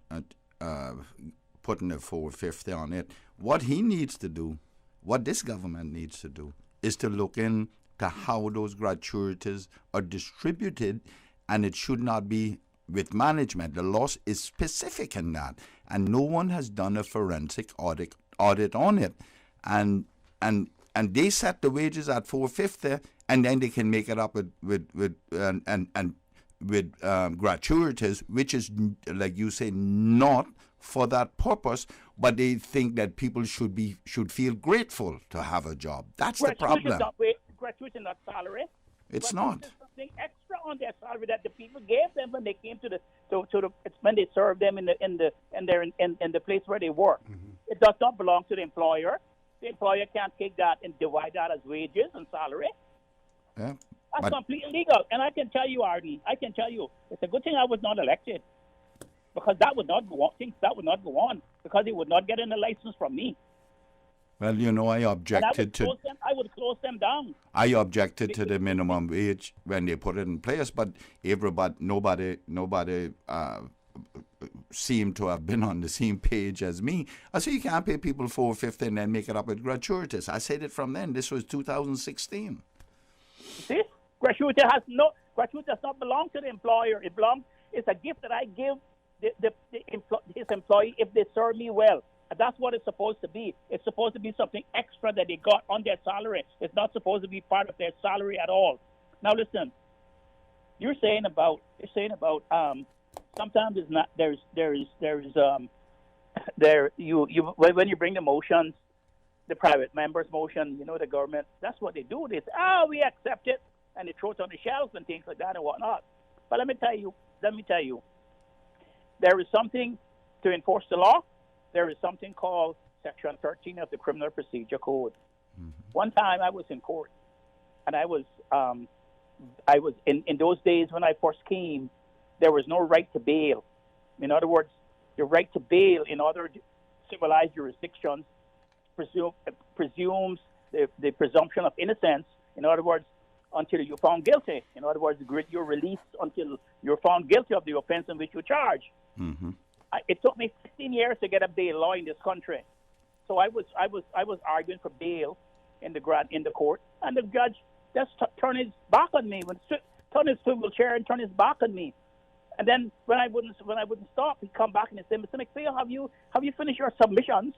putting a $4.50 on it. What he needs to do, what this government needs to do, is to look into how those gratuities are distributed, and it should not be with management. The law is specific in that, and no one has done a forensic audit on it, and they set the wages at $4.50, and then they can make it up with gratuities, which is, like you say, not for that purpose, but they think that people should feel grateful to have a job. That's the problem. Gratuity is not salary. It's not. There's something extra on their salary that the people gave them when they came to the when they served them in the place where they work. It does not belong to the employer. The employer can't take that and divide that as wages and salary. Yeah, that's completely illegal. And I can tell you, Arden, it's a good thing I was not elected, because that would not go on. Things that would not go on, because he would not get any license from me. Well, I objected I would close them down. I objected to the minimum wage when they put it in place, but nobody seemed to have been on the same page as me. I said, you can't pay people $4.50 and then make it up with gratuities. I said it from then. This was 2016. See, gratuity does not belong to the employer. It's a gift that I give his employee if they serve me well. That's what it's supposed to be. It's supposed to be something extra that they got on their salary. It's not supposed to be part of their salary at all. Now listen, you're saying about sometimes it's not. When you bring the motions, the private members' motion, the government, that's what they do. They say, we accept it, and they throw it on the shelf and things like that and whatnot. But let me tell you, there is something to enforce the law. There is something called Section 13 of the Criminal Procedure Code. One time I was in court, and I was in those days when I first came, there was no right to bail. In other words, the right to bail in other civilized jurisdictions presumes the presumption of innocence. In other words, until you're found guilty. In other words, you're released until you're found guilty of the offense in which you're charged. It took me 15 years to get a bail law in this country. So I was arguing for bail in the court, and the judge just turned his back on me, turned his swivel chair and turned his back on me. And then when I wouldn't stop, he'd come back and he'd say, Mr. McPhail, have you finished your submissions?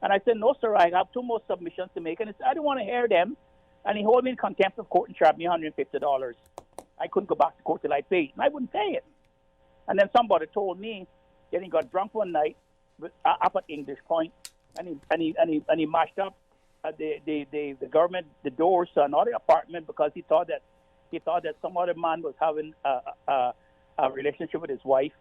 And I said, no, sir, I have 2 more submissions to make. And he said, I don't want to hear them. And he held me in contempt of court and charged me $150. I couldn't go back to court till I paid, and I wouldn't pay it. And then somebody told me that he got drunk one night up at English Point, and he mashed up the government, the doors to another apartment because he thought that some other man was having a relationship with his wife.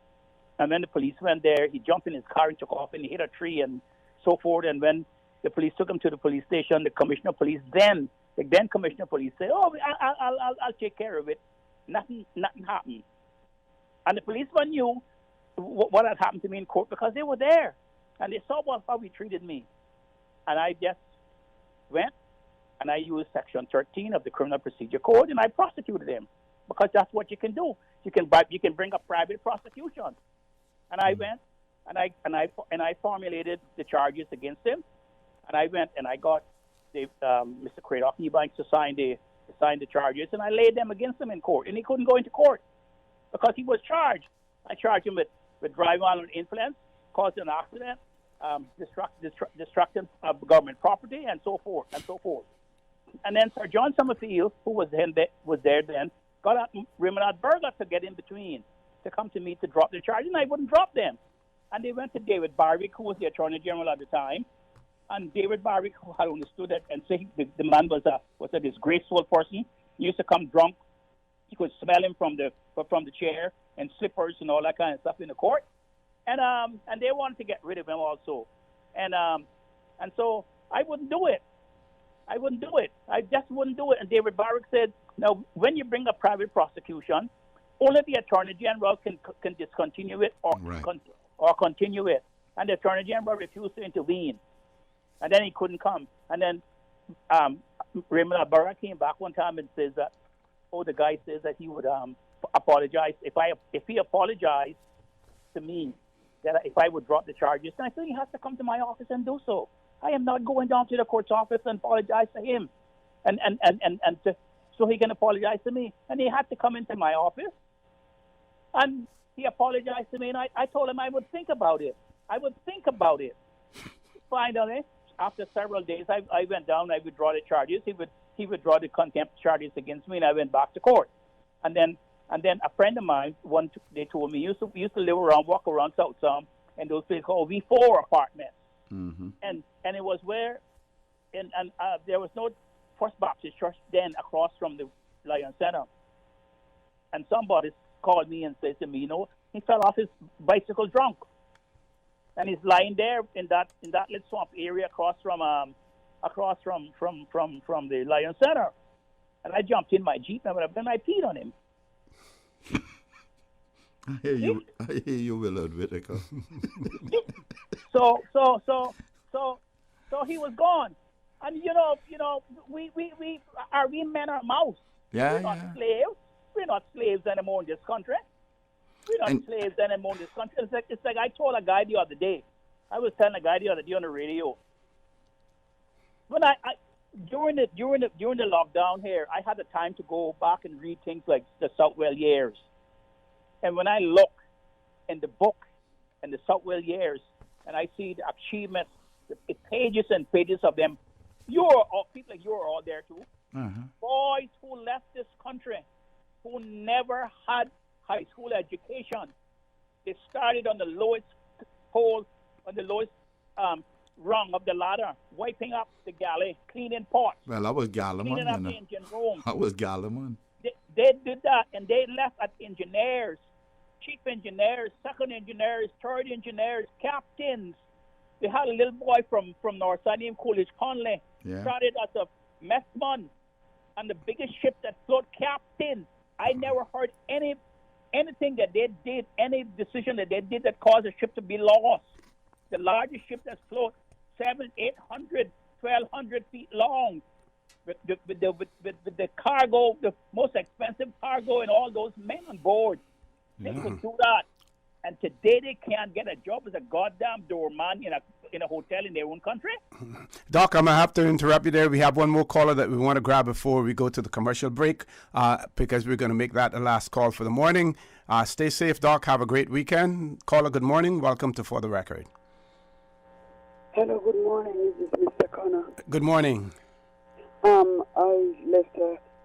And when the police went there, he jumped in his car and took off, and he hit a tree and so forth. And when the police took him to the police station, the commissioner of police the then commissioner of police said, "Oh, I'll take care of it." Nothing happened. And the policeman knew what had happened to me in court because they were there, and they saw how he treated me. And I just went and I used Section 13 of the Criminal Procedure Code, and I prosecuted him because that's what you can do. You can bring a private prosecution. And I went and I formulated the charges against him, and I went and I got Mr. Craddock Ebanks to sign the charges, and I laid them against him in court, and he couldn't go into court because he was charged. I charged him with driving under influence, causing an accident, destruction of government property, and so forth. And then Sir John Summerfield, who was there then, got Raymond Burger to get in between, to come to me to drop the charges, and I wouldn't drop them. And they went to David Barwick, who was the Attorney General at the time, and David Barwick, who had understood it and said the man was a disgraceful person. He used to come drunk. You could smell him from the chair and slippers and all that kind of stuff in the court. And they wanted to get rid of him also. And so I wouldn't do it. I just wouldn't do it. And David Barwick said, "Now, when you bring a private prosecution, only the Attorney General can discontinue it or continue it." And the Attorney General refused to intervene. And then he couldn't come. And then Raymond Barra came back one time and says that, the guy says that he would apologize if he apologized to me, that if I would drop the charges. And I said he has to come to my office and do so. I am not going down to the court's office and apologize to him, so he can apologize to me. And he had to come into my office, and he apologized to me. And I told him I would think about it. Finally, after several days, I went down. I withdraw the charges. He withdraw the contempt charges against me, and I went back to court. And then a friend of mine, they told me, used to walk around South Sound, and those places called V4 apartments. Mm-hmm. And it was where, and there was no First Baptist Church then across from the Lion Center. And somebody called me and said to me, he fell off his bicycle drunk, and he's lying there in that little swamp area across from the Lion Center. And I jumped in my Jeep and I peed on him. I hear you, Willard Whitaker. So he was gone, and we men are mouse. Yeah, we're not slaves. We're not slaves anymore in this country. It's like I told a guy the other day. I was telling a guy the other day on the radio. When during the lockdown here, I had the time to go back and read things like the Southwell years. And when I look in the book and the Southwell years, and I see the achievements, the pages and pages of them, people like you are all there too. Uh-huh. Boys who left this country, who never had high school education. They started on the lowest pole, on the lowest rung of the ladder, wiping up the galley, cleaning pots. Well, I was Galliman. Cleaning up the engine room. I was Galliman. They did that, and they left as engineers, chief engineers, second engineers, third engineers, captains. They had a little boy from Northside named Coolidge Conley. Yeah. Started as a messman on the biggest ship that float, captain. I never heard anything that they did, any decision that they did that caused a ship to be lost. The largest ship that float 700, 800, 1,200 feet long, with the cargo, the most expensive cargo, and all those men on board. They could do that. And today they can't get a job as a goddamn doorman in a hotel in their own country. Doc, I'm going to have to interrupt you there. We have one more caller that we want to grab before we go to the commercial break, because we're going to make that the last call for the morning. Stay safe, Doc. Have a great weekend. Caller, good morning. Welcome to For the Record. Hello, good morning. This is Mr. Connor. Good morning. I left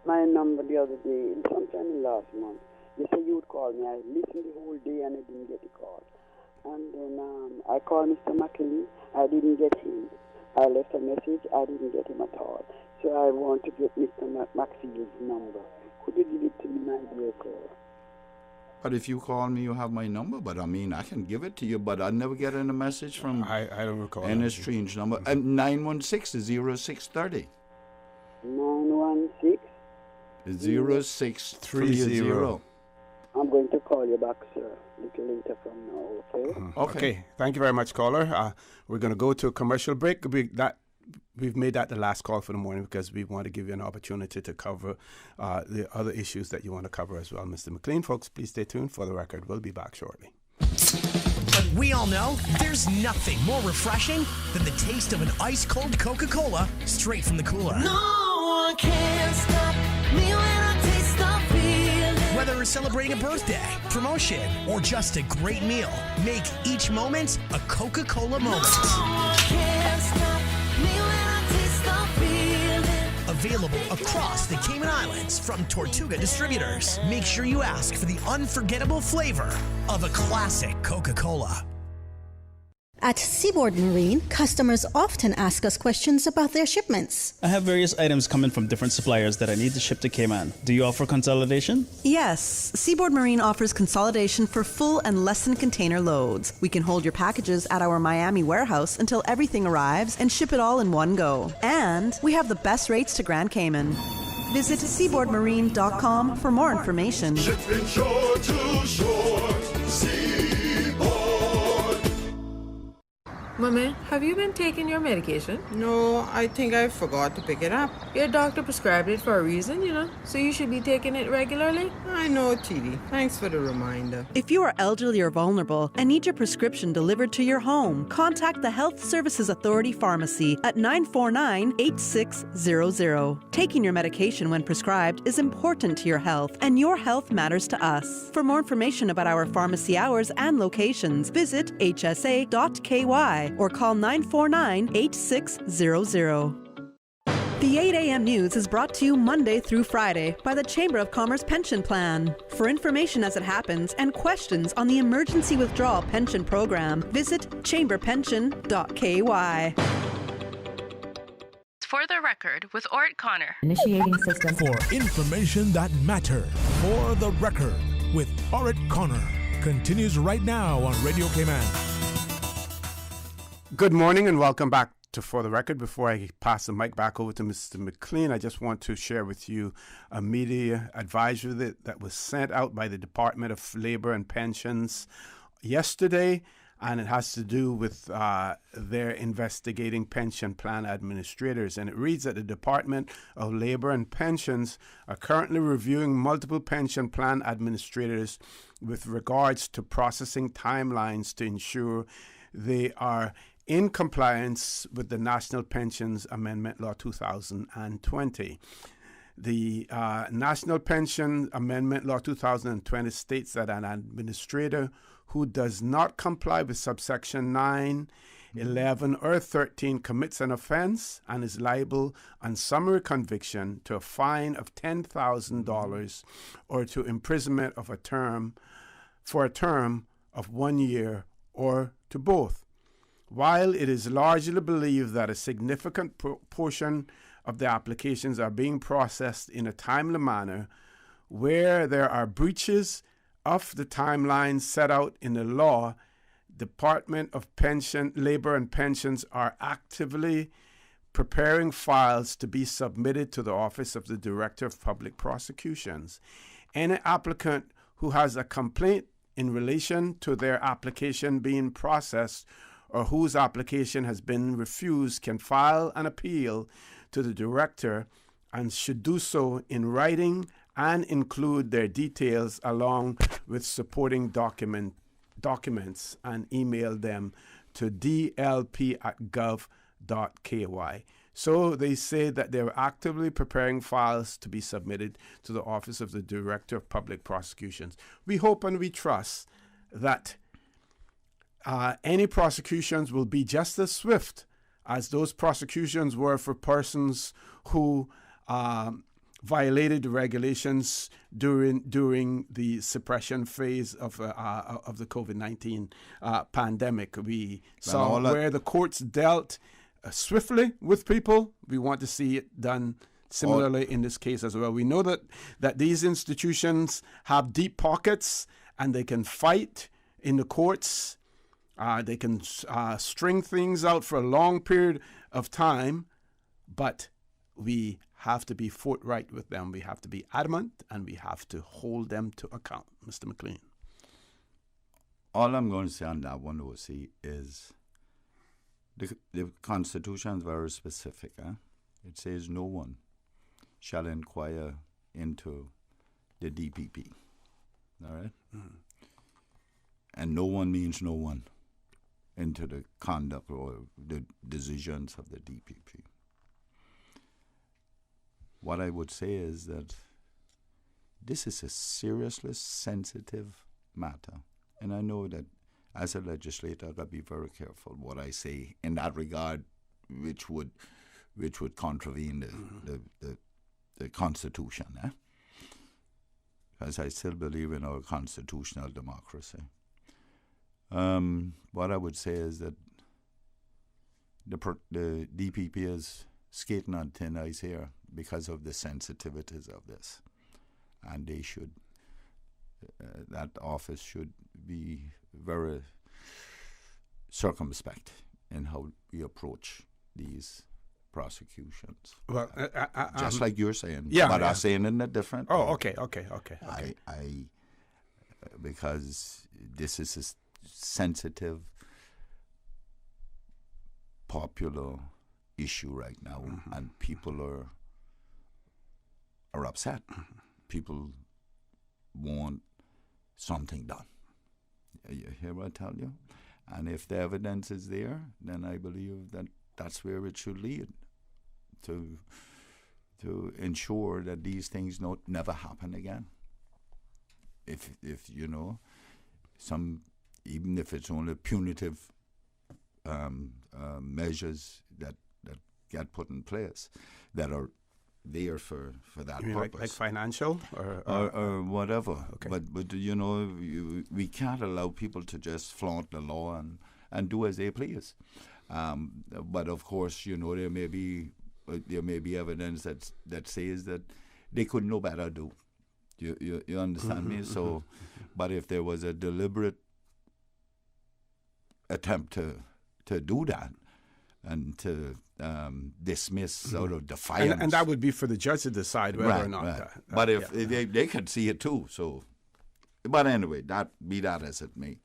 my number the other day, sometime last month. You said you would call me. I listened the whole day and I didn't get the call. And then I called Mr. McLean. I didn't get him. I left a message. I didn't get him at all. So I want to get Mr. McField's number. Could you give it to me, my dear sir? But if you call me, you have my number. But I mean, I can give it to you, but I never get any message from I don't recall any strange number. And 916-0630. 916? 0630. I'm going to call you back, sir, a little later from now, okay? Okay. Thank you very much, caller. We're going to go to a commercial break. We've made that the last call for the morning because we want to give you an opportunity to cover the other issues that you want to cover as well, Mr. McLean. Folks, please stay tuned for the record. We'll be back shortly. But we all know there's nothing more refreshing than the taste of an ice-cold Coca-Cola straight from the cooler. No one can stop me when I taste the feeling. Whether we're celebrating a birthday, promotion, or just a great meal, make each moment a Coca-Cola moment. No one can stop me when I taste the feeling. Available across the Cayman Islands from Tortuga Distributors. Make sure you ask for the unforgettable flavor of a classic Coca-Cola. At Seaboard Marine, customers often ask us questions about their shipments. I have various items coming from different suppliers that I need to ship to Cayman. Do you offer consolidation? Yes, Seaboard Marine offers consolidation for full and less than container loads. We can hold your packages at our Miami warehouse until everything arrives and ship it all in one go. And we have the best rates to Grand Cayman. Visit seaboardmarine.com for more information. Shipping shore to shore. Mommy, have you been taking your medication? No, I think I forgot to pick it up. Your doctor prescribed it for a reason, so you should be taking it regularly. I know, TD. Thanks for the reminder. If you are elderly or vulnerable and need your prescription delivered to your home, contact the Health Services Authority Pharmacy at 949-8600. Taking your medication when prescribed is important to your health, and your health matters to us. For more information about our pharmacy hours and locations, visit hsa.ky or call 949-8600. The 8 a.m. news is brought to you Monday through Friday by the Chamber of Commerce Pension Plan. For information as it happens and questions on the Emergency Withdrawal Pension Program, visit chamberpension.ky. For the record, with Orrett Connor. Initiating system. For information that matters. For the record, with Orrett Connor. Continues right now on Radio Cayman. Good morning and welcome back to For the Record. Before I pass the mic back over to Mr. McLean, I just want to share with you a media advisory that was sent out by the Department of Labor and Pensions yesterday, and it has to do with their investigating pension plan administrators. And it reads that the Department of Labor and Pensions are currently reviewing multiple pension plan administrators with regards to processing timelines to ensure they are in compliance with the National Pensions Amendment Law 2020. The National Pension Amendment Law 2020 states that an administrator who does not comply with subsection 9, 11, or 13 commits an offense and is liable on summary conviction to a fine of $10,000 or to imprisonment of for a term of 1 year or to both. While it is largely believed that a significant portion of the applications are being processed in a timely manner, where there are breaches of the timelines set out in the law, Department of Labor and Pensions are actively preparing files to be submitted to the Office of the Director of Public Prosecutions. Any applicant who has a complaint in relation to their application being processed or whose application has been refused can file an appeal to the director and should do so in writing and include their details along with supporting documents and email them to dlp@gov.ky. So they say that they're actively preparing files to be submitted to the Office of the Director of Public Prosecutions. We hope and we trust that any prosecutions will be just as swift as those prosecutions were for persons who violated the regulations during the suppression phase of the COVID-19 pandemic. We saw where the courts dealt swiftly with people. We want to see it done similarly in this case as well. We know that these institutions have deep pockets and they can fight in the courts. They can string things out for a long period of time, but we have to be forthright with them. We have to be adamant, and we have to hold them to account. Mr. McLean. All I'm going to say on that one, O.C., is the Constitution is very specific. It says no one shall inquire into the DPP. All right? Mm-hmm. And no one means no one into the conduct or the decisions of the DPP. What I would say is that this is a seriously sensitive matter. And I know that as a legislator, I've got to be very careful what I say in that regard, which would contravene the Constitution. Because I still believe in our constitutional democracy. What I would say is that the DPP is skating on thin ice here because of the sensitivities of this. And they should, that office should be very circumspect in how we approach these prosecutions. Well, just like you're saying, but I'm saying it in a different way. Okay. I because this is a sensitive, popular issue right now, mm-hmm. and people are upset. Mm-hmm. People want something done. You hear what I tell you? And if the evidence is there, then I believe that that's where it should lead, to ensure that these things never happen again. If you know, even if it's only punitive measures that get put in place that are there for that purpose, like financial or whatever. Okay. But you know, we can't allow people to just flaunt the law and do as they please. But of course, you know, there may be evidence that says that they could no better do. You understand me? So, but if there was a deliberate attempt to do that and to dismiss out of defiance, and that would be for the judge to decide whether or not. But if they could see it too, so. But anyway, that as it may.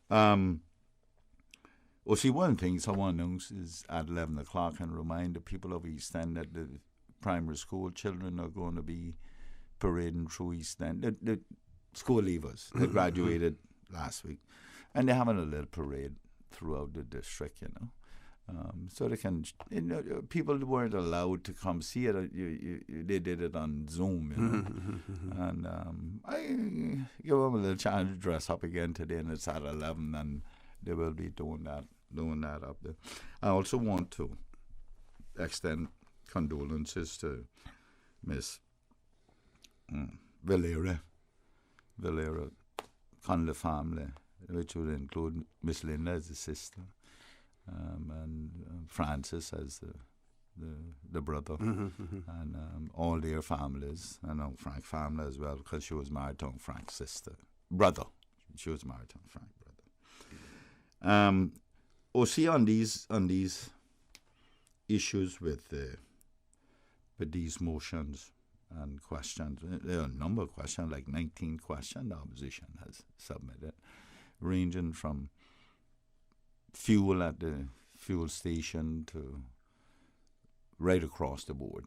Well, see, one thing someone knows is at 11 o'clock and remind the people of East End that the primary school children are going to be parading through East End. The school leavers, they graduated last week, and they're having a little parade throughout the district, you know. So they can, you know, people weren't allowed to come see it. They did it on Zoom, you know. And I give them a little chance to dress up again today, and it's at 11, and they will be doing that up there. I also want to extend condolences to Miss Valera Connor family, which would include Miss Linda as the sister, and Francis as the brother, and all their families, and Frank family as well, because she was married to Frank's sister, brother. She was married to Frank's brother. See, on these issues with these motions and questions, there are a number of questions, like 19 questions the opposition has submitted, ranging from fuel at the fuel station to right across the board.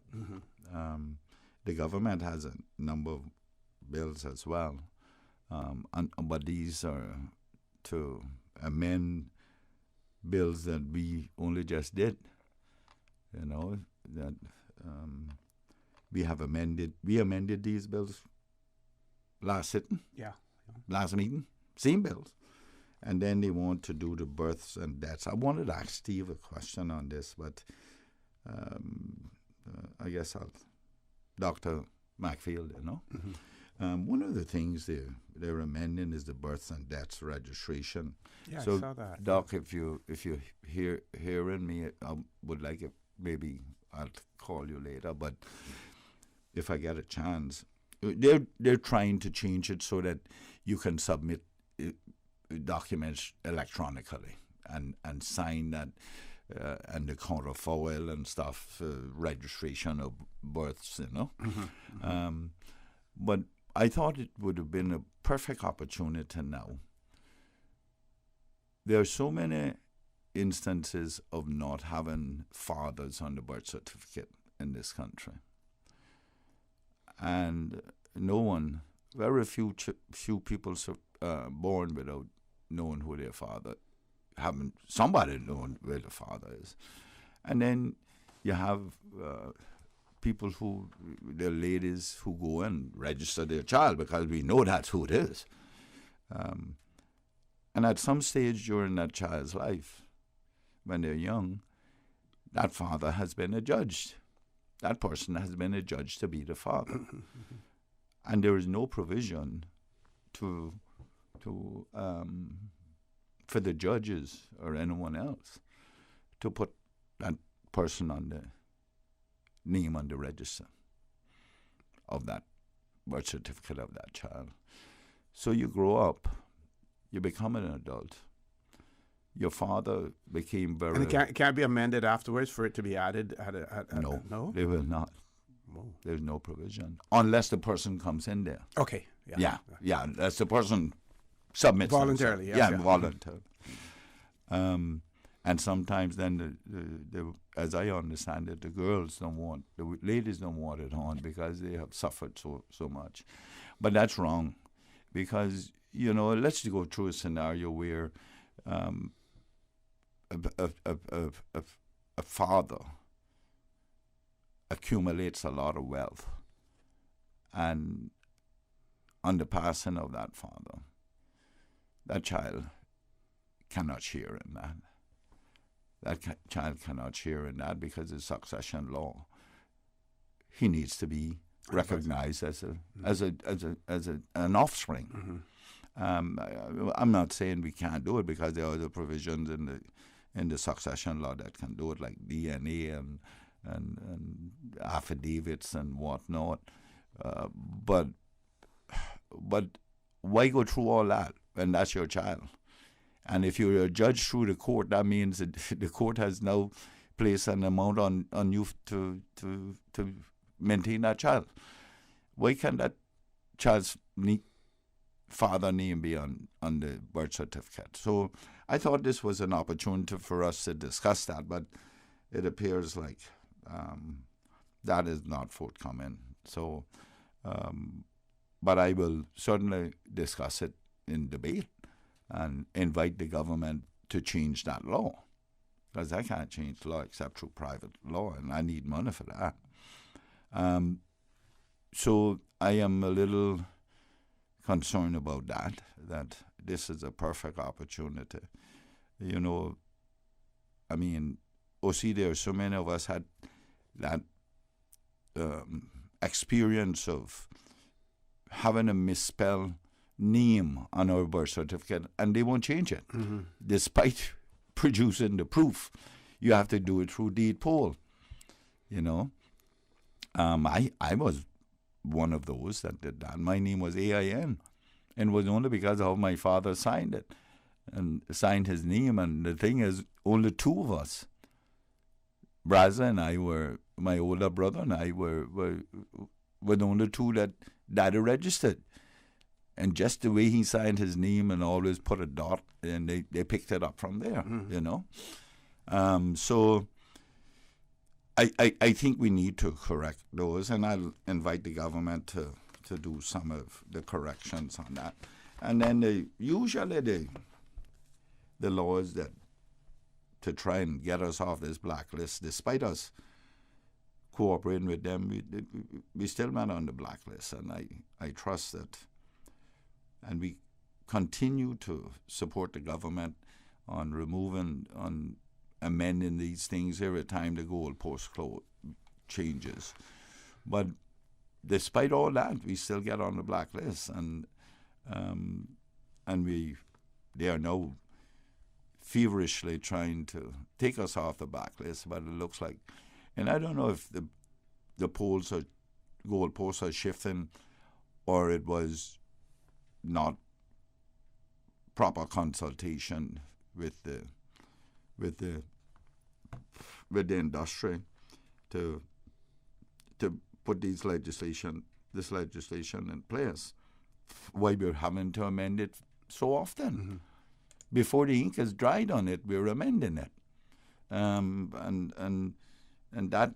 The government has a number of bills as well, but these are to amend bills that we only just did. You know, that we amended these bills last sitting, last meeting, same bills, And then they want to do the births and deaths. I wanted to ask Steve a question on this, but I guess Dr. Macfield, you know. One of the things they're amending is the births and deaths registration. Yeah, so, I saw that. Doc, if you hearing me, I would like it. Maybe I'll call you later. But if I get a chance, they're trying to change it so that you can submit documents electronically and sign that. And the counterfoil and stuff, registration of births, you know. But I thought it would have been a perfect opportunity now. There are so many instances of not having fathers on the birth certificate in this country. And very few people born without knowing who their father having somebody knowing where the father is. And then you have people the ladies who go and register their child because we know that's who it is. And at some stage during that child's life, when they're young, that father has been adjudged. That person has been adjudged to be the father. And there is no provision for the judges or anyone else to put that person on the name on the register of that birth certificate of that child. So you grow up, you become an adult. Your father became very... And it can't be amended afterwards for it to be added? No, they will not. Whoa. There's no provision. Unless the person comes in there. Okay. Yeah. Unless the person submits voluntarily. Yes, voluntarily. And sometimes then, as I understand it, the ladies don't want it on because they have suffered so much. But that's wrong, because let's go through a scenario where a father accumulates a lot of wealth, and on the passing of that father, that child cannot share in that. That child cannot share in that because of succession law. He needs to be recognized as an offspring. I'm not saying we can't do it, because there are other provisions in the succession law that can do it, like DNA and affidavits and whatnot. But why go through all that when that's your child? And if you're a judge through the court, that means that the court has now placed an amount on you to maintain that child. Why can't that child's father name be on the birth certificate? So I thought this was an opportunity for us to discuss that, but it appears like that is not forthcoming. So, but I will certainly discuss it in debate and invite the government to change that law, because I can't change law except through private law, and I need money for that. So I am a little concerned about that this is a perfect opportunity. I mean, there are so many of us had that experience of having a misspelled name on our birth certificate, and they won't change it, despite producing the proof. You have to do it through deed poll. I was one of those that did that. My name was AIN, and it was only because of my father signed it and signed his name. And the thing is, only two of us, Braza and I, my older brother and I were the only two that Daddy registered. And just the way he signed his name and always put a dot, and they picked it up from there, So I think we need to correct those, and I'll invite the government to do some of the corrections on that. And then usually the laws that to try and get us off this blacklist, despite us cooperating with them, we still went on the blacklist, and I trust that. And we continue to support the government on amending these things every time the goalpost changes. But despite all that, we still get on the blacklist, and they are now feverishly trying to take us off the blacklist. But it looks like, and I don't know if the goalposts are shifting, or it was not proper consultation with the industry to put this legislation in place. Why we're having to amend it so often? Mm-hmm. Before the ink is dried on it, we're amending it, and that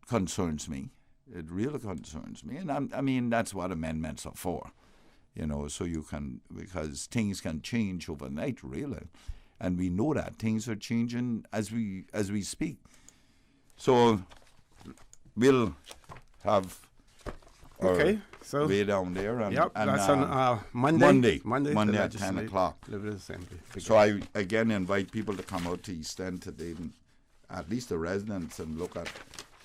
concerns me. It really concerns me, and I mean that's what amendments are for, so you can, because things can change overnight, really, and we know that things are changing as we speak. So we'll have our way down there, and that's on Monday at 10 o'clock. So I again invite people to come out to East End today, at least the residents, and look at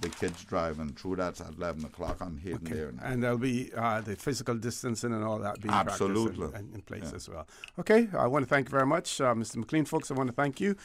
the kids driving through. That's at 11 o'clock. I'm heading there now. And there'll be the physical distancing and all that being absolutely practiced in place as well. Okay, I want to thank you very much, Mr. McLean. Folks, I want to thank you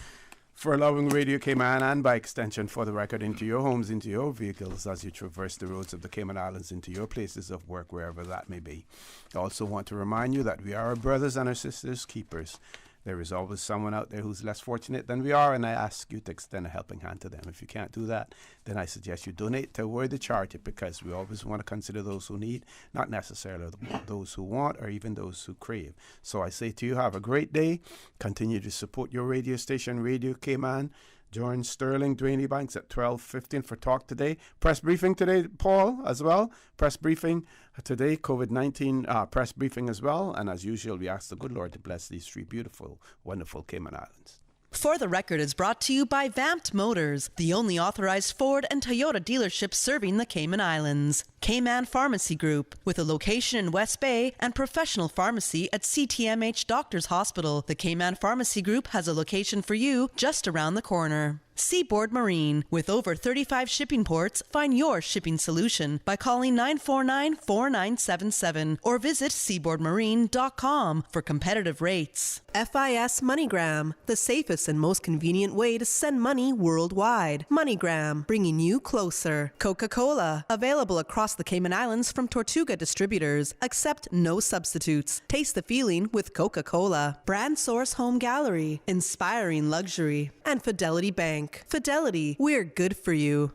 for allowing Radio Cayman, and by extension For the Record, into your homes, into your vehicles as you traverse the roads of the Cayman Islands, into your places of work, wherever that may be. I also want to remind you that we are our brothers and our sisters' keepers. There is always someone out there who's less fortunate than we are, and I ask you to extend a helping hand to them. If you can't do that, then I suggest you donate to a worthy charity, because we always want to consider those who need, not necessarily those who want or even those who crave. So I say to you, have a great day. Continue to support your radio station, Radio Cayman. Join Sterling, Dwayne Banks at 12:15 for Talk Today. Press briefing today, Paul, as well. Press briefing today, COVID-19 press briefing as well. And as usual, we ask the good Lord to bless these three beautiful, wonderful Cayman Islands. For the Record is brought to you by Vamped Motors, the only authorized Ford and Toyota dealership serving the Cayman Islands. Cayman Pharmacy Group, with a location in West Bay and professional pharmacy at CTMH Doctors Hospital. The Cayman Pharmacy Group has a location for you just around the corner. Seaboard Marine, with over 35 shipping ports, find your shipping solution by calling 949-4977 or visit seaboardmarine.com for competitive rates. FIS MoneyGram, the safest and most convenient way to send money worldwide. MoneyGram, bringing you closer. Coca-Cola, available across the Cayman Islands from Tortuga Distributors. Accept no substitutes. Taste the feeling with Coca-Cola. Brand Source Home Gallery, inspiring luxury. And Fidelity Bank. Fidelity, we're good for you.